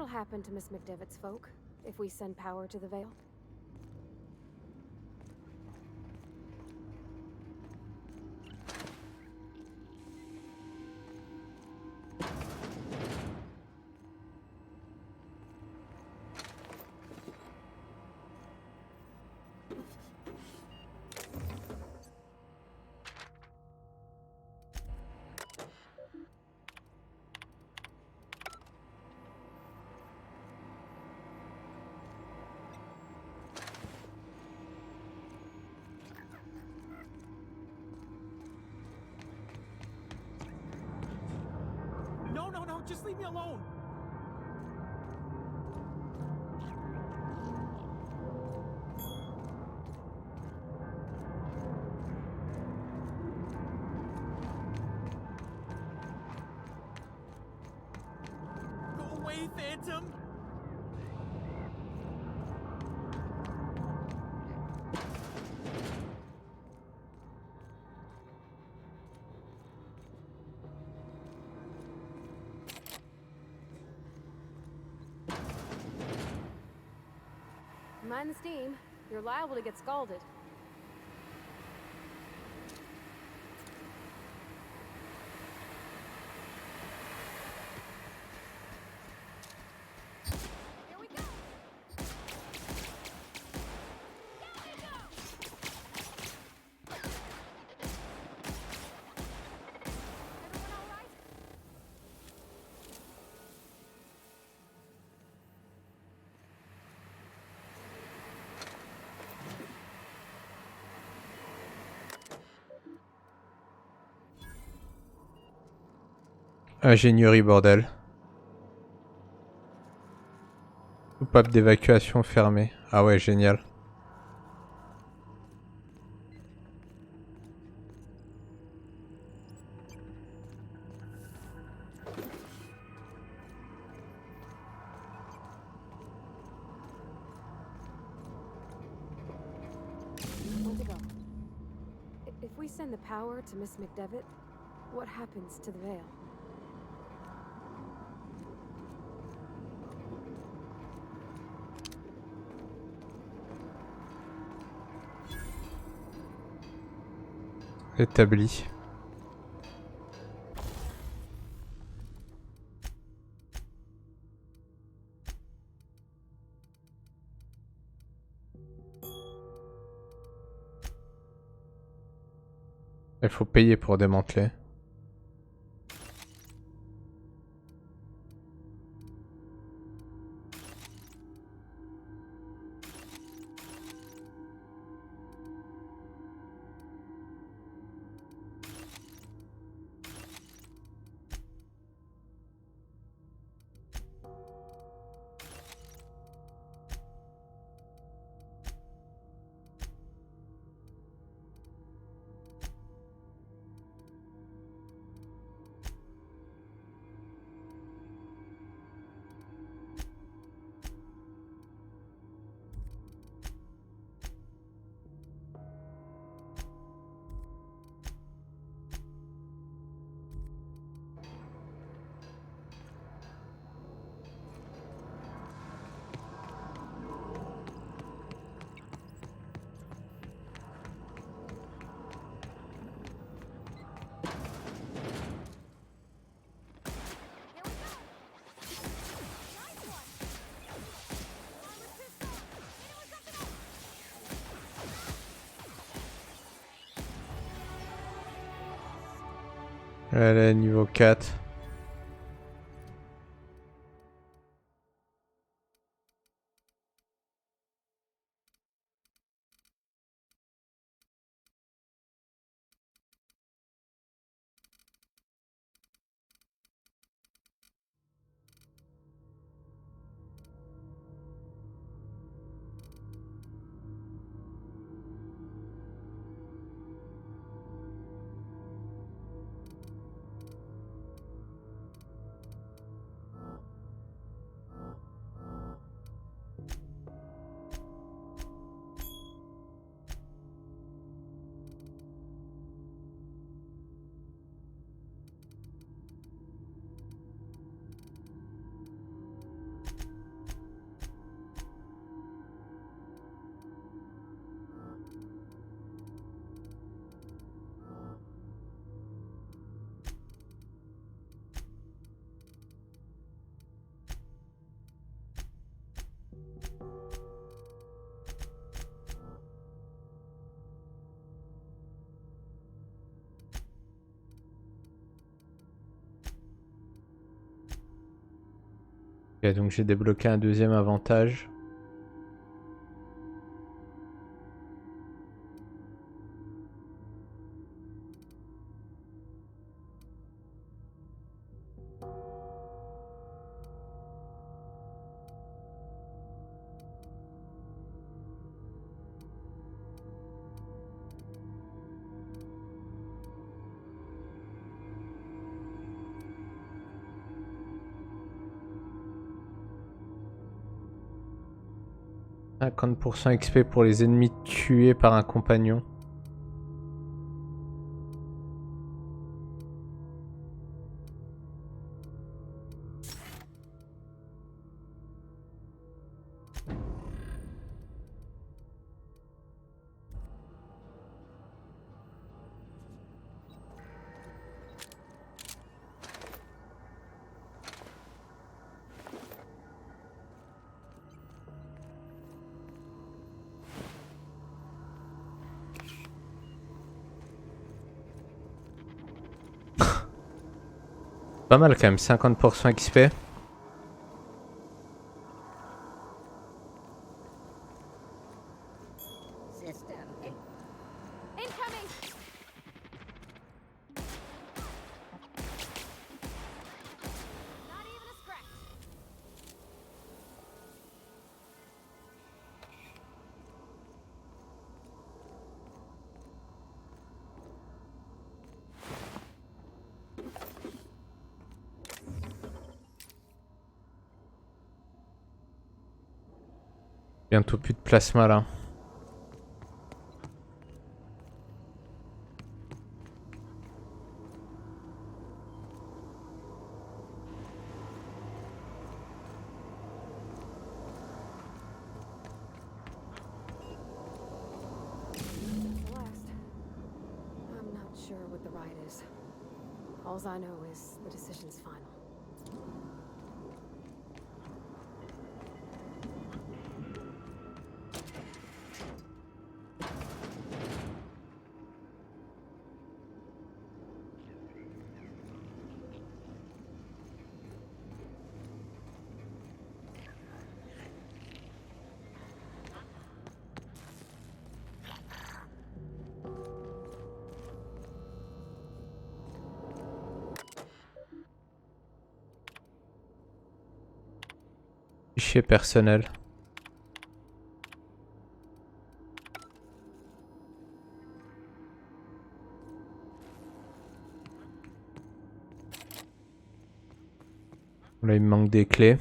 what'll happen to Miss McDevitt's folk if we send power to the Vale? No, just leave me alone. Go away, Phantom. Mind the steam. You're liable to get scalded. Here we go! Down we go! Everyone all right? Ingénierie bordel. Soupape d'évacuation fermée. Ah ouais, génial. Where'd it go? If we send the power to Miss McDevitt, what happens to the Vale? Établi. Il faut payer pour démanteler. Allez, niveau 4. Ok, donc j'ai débloqué un deuxième avantage. « 50% XP pour les ennemis tués par un compagnon. » Pas mal quand même, 50% XP. Bientôt plus de plasma là. I'm not sure what the right is. All I know is the decision's final. Fichier personnel. Là il me manque des clés.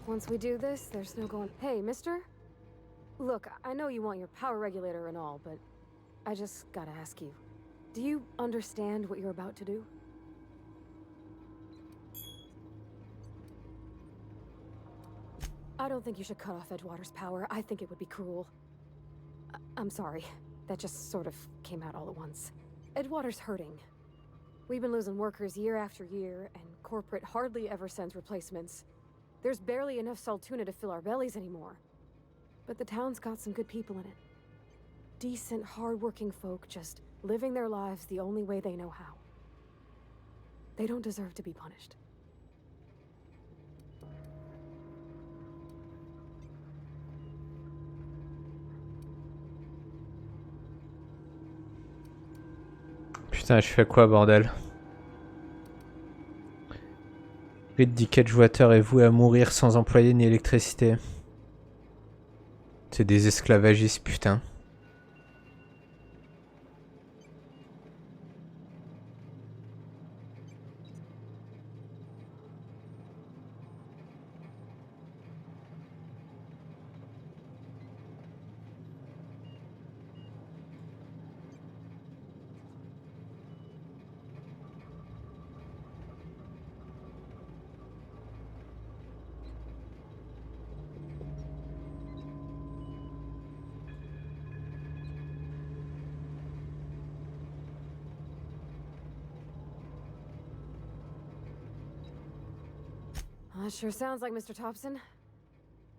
Once we do this, there's no going. Hey, mister? Look, I know you want your power regulator and all, but I just gotta ask you. Do you understand what you're about to do? I don't think you should cut off Edgewater's power. I think it would be cruel. I'm sorry. That just sort of came out all at once. Edgewater's hurting. We've been losing workers year after year, and corporate hardly ever sends replacements. There's barely enough Saltuna to fill our bellies anymore. But the town's got some good people in it. Decent, hard-working folk just living their lives the only way they know how. They don't deserve to be punished. Putain, je fais quoi, bordel? Le dit qu'Edgewater est voué à mourir sans employé ni électricité. C'est des esclavagistes, putain. That sure sounds like Mr. Thompson.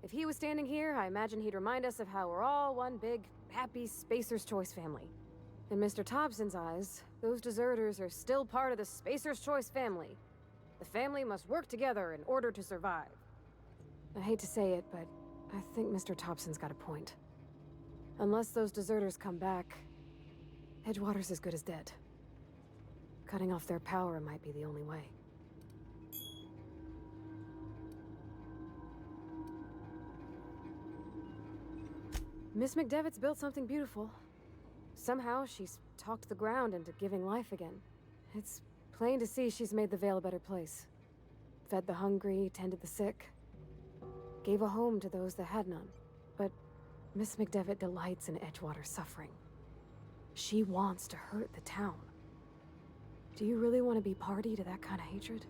If he was standing here, I imagine he'd remind us of how we're all one big, happy Spacer's Choice family. In Mr. Thompson's eyes, those deserters are still part of the Spacer's Choice family. The family must work together in order to survive. I hate to say it, but I think Mr. Thompson's got a point. Unless those deserters come back, Edgewater's as good as dead. Cutting off their power might be the only way. Miss McDevitt's built something beautiful. Somehow, she's talked the ground into giving life again. It's plain to see she's made the Vale a better place. Fed the hungry, tended the sick. Gave a home to those that had none. But Miss McDevitt delights in Edgewater's suffering. She wants to hurt the town. Do you really want to be party to that kind of hatred?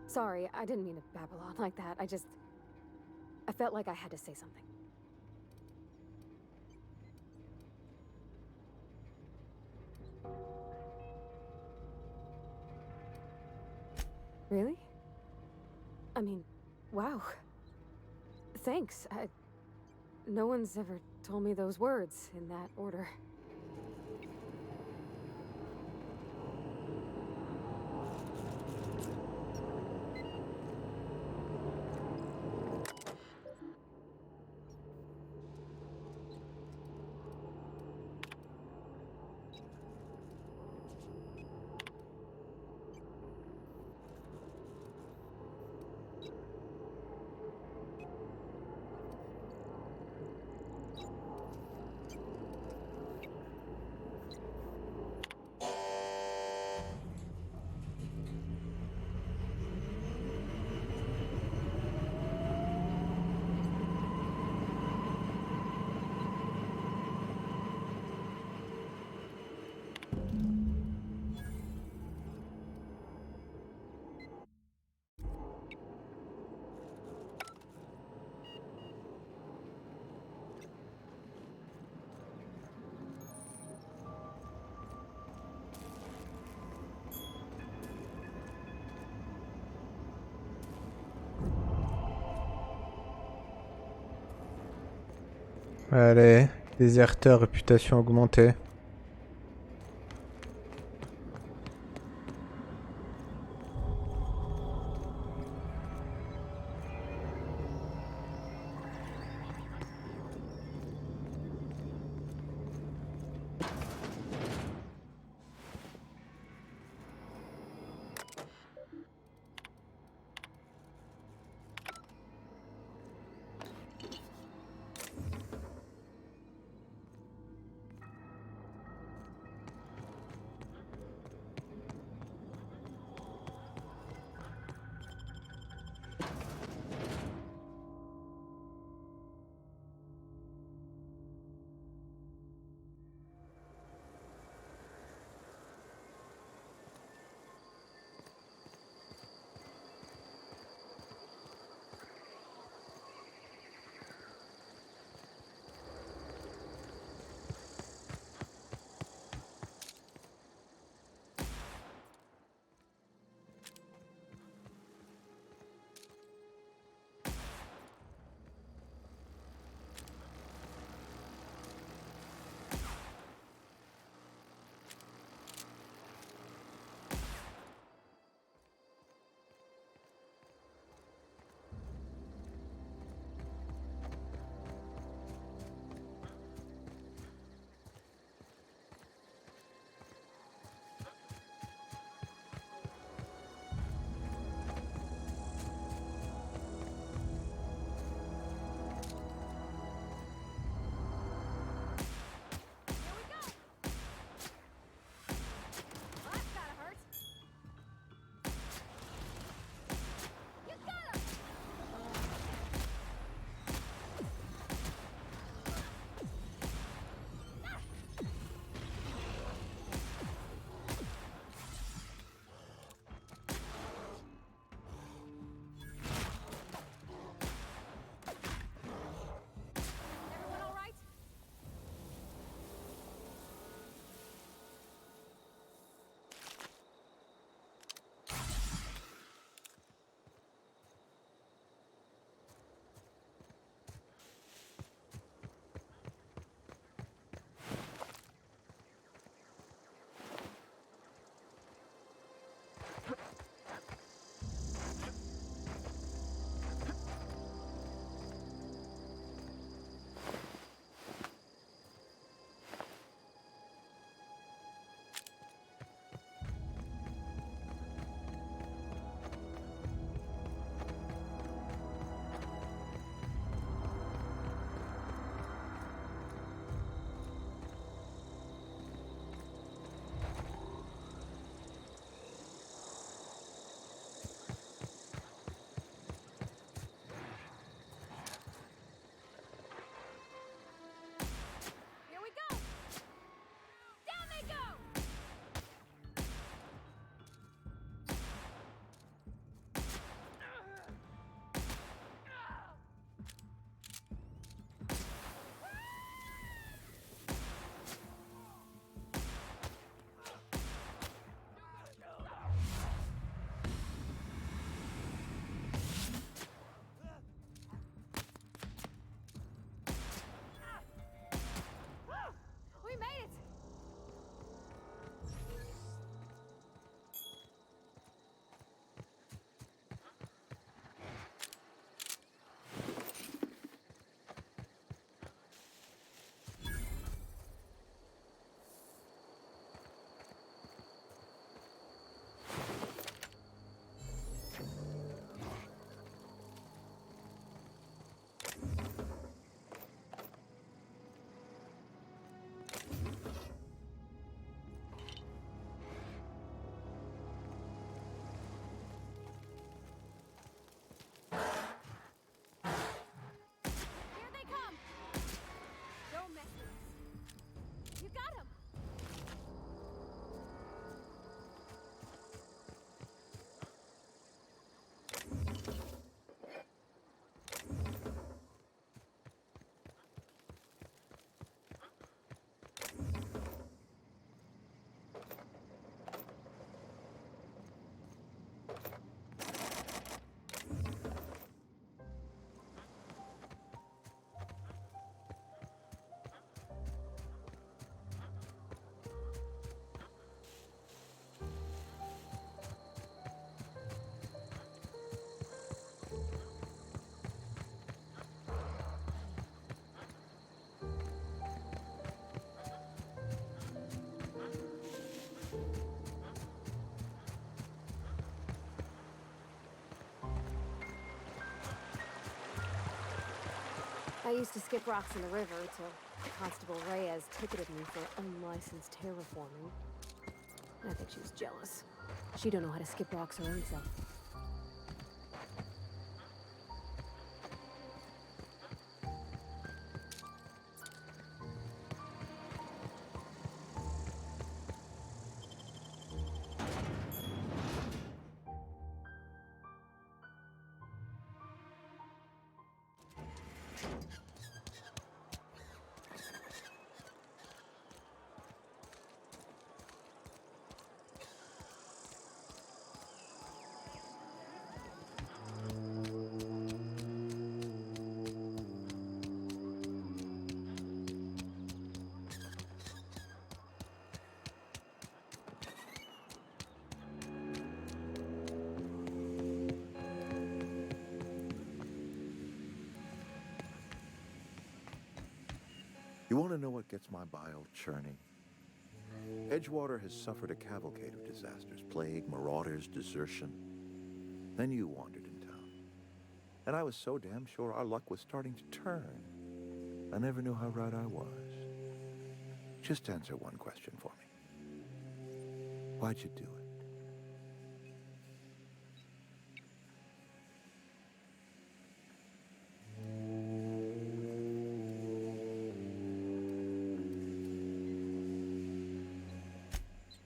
Sorry, I didn't mean to babble on like that. I felt like I had to say something. Really? I mean, wow. Thanks. No one's ever told me those words in that order. Allez, déserteur, réputation augmentée. I used to skip rocks in the river till Constable Reyes ticketed me for unlicensed terraforming. I think she was jealous. She don't know how to skip rocks her own self. You want to know what gets my bile churning? Edgewater has suffered a cavalcade of disasters, plague, marauders, desertion. Then you wandered in town. And I was so damn sure our luck was starting to turn. I never knew how right I was. Just answer one question for me. Why'd you do it?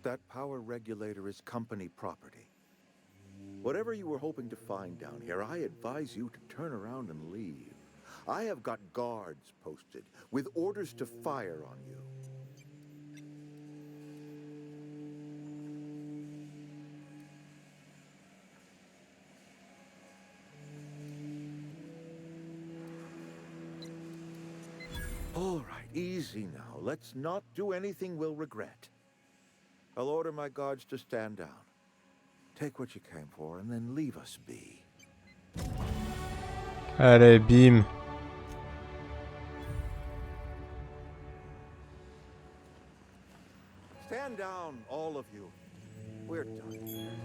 That power regulator is company property. Whatever you were hoping to find down here, I advise you to turn around and leave. I have got guards posted with orders to fire on you. All right, easy now. Let's not do anything we'll regret. I'll order my guards to stand down. Take what you came for and then leave us be. Allez, bim. Stand down, all of you. We're done.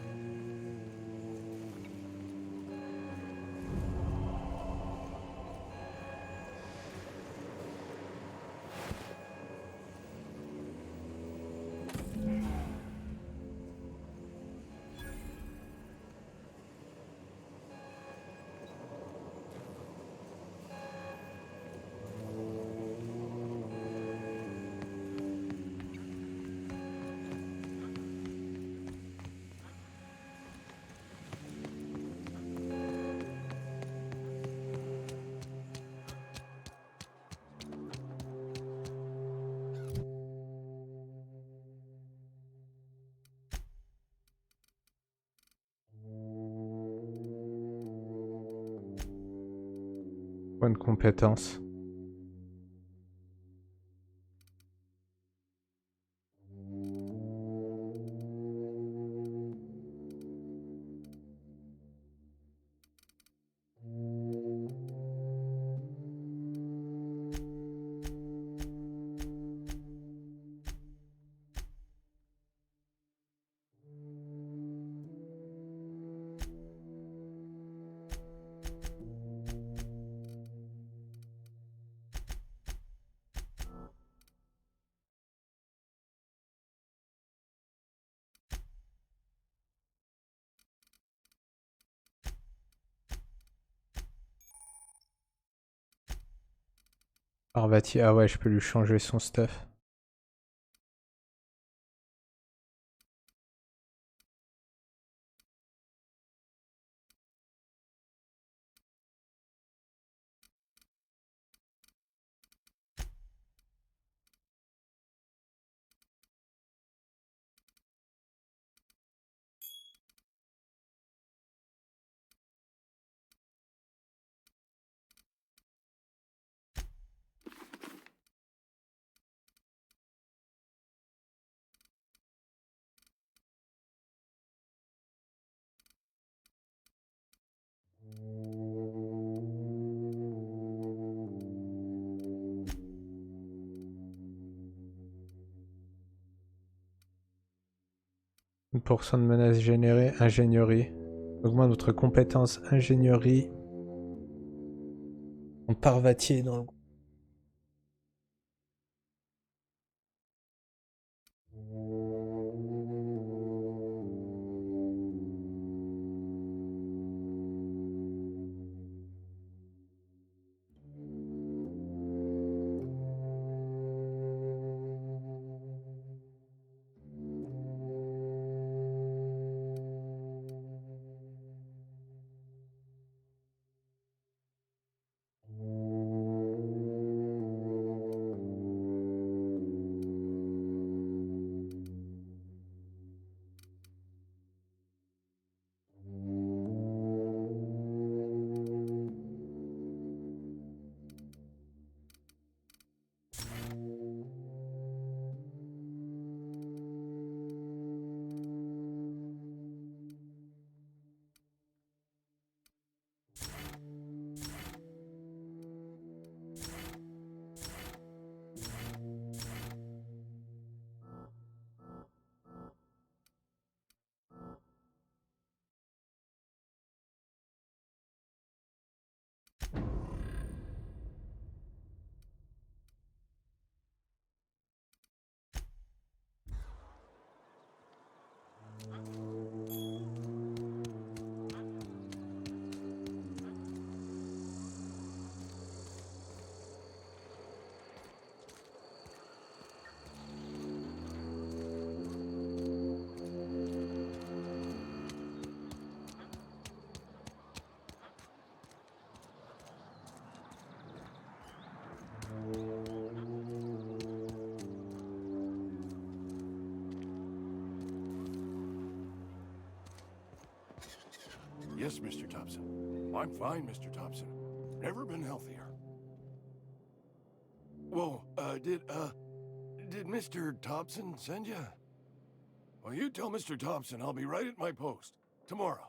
Bonne compétence. Parvati, ah ouais, je peux lui changer son stuff. % de menaces générées, ingénierie. Augmente votre compétence ingénierie En parvatier dans le... Yes, Mr. Thompson. I'm fine, Mr. Thompson. Never been healthier. Whoa, did Mr. Thompson send you? Well, you tell Mr. Thompson I'll be right at my post. Tomorrow.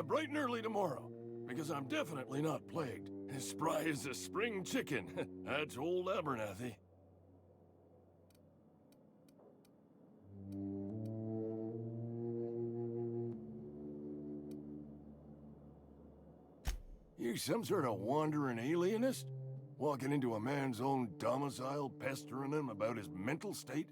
Bright and early tomorrow. Because I'm definitely not plagued. As spry as a spring chicken. That's old Abernathy. You some sort of wandering alienist? Walking into a man's own domicile, pestering him about his mental state?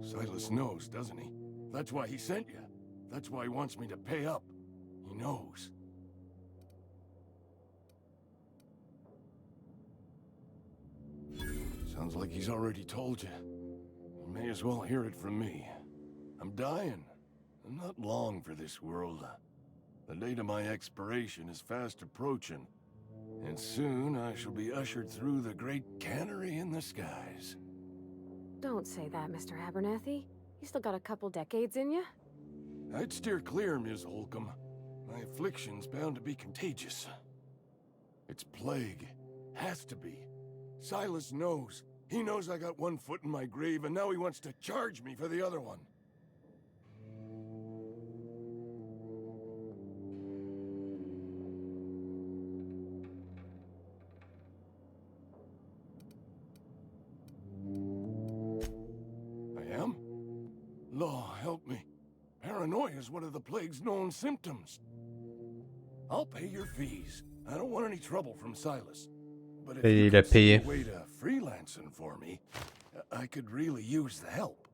Silas knows, doesn't he? That's why he sent you. That's why he wants me to pay up. He knows. Sounds like he's already told you. You may as well hear it from me. I'm dying. I'm not long for this world. The date of my expiration is fast approaching. And soon I shall be ushered through the great cannery in the skies. Don't say that, Mr. Abernathy. You still got a couple decades in you. I'd steer clear, Ms. Holcomb. My affliction's bound to be contagious. It's plague. Has to be. Silas knows. He knows I got one foot in my grave, and now he wants to charge me for the other one. I am? Law, help me. Paranoia is one of the plague's known symptoms. I'll pay your fees. I don't want any trouble from Silas. But if you could see a way to freelancing for me, I could really use the help.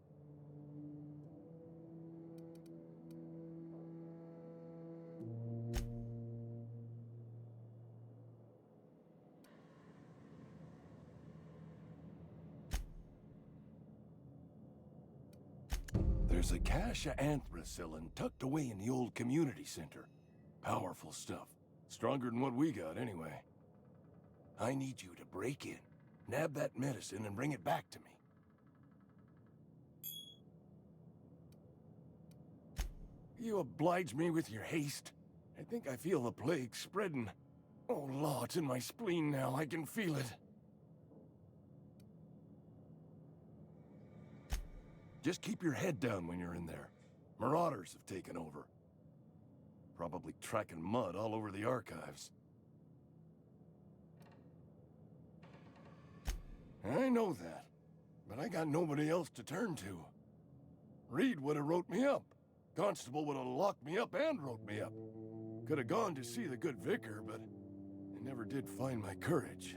There's a cache of anthracillin tucked away in the old community center. Powerful stuff. Stronger than what we got, anyway. I need you to break in, nab that medicine, and bring it back to me. You oblige me with your haste. I think I feel the plague spreading. Oh, Law, it's in my spleen now. I can feel it. Just keep your head down when you're in there. Marauders have taken over. Probably tracking mud all over the archives. I know that, but I got nobody else to turn to. Reed would have wrote me up. Constable would have locked me up and wrote me up. Could have gone to see the good vicar, but I never did find my courage.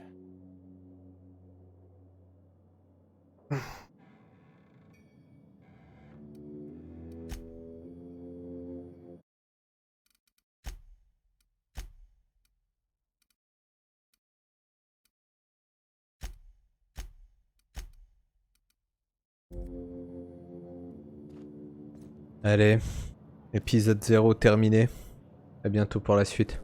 Allez, épisode 0 terminé. À bientôt pour la suite.